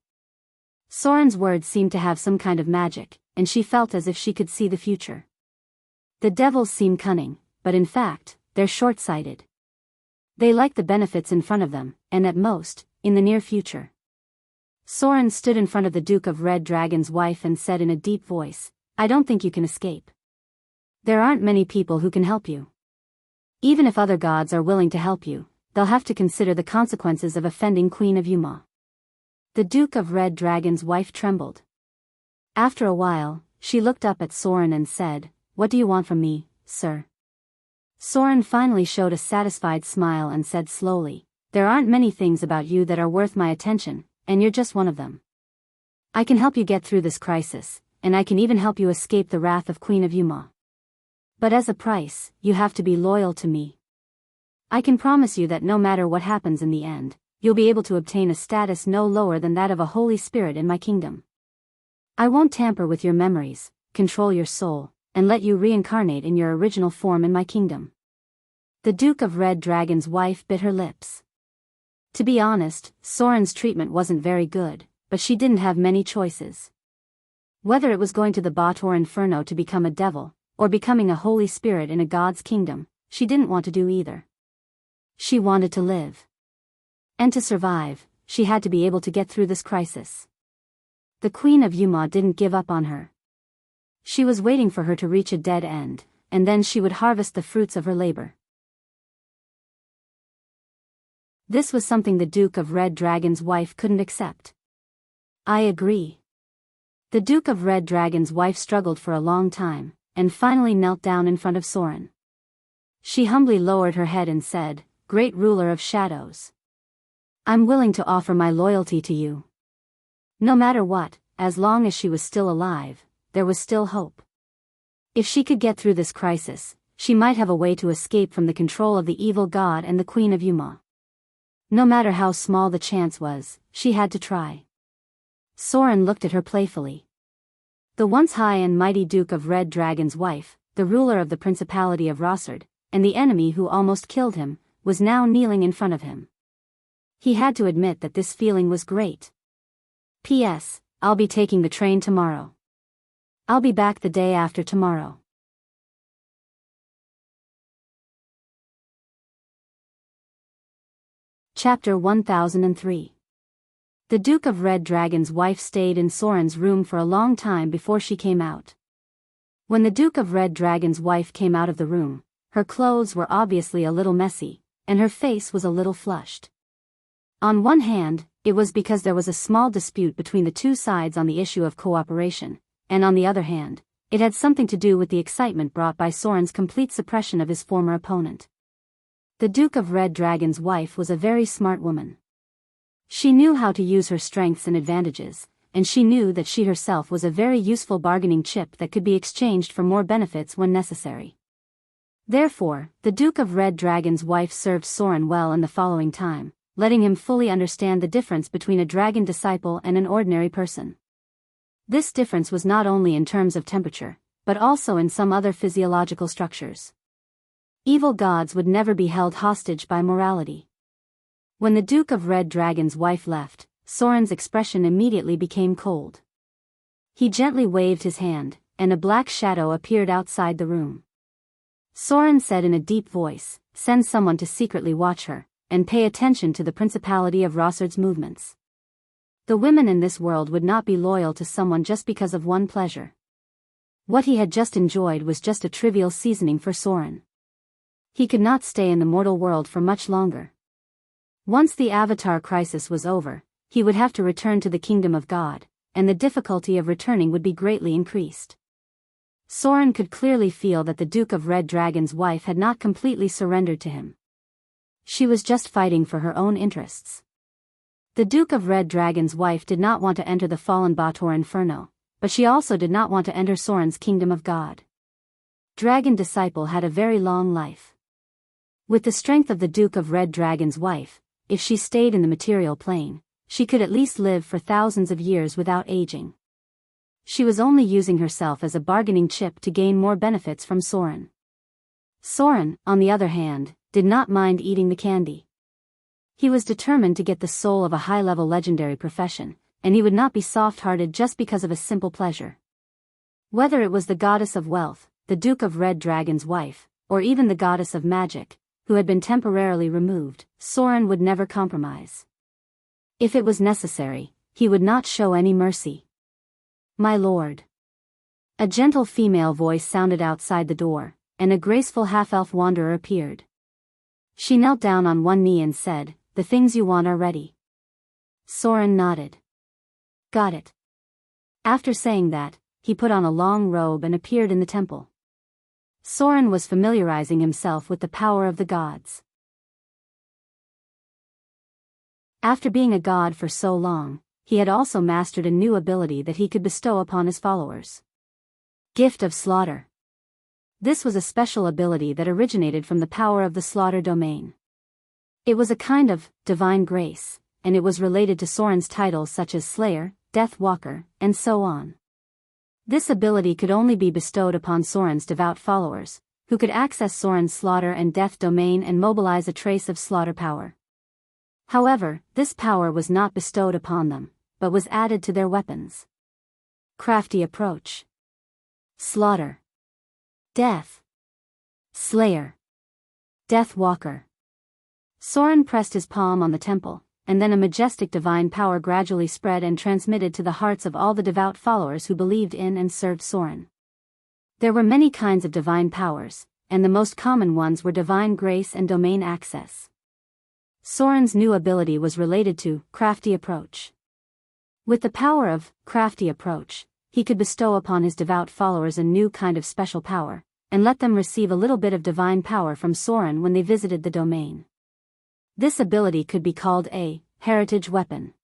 Soren's words seemed to have some kind of magic, and she felt as if she could see the future. The devils seem cunning, but in fact, they're short-sighted. They like the benefits in front of them, and at most, in the near future. Soren stood in front of the Duke of Red Dragon's wife and said in a deep voice, "I don't think you can escape. There aren't many people who can help you. Even if other gods are willing to help you, they'll have to consider the consequences of offending Queen of Yuma." The Duke of Red Dragon's wife trembled. After a while, she looked up at Soren and said, "What do you want from me, sir?" Soren finally showed a satisfied smile and said slowly, "There aren't many things about you that are worth my attention, and you're just one of them. I can help you get through this crisis, and I can even help you escape the wrath of Queen of Yuma. But as a price, you have to be loyal to me. I can promise you that no matter what happens in the end, you'll be able to obtain a status no lower than that of a holy spirit in my kingdom. I won't tamper with your memories, control your soul, and let you reincarnate in your original form in my kingdom." The Duke of Red Dragon's wife bit her lips. To be honest, Soren's treatment wasn't very good, but she didn't have many choices. Whether it was going to the Bator Inferno to become a devil, or becoming a holy spirit in a god's kingdom, she didn't want to do either. She wanted to live. And to survive, she had to be able to get through this crisis. The Queen of Yuma didn't give up on her. She was waiting for her to reach a dead end, and then she would harvest the fruits of her labor. This was something the Duke of Red Dragon's wife couldn't accept. "I agree." The Duke of Red Dragon's wife struggled for a long time, and finally knelt down in front of Soren. She humbly lowered her head and said, "Great ruler of shadows. I'm willing to offer my loyalty to you. No matter what, as long as she was still alive, there was still hope. If she could get through this crisis, she might have a way to escape from the control of the evil god and the Queen of Yuma. No matter how small the chance was, she had to try. Soren looked at her playfully. The once high and mighty Duke of Red Dragon's wife, the ruler of the Principality of Rossard, and the enemy who almost killed him, was now kneeling in front of him. He had to admit that this feeling was great. P.S. I'll be taking the train tomorrow. I'll be back the day after tomorrow. Chapter 1003. The Duke of Red Dragon's wife stayed in Soren's room for a long time before she came out. When the Duke of Red Dragon's wife came out of the room, her clothes were obviously a little messy, and her face was a little flushed. On one hand, it was because there was a small dispute between the two sides on the issue of cooperation, and on the other hand, it had something to do with the excitement brought by Soren's complete suppression of his former opponent. The Duke of Red Dragon's wife was a very smart woman. She knew how to use her strengths and advantages, and she knew that she herself was a very useful bargaining chip that could be exchanged for more benefits when necessary. Therefore, the Duke of Red Dragon's wife served Soren well in the following time, letting him fully understand the difference between a dragon disciple and an ordinary person. This difference was not only in terms of temperature, but also in some other physiological structures. Evil gods would never be held hostage by morality. When the Duke of Red Dragon's wife left, Soren's expression immediately became cold. He gently waved his hand, and a black shadow appeared outside the room. Soren said in a deep voice, "Send someone to secretly watch her, and pay attention to the Principality of Rossard's movements." The women in this world would not be loyal to someone just because of one pleasure. What he had just enjoyed was just a trivial seasoning for Soren. He could not stay in the mortal world for much longer. Once the Avatar crisis was over, he would have to return to the kingdom of God, and the difficulty of returning would be greatly increased. Soren could clearly feel that the Duke of Red Dragon's wife had not completely surrendered to him. She was just fighting for her own interests. The Duke of Red Dragon's wife did not want to enter the fallen Bator Inferno, but she also did not want to enter Soren's kingdom of God. Dragon Disciple had a very long life. With the strength of the Duke of Red Dragon's wife, if she stayed in the material plane, she could at least live for thousands of years without aging. She was only using herself as a bargaining chip to gain more benefits from Soren. Soren, on the other hand, did not mind eating the candy. He was determined to get the soul of a high-level legendary profession, and he would not be soft-hearted just because of a simple pleasure. Whether it was the goddess of wealth, the Duke of Red Dragon's wife, or even the goddess of magic, who had been temporarily removed, Soren would never compromise. If it was necessary, he would not show any mercy. "My lord." A gentle female voice sounded outside the door, and a graceful half-elf wanderer appeared. She knelt down on one knee and said, "The things you want are ready." Soren nodded. "Got it." After saying that, he put on a long robe and appeared in the temple. Soren was familiarizing himself with the power of the gods. After being a god for so long, he had also mastered a new ability that he could bestow upon his followers. Gift of Slaughter. This was a special ability that originated from the power of the slaughter domain. It was a kind of divine grace, and it was related to Soren's titles such as Slayer, Death Walker, and so on. This ability could only be bestowed upon Soren's devout followers, who could access Soren's slaughter and death domain and mobilize a trace of slaughter power. However, this power was not bestowed upon them, but was added to their weapons. Crafty Approach. Slaughter. Death. Slayer. Death Walker. Soren pressed his palm on the temple, and then a majestic divine power gradually spread and transmitted to the hearts of all the devout followers who believed in and served Soren. There were many kinds of divine powers, and the most common ones were divine grace and domain access. Soren's new ability was related to Crafty Approach. With the power of Crafty Approach, he could bestow upon his devout followers a new kind of special power, and let them receive a little bit of divine power from Soren when they visited the domain. This ability could be called a heritage weapon.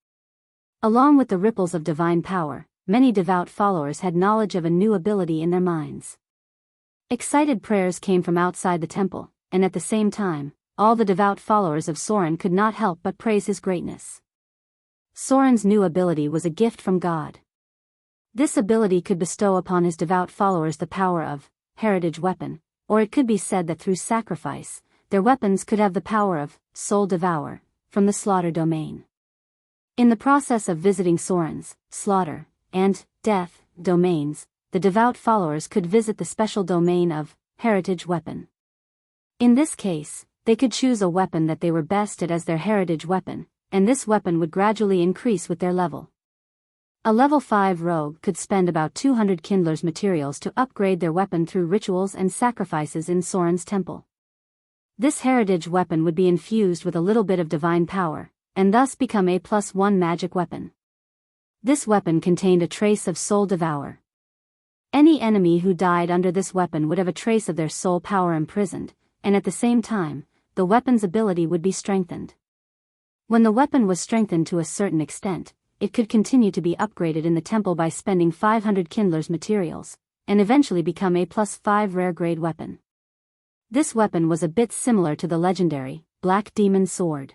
Along with the ripples of divine power, many devout followers had knowledge of a new ability in their minds. Excited prayers came from outside the temple, and at the same time, all the devout followers of Soren could not help but praise his greatness. Soren's new ability was a gift from God. This ability could bestow upon his devout followers the power of heritage weapon, or it could be said that through sacrifice, their weapons could have the power of soul devour, from the slaughter domain. In the process of visiting Soren's slaughter and death domains, the devout followers could visit the special domain of heritage weapon. In this case, they could choose a weapon that they were best at as their heritage weapon, and this weapon would gradually increase with their level. A level 5 rogue could spend about 200 kindler's materials to upgrade their weapon through rituals and sacrifices in Soren's temple. This heritage weapon would be infused with a little bit of divine power, and thus become a +1 magic weapon. This weapon contained a trace of soul devour. Any enemy who died under this weapon would have a trace of their soul power imprisoned, and at the same time, the weapon's ability would be strengthened. When the weapon was strengthened to a certain extent, it could continue to be upgraded in the temple by spending 500 kindler's materials, and eventually become a +5 rare grade weapon. This weapon was a bit similar to the legendary Black Demon Sword.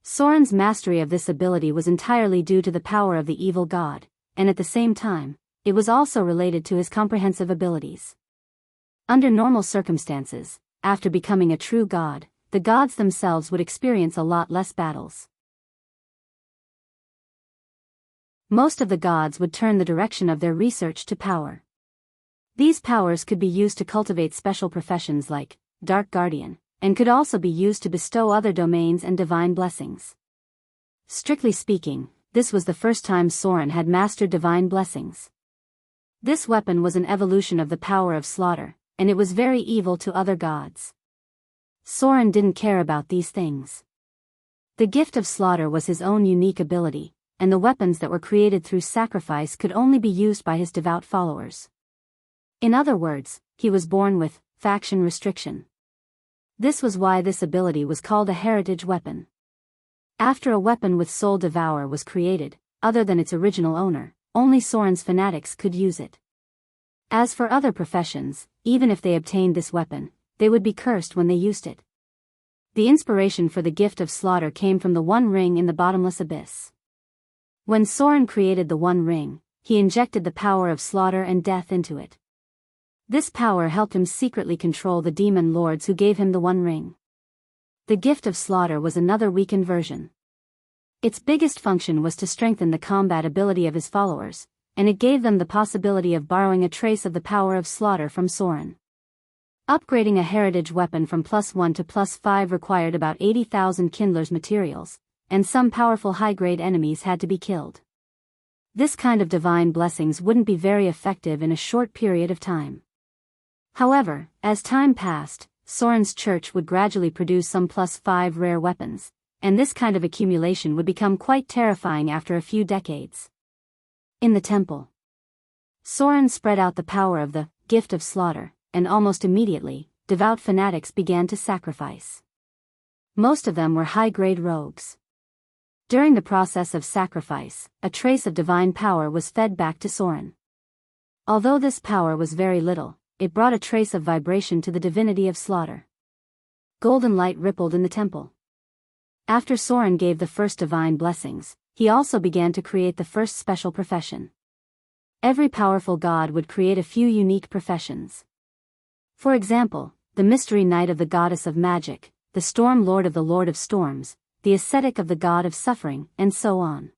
Soren's mastery of this ability was entirely due to the power of the evil god, and at the same time, it was also related to his comprehensive abilities. Under normal circumstances, after becoming a true god, the gods themselves would experience a lot less battles. Most of the gods would turn the direction of their research to power. These powers could be used to cultivate special professions like Dark Guardian, and could also be used to bestow other domains and divine blessings. Strictly speaking, this was the first time Soren had mastered divine blessings. This weapon was an evolution of the power of slaughter, and it was very evil to other gods. Soren didn't care about these things. The gift of slaughter was his own unique ability, and the weapons that were created through sacrifice could only be used by his devout followers. In other words, he was born with faction restriction. This was why this ability was called a heritage weapon. After a weapon with soul devour was created, other than its original owner, only Soren's fanatics could use it. As for other professions, even if they obtained this weapon, they would be cursed when they used it. The inspiration for the gift of slaughter came from the One Ring in the bottomless abyss. When Soren created the One Ring, he injected the power of slaughter and death into it. This power helped him secretly control the demon lords who gave him the One Ring. The gift of slaughter was another weakened version. Its biggest function was to strengthen the combat ability of his followers, and it gave them the possibility of borrowing a trace of the power of slaughter from Soren. Upgrading a heritage weapon from +1 to +5 required about 80,000 kindler's materials, and some powerful high-grade enemies had to be killed. This kind of divine blessings wouldn't be very effective in a short period of time. However, as time passed, Soren's church would gradually produce some +5 rare weapons, and this kind of accumulation would become quite terrifying after a few decades. In the temple, Soren spread out the power of the gift of slaughter, and almost immediately, devout fanatics began to sacrifice. Most of them were high-grade rogues. During the process of sacrifice, a trace of divine power was fed back to Soren. Although this power was very little, it brought a trace of vibration to the divinity of slaughter. Golden light rippled in the temple. After Soren gave the first divine blessings, he also began to create the first special profession. Every powerful god would create a few unique professions. For example, the mystery knight of the goddess of magic, the storm lord of the lord of storms, the ascetic of the god of suffering, and so on.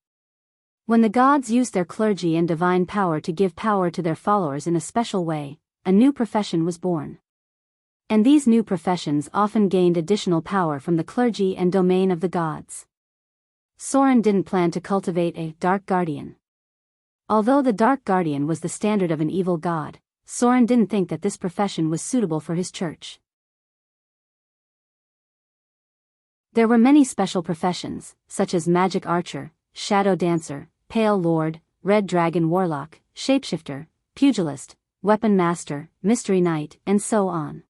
When the gods used their clergy and divine power to give power to their followers in a special way, a new profession was born. And these new professions often gained additional power from the clergy and domain of the gods. Soren didn't plan to cultivate a Dark Guardian. Although the Dark Guardian was the standard of an evil god, Soren didn't think that this profession was suitable for his church. There were many special professions, such as magic archer, shadow dancer, pale lord, red dragon warlock, shapeshifter, pugilist, weapon master, mystery knight, and so on.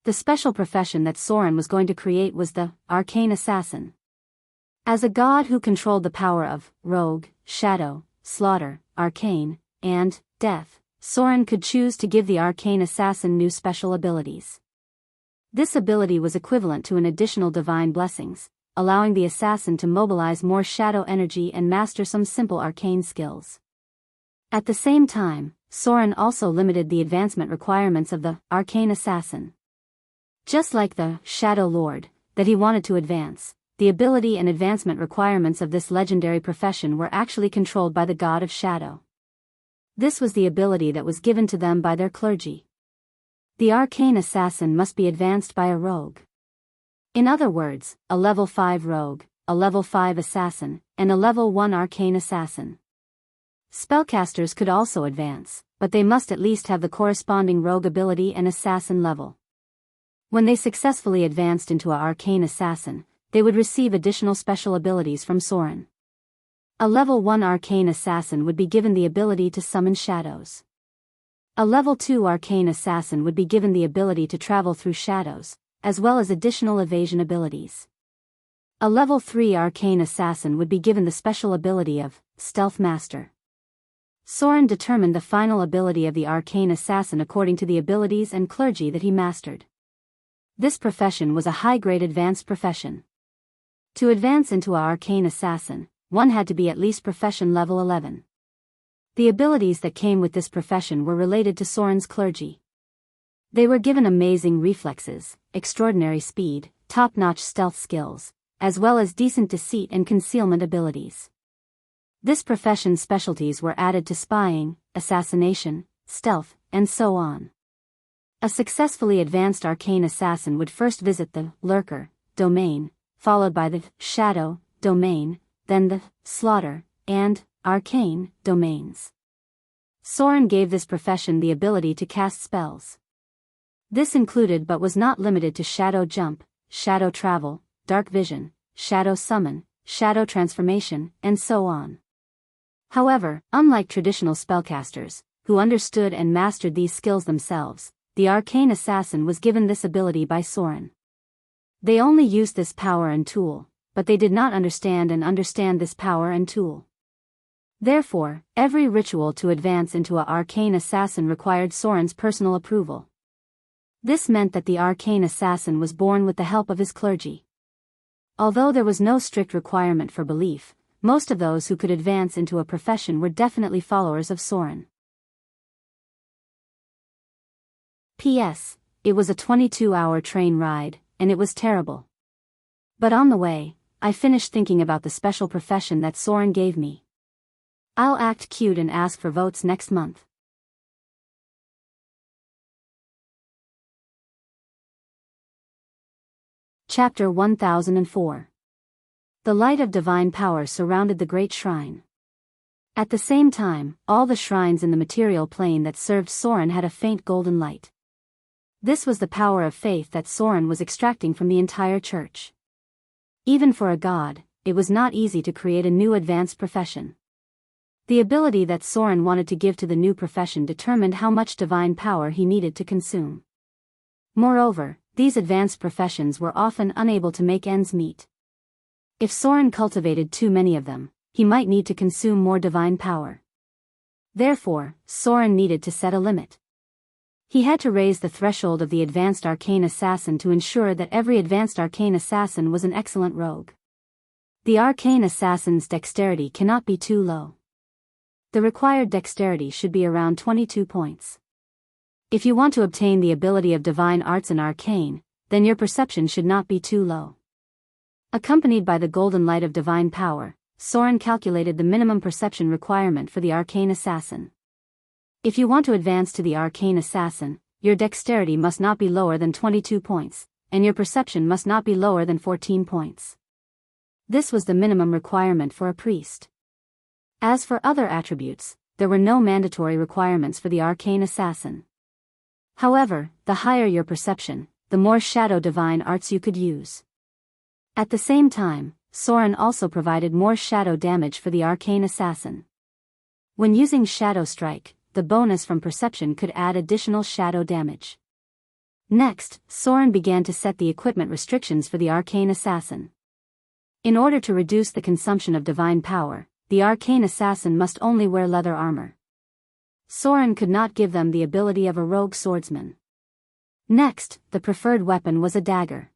The special profession that Soren was going to create was the arcane assassin. As a god who controlled the power of rogue, shadow, slaughter, arcane, and death, Soren could choose to give the arcane assassin new special abilities. This ability was equivalent to an additional divine blessings, allowing the assassin to mobilize more shadow energy and master some simple arcane skills. At the same time, Soren also limited the advancement requirements of the arcane assassin. Just like the Shadow Lord that he wanted to advance, the ability and advancement requirements of this legendary profession were actually controlled by the god of shadow. This was the ability that was given to them by their clergy. The arcane assassin must be advanced by a rogue. In other words, a level 5 rogue, a level 5 assassin, and a level 1 arcane assassin. Spellcasters could also advance, but they must at least have the corresponding rogue ability and assassin level. When they successfully advanced into an arcane assassin, they would receive additional special abilities from Soren. A level 1 arcane assassin would be given the ability to summon shadows. A level 2 arcane assassin would be given the ability to travel through shadows, as well as additional evasion abilities. A level 3 arcane assassin would be given the special ability of Stealth Master. Soren determined the final ability of the arcane assassin according to the abilities and clergy that he mastered. This profession was a high-grade advanced profession. To advance into an arcane assassin, one had to be at least profession level 11. The abilities that came with this profession were related to Soren's clergy. They were given amazing reflexes, extraordinary speed, top-notch stealth skills, as well as decent deceit and concealment abilities. This profession's specialties were added to spying, assassination, stealth, and so on. A successfully advanced arcane assassin would first visit the lurker domain, followed by the shadow domain, then the slaughter and arcane domains. Soren gave this profession the ability to cast spells. This included but was not limited to shadow jump, shadow travel, dark vision, shadow summon, shadow transformation, and so on. However, unlike traditional spellcasters, who understood and mastered these skills themselves, the arcane assassin was given this ability by Soren. They only used this power and tool, but they did not understand this power and tool. Therefore, every ritual to advance into an arcane assassin required Soren's personal approval. This meant that the arcane assassin was born with the help of his clergy. Although there was no strict requirement for belief, most of those who could advance into a profession were definitely followers of Soren. P.S. It was a 22-hour train ride, and it was terrible. But on the way, I finished thinking about the special profession that Soren gave me. I'll act cute and ask for votes next month. Chapter 1004. The light of divine power surrounded the great shrine. At the same time, all the shrines in the material plane that served Soren had a faint golden light. This was the power of faith that Soren was extracting from the entire church. Even for a god, it was not easy to create a new advanced profession. The ability that Soren wanted to give to the new profession determined how much divine power he needed to consume. Moreover, these advanced professions were often unable to make ends meet. If Soren cultivated too many of them, he might need to consume more divine power. Therefore, Soren needed to set a limit. He had to raise the threshold of the advanced arcane assassin to ensure that every advanced arcane assassin was an excellent rogue. The arcane assassin's dexterity cannot be too low. The required dexterity should be around 22 points. If you want to obtain the ability of divine arts and arcane, then your perception should not be too low. Accompanied by the golden light of divine power, Soren calculated the minimum perception requirement for the arcane assassin. If you want to advance to the arcane assassin, your dexterity must not be lower than 22 points, and your perception must not be lower than 14 points. This was the minimum requirement for a priest. As for other attributes, there were no mandatory requirements for the arcane assassin. However, the higher your perception, the more shadow divine arts you could use. At the same time, Soren also provided more shadow damage for the arcane assassin. When using Shadow Strike, the bonus from perception could add additional shadow damage. Next, Soren began to set the equipment restrictions for the arcane assassin. In order to reduce the consumption of divine power, the arcane assassin must only wear leather armor. Soren could not give them the ability of a rogue swordsman. Next, the preferred weapon was a dagger.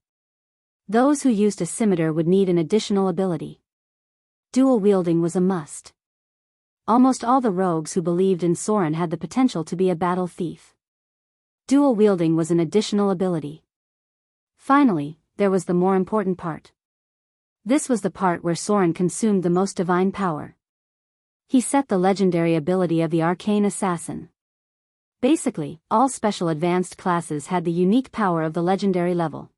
Those who used a scimitar would need an additional ability. Dual wielding was a must. Almost all the rogues who believed in Soren had the potential to be a battle thief. Dual wielding was an additional ability. Finally, there was the more important part. This was the part where Soren consumed the most divine power. He set the legendary ability of the arcane assassin. Basically, all special advanced classes had the unique power of the legendary level.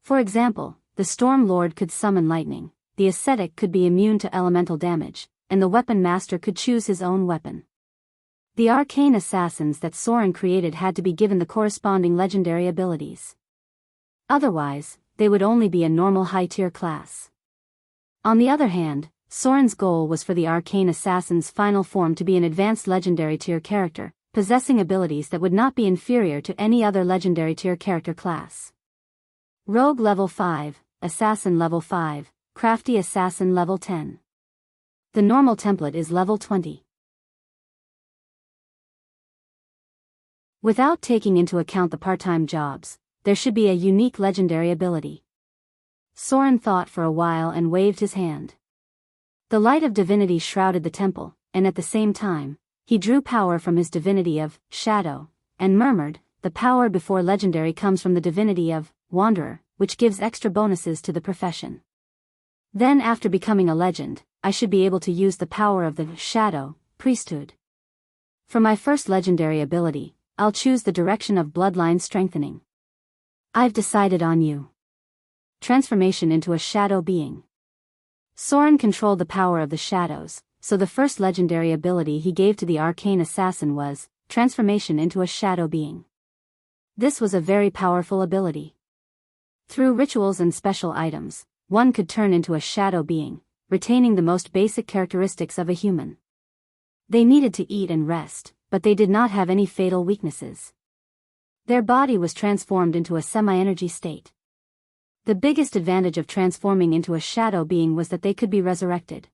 For example, the Storm Lord could summon lightning, the ascetic could be immune to elemental damage, and the weapon master could choose his own weapon. The arcane assassins that Soren created had to be given the corresponding legendary abilities. Otherwise, they would only be a normal high-tier class. On the other hand, Soren's goal was for the arcane assassin's final form to be an advanced legendary tier character, possessing abilities that would not be inferior to any other legendary tier character class. Rogue level 5, Assassin level 5, Crafty Assassin level 10. The normal template is level 20. Without taking into account the part-time jobs, there should be a unique legendary ability. Soren thought for a while and waved his hand. The light of divinity shrouded the temple, and at the same time, he drew power from his divinity of shadow, and murmured, "The power before legendary comes from the divinity of wanderer, which gives extra bonuses to the profession. Then after becoming a legend, I should be able to use the power of the shadow priesthood. For my first legendary ability, I'll choose the direction of bloodline strengthening. I've decided on you." Transformation into a shadow being. Soren controlled the power of the shadows, so the first legendary ability he gave to the arcane assassin was transformation into a shadow being. This was a very powerful ability. Through rituals and special items, one could turn into a shadow being, retaining the most basic characteristics of a human. They needed to eat and rest, but they did not have any fatal weaknesses. Their body was transformed into a semi-energy state. The biggest advantage of transforming into a shadow being was that they could be resurrected.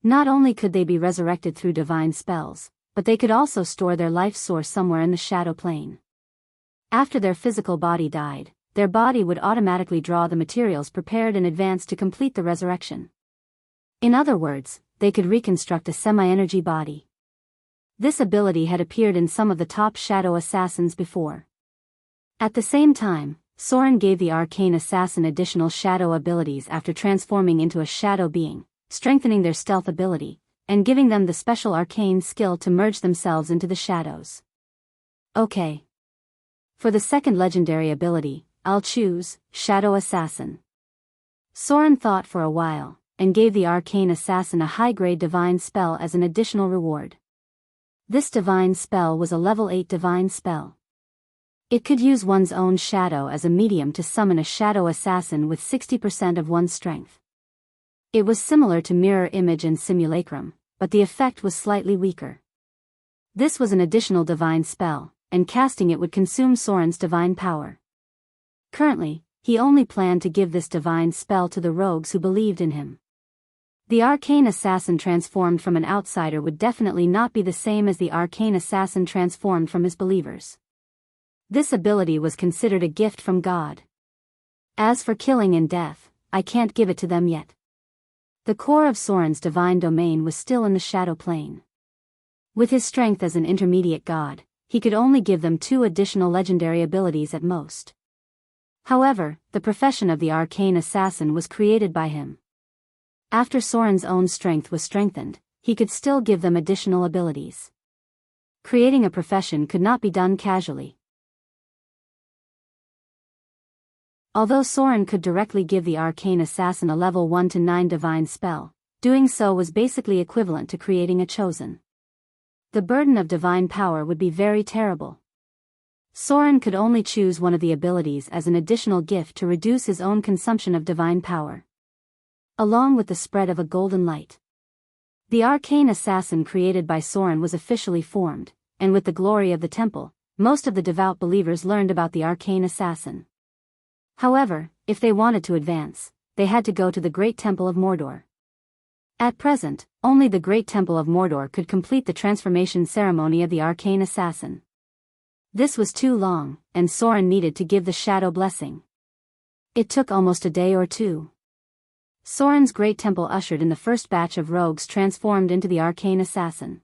Not only could they be resurrected through divine spells, but they could also store their life source somewhere in the shadow plane. After their physical body died, their body would automatically draw the materials prepared in advance to complete the resurrection. In other words, they could reconstruct a semi-energy body. This ability had appeared in some of the top shadow assassins before. At the same time, Soren gave the arcane assassin additional shadow abilities after transforming into a shadow being, strengthening their stealth ability, and giving them the special arcane skill to merge themselves into the shadows. Okay. For the second legendary ability, I'll choose Shadow Assassin. Soren thought for a while, and gave the arcane assassin a high-grade divine spell as an additional reward. This divine spell was a level 8 divine spell. It could use one's own shadow as a medium to summon a shadow assassin with 60% of one's strength. It was similar to mirror image and simulacrum, but the effect was slightly weaker. This was an additional divine spell, and casting it would consume Soren's divine power. Currently, he only planned to give this divine spell to the rogues who believed in him. The arcane assassin transformed from an outsider would definitely not be the same as the arcane assassin transformed from his believers. This ability was considered a gift from God. As for killing and death, I can't give it to them yet. The core of Soren's divine domain was still in the shadow plane. With his strength as an intermediate god, he could only give them 2 additional legendary abilities at most. However, the profession of the arcane assassin was created by him. After Soren's own strength was strengthened, he could still give them additional abilities. Creating a profession could not be done casually. Although Soren could directly give the arcane assassin a level 1 to 9 divine spell, doing so was basically equivalent to creating a chosen. The burden of divine power would be very terrible. Soren could only choose one of the abilities as an additional gift to reduce his own consumption of divine power. Along with the spread of a golden light. The arcane assassin created by Soren was officially formed, and with the glory of the temple, most of the devout believers learned about the arcane assassin. However, if they wanted to advance, they had to go to the Great Temple of Mordor. At present, only the Great Temple of Mordor could complete the transformation ceremony of the arcane assassin. This was too long, and Soren needed to give the shadow blessing. It took almost a day or two. Soren's Great Temple ushered in the first batch of rogues transformed into the arcane assassin.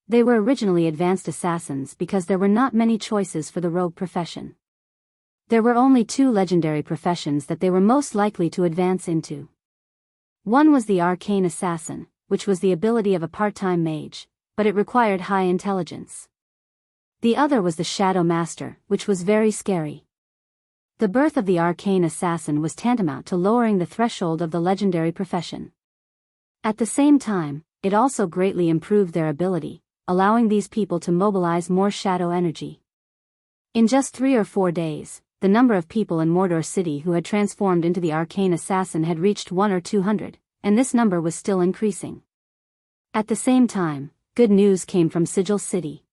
They were originally advanced assassins because there were not many choices for the rogue profession. There were only two legendary professions that they were most likely to advance into. One was the arcane assassin, which was the ability of a part-time mage, but it required high intelligence. The other was the shadow master, which was very scary. The birth of the arcane assassin was tantamount to lowering the threshold of the legendary profession. At the same time, it also greatly improved their ability, allowing these people to mobilize more shadow energy. In just 3 or 4 days, the number of people in Mordor City who had transformed into the arcane assassin had reached 100 or 200, and this number was still increasing. At the same time, good news came from Sigil City.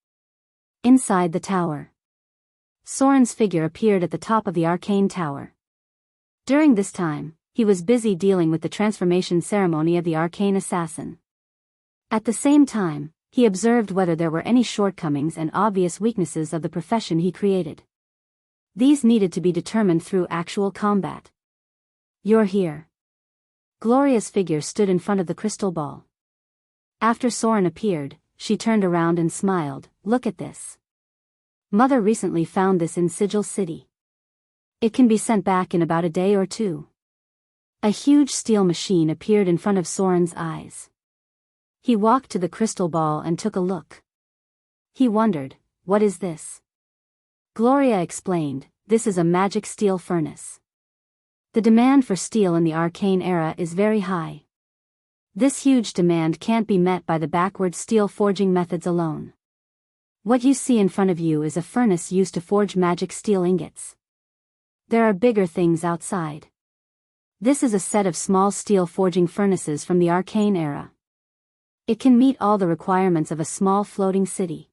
Inside the tower, Soren's figure appeared at the top of the arcane tower. During this time, he was busy dealing with the transformation ceremony of the arcane assassin. At the same time, he observed whether there were any shortcomings and obvious weaknesses of the profession he created. These needed to be determined through actual combat. "You're here." Gloria's figure stood in front of the crystal ball. After Soren appeared, she turned around and smiled. "Look at this. Mother recently found this in Sigil City. It can be sent back in about a day or two." A huge steel machine appeared in front of Soren's eyes. He walked to the crystal ball and took a look. He wondered, "What is this?" Gloria explained, "This is a magic steel furnace. The demand for steel in the arcane era is very high. This huge demand can't be met by the backward steel forging methods alone. What you see in front of you is a furnace used to forge magic steel ingots. There are bigger things outside. This is a set of small steel forging furnaces from the arcane era. It can meet all the requirements of a small floating city.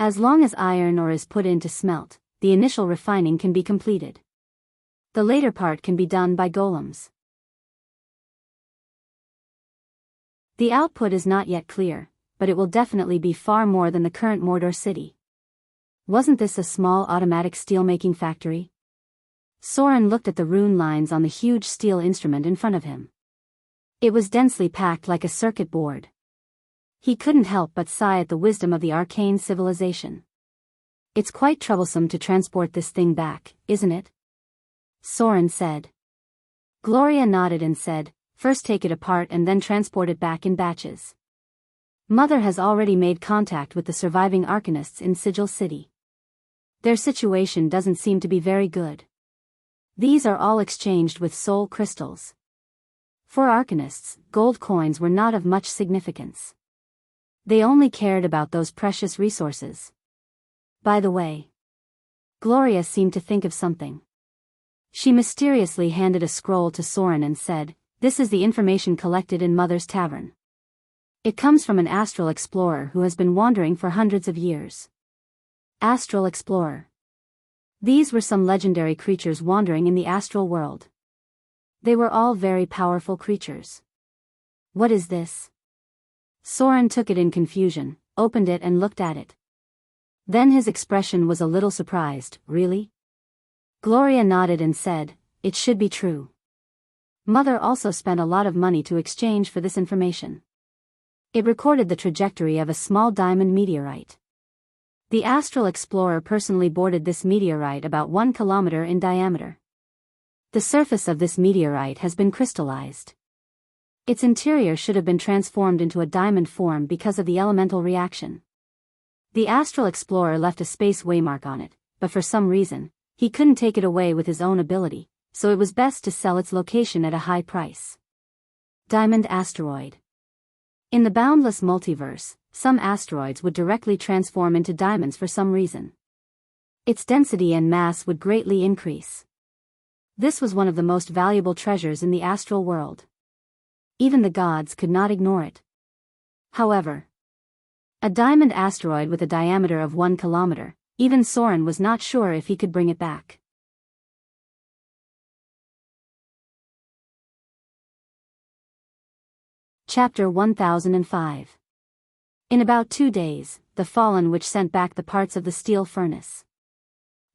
As long as iron ore is put in to smelt, the initial refining can be completed. The later part can be done by golems. The output is not yet clear, but it will definitely be far more than the current Mordor city. Wasn't this a small automatic steelmaking factory?" Soren looked at the rune lines on the huge steel instrument in front of him. It was densely packed like a circuit board. He couldn't help but sigh at the wisdom of the arcane civilization. "It's quite troublesome to transport this thing back, isn't it?" Soren said. Gloria nodded and said, "First take it apart and then transport it back in batches. Mother has already made contact with the surviving arcanists in Sigil City. Their situation doesn't seem to be very good. These are all exchanged with soul crystals. For arcanists, gold coins were not of much significance. They only cared about those precious resources. By the way." Gloria seemed to think of something. She mysteriously handed a scroll to Soren and said, "This is the information collected in Mother's tavern. It comes from an astral explorer who has been wandering for hundreds of years." Astral explorer. These were some legendary creatures wandering in the astral world. They were all very powerful creatures. "What is this?" Soren took it in confusion, opened it and looked at it. Then his expression was a little surprised. "Really?" Gloria nodded and said, "It should be true. Mother also spent a lot of money to exchange for this information. It recorded the trajectory of a small diamond meteorite. The astral explorer personally boarded this meteorite about 1 kilometer in diameter. The surface of this meteorite has been crystallized. Its interior should have been transformed into a diamond form because of the elemental reaction. The astral explorer left a space waymark on it, but for some reason, he couldn't take it away with his own ability, so it was best to sell its location at a high price. Diamond asteroid. In the boundless multiverse, some asteroids would directly transform into diamonds for some reason. Its density and mass would greatly increase. This was one of the most valuable treasures in the astral world. Even the gods could not ignore it. However, a diamond asteroid with a diameter of 1 kilometer, even Soren was not sure if he could bring it back. Chapter 1005. In about 2 days, the fallen witch sent back the parts of the steel furnace.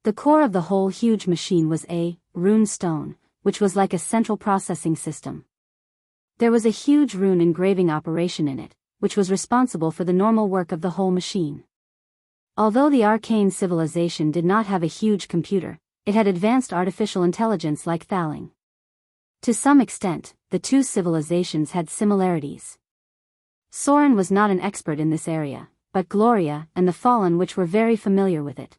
The core of the whole huge machine was a rune stone, which was like a central processing system. There was a huge rune engraving operation in it, which was responsible for the normal work of the whole machine. Although the arcane civilization did not have a huge computer, it had advanced artificial intelligence like Thaling. To some extent, the two civilizations had similarities. Soren was not an expert in this area, but Gloria and the Fallen Witch were very familiar with it.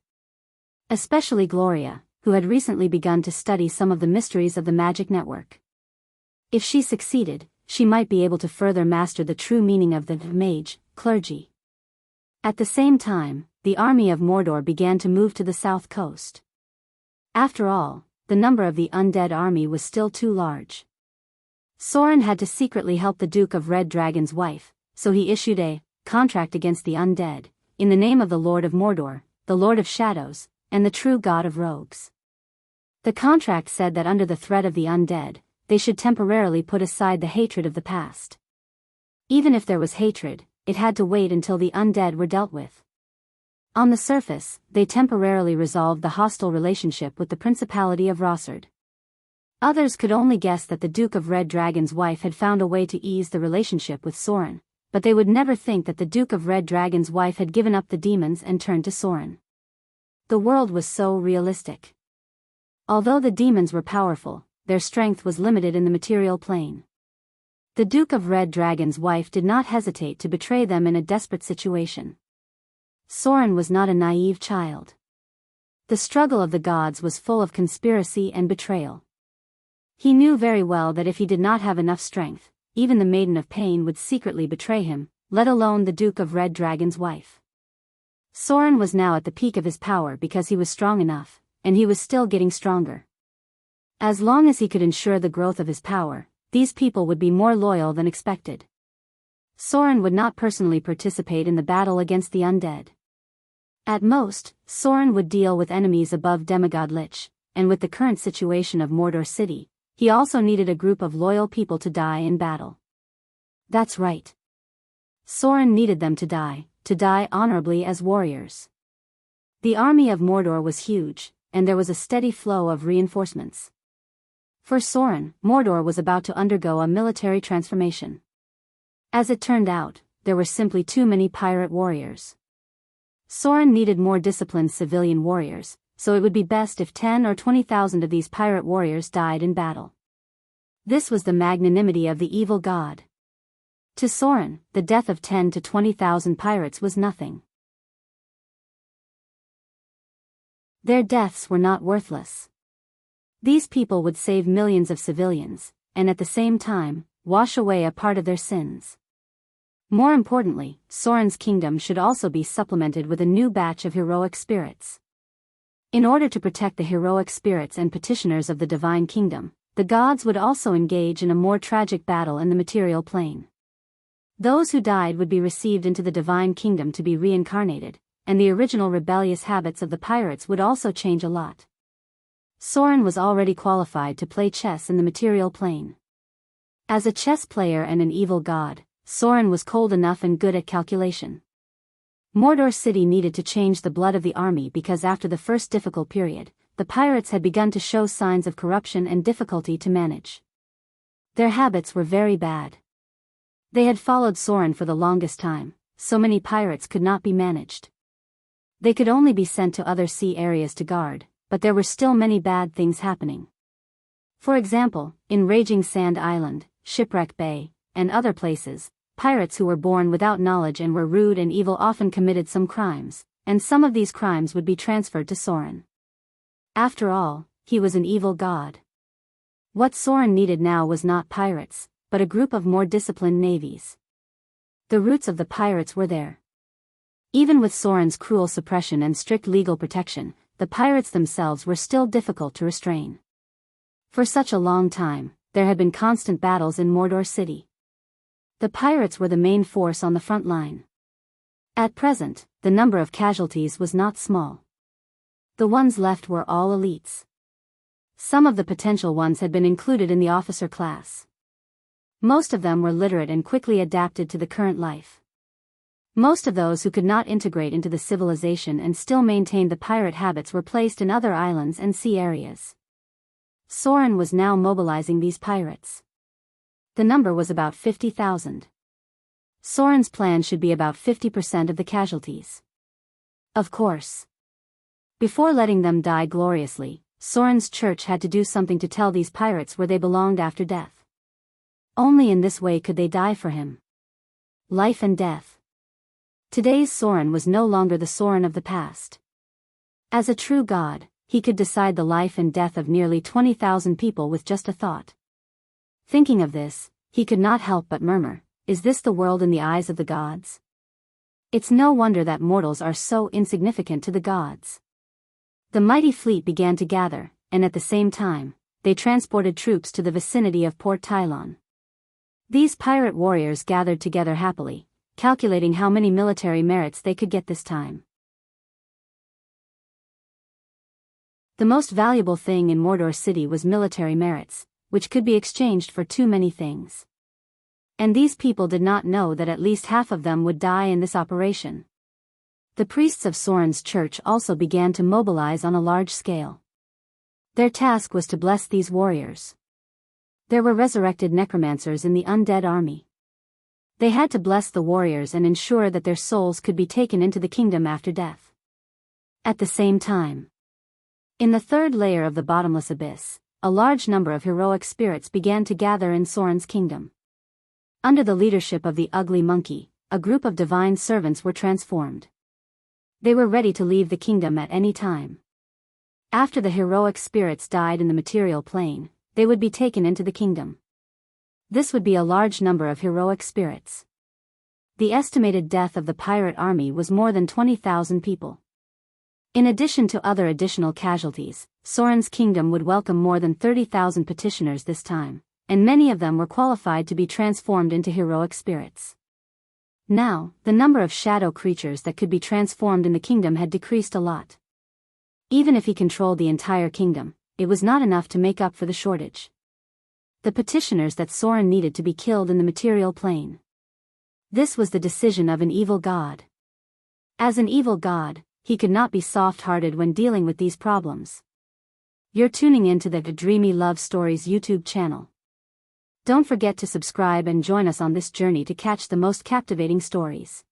Especially Gloria, who had recently begun to study some of the mysteries of the magic network. If she succeeded, she might be able to further master the true meaning of the mage, clergy. At the same time, the army of Mordor began to move to the south coast. After all, the number of the undead army was still too large. Soren had to secretly help the Duke of Red Dragon's wife, so he issued a contract against the undead, in the name of the Lord of Mordor, the Lord of Shadows, and the true God of Rogues. The contract said that under the threat of the undead, they should temporarily put aside the hatred of the past. Even if there was hatred, it had to wait until the undead were dealt with. On the surface, they temporarily resolved the hostile relationship with the Principality of Rossard. Others could only guess that the Duke of Red Dragon's wife had found a way to ease the relationship with Soren, but they would never think that the Duke of Red Dragon's wife had given up the demons and turned to Soren. The world was so realistic. Although the demons were powerful, their strength was limited in the material plane. The Duke of Red Dragon's wife did not hesitate to betray them in a desperate situation. Soren was not a naive child. The struggle of the gods was full of conspiracy and betrayal. He knew very well that if he did not have enough strength, even the Maiden of Pain would secretly betray him, let alone the Duke of Red Dragon's wife. Soren was now at the peak of his power because he was strong enough, and he was still getting stronger. As long as he could ensure the growth of his power, these people would be more loyal than expected. Soren would not personally participate in the battle against the undead. At most, Soren would deal with enemies above Demigod Lich, and with the current situation of Mordor City, he also needed a group of loyal people to die in battle. That's right. Soren needed them to die honorably as warriors. The army of Mordor was huge, and there was a steady flow of reinforcements. For Soren, Mordor was about to undergo a military transformation. As it turned out, there were simply too many pirate warriors. Soren needed more disciplined civilian warriors, so it would be best if 10 or 20,000 of these pirate warriors died in battle. This was the magnanimity of the evil god. To Soren, the death of 10 to 20,000 pirates was nothing. Their deaths were not worthless. These people would save millions of civilians, and at the same time, wash away a part of their sins. More importantly, Soren's kingdom should also be supplemented with a new batch of heroic spirits. In order to protect the heroic spirits and petitioners of the divine kingdom, the gods would also engage in a more tragic battle in the material plane. Those who died would be received into the divine kingdom to be reincarnated, and the original rebellious habits of the pirates would also change a lot. Soren was already qualified to play chess in the material plane. As a chess player and an evil god, Soren was cold enough and good at calculation. Mordor City needed to change the blood of the army because after the first difficult period, the pirates had begun to show signs of corruption and difficulty to manage. Their habits were very bad. They had followed Soren for the longest time, so many pirates could not be managed. They could only be sent to other sea areas to guard, but there were still many bad things happening. For example, in Raging Sand Island, Shipwreck Bay, and other places, pirates who were born without knowledge and were rude and evil often committed some crimes, and some of these crimes would be transferred to Soren. After all, he was an evil god. What Soren needed now was not pirates, but a group of more disciplined navies. The roots of the pirates were there. Even with Soren's cruel suppression and strict legal protection, the pirates themselves were still difficult to restrain. For such a long time, there had been constant battles in Mordor City. The pirates were the main force on the front line. At present, the number of casualties was not small. The ones left were all elites. Some of the potential ones had been included in the officer class. Most of them were literate and quickly adapted to the current life. Most of those who could not integrate into the civilization and still maintained the pirate habits were placed in other islands and sea areas. Soren was now mobilizing these pirates. The number was about 50,000. Soren's plan should be about 50% of the casualties. Of course. Before letting them die gloriously, Soren's church had to do something to tell these pirates where they belonged after death. Only in this way could they die for him. Life and death. Today's Soren was no longer the Soren of the past. As a true god, he could decide the life and death of nearly 20,000 people with just a thought. Thinking of this, he could not help but murmur, "Is this the world in the eyes of the gods?" It's no wonder that mortals are so insignificant to the gods. The mighty fleet began to gather, and at the same time, they transported troops to the vicinity of Port Tylon. These pirate warriors gathered together happily, calculating how many military merits they could get this time. The most valuable thing in Mordor City was military merits, which could be exchanged for too many things. And these people did not know that at least half of them would die in this operation. The priests of Soren's church also began to mobilize on a large scale. Their task was to bless these warriors. There were resurrected necromancers in the undead army. They had to bless the warriors and ensure that their souls could be taken into the kingdom after death. At the same time, in the third layer of the bottomless abyss, a large number of heroic spirits began to gather in Soren's kingdom. Under the leadership of the ugly monkey, a group of divine servants were transformed. They were ready to leave the kingdom at any time. After the heroic spirits died in the material plane, they would be taken into the kingdom. This would be a large number of heroic spirits. The estimated death of the pirate army was more than 20,000 people. In addition to other additional casualties, Soren's kingdom would welcome more than 30,000 petitioners this time, and many of them were qualified to be transformed into heroic spirits. Now, the number of shadow creatures that could be transformed in the kingdom had decreased a lot. Even if he controlled the entire kingdom, it was not enough to make up for the shortage. The petitioners that Soren needed to be killed in the material plane. This was the decision of an evil god. As an evil god, he could not be soft-hearted when dealing with these problems. You're tuning into the Dreamy Love Stories YouTube channel. Don't forget to subscribe and join us on this journey to catch the most captivating stories.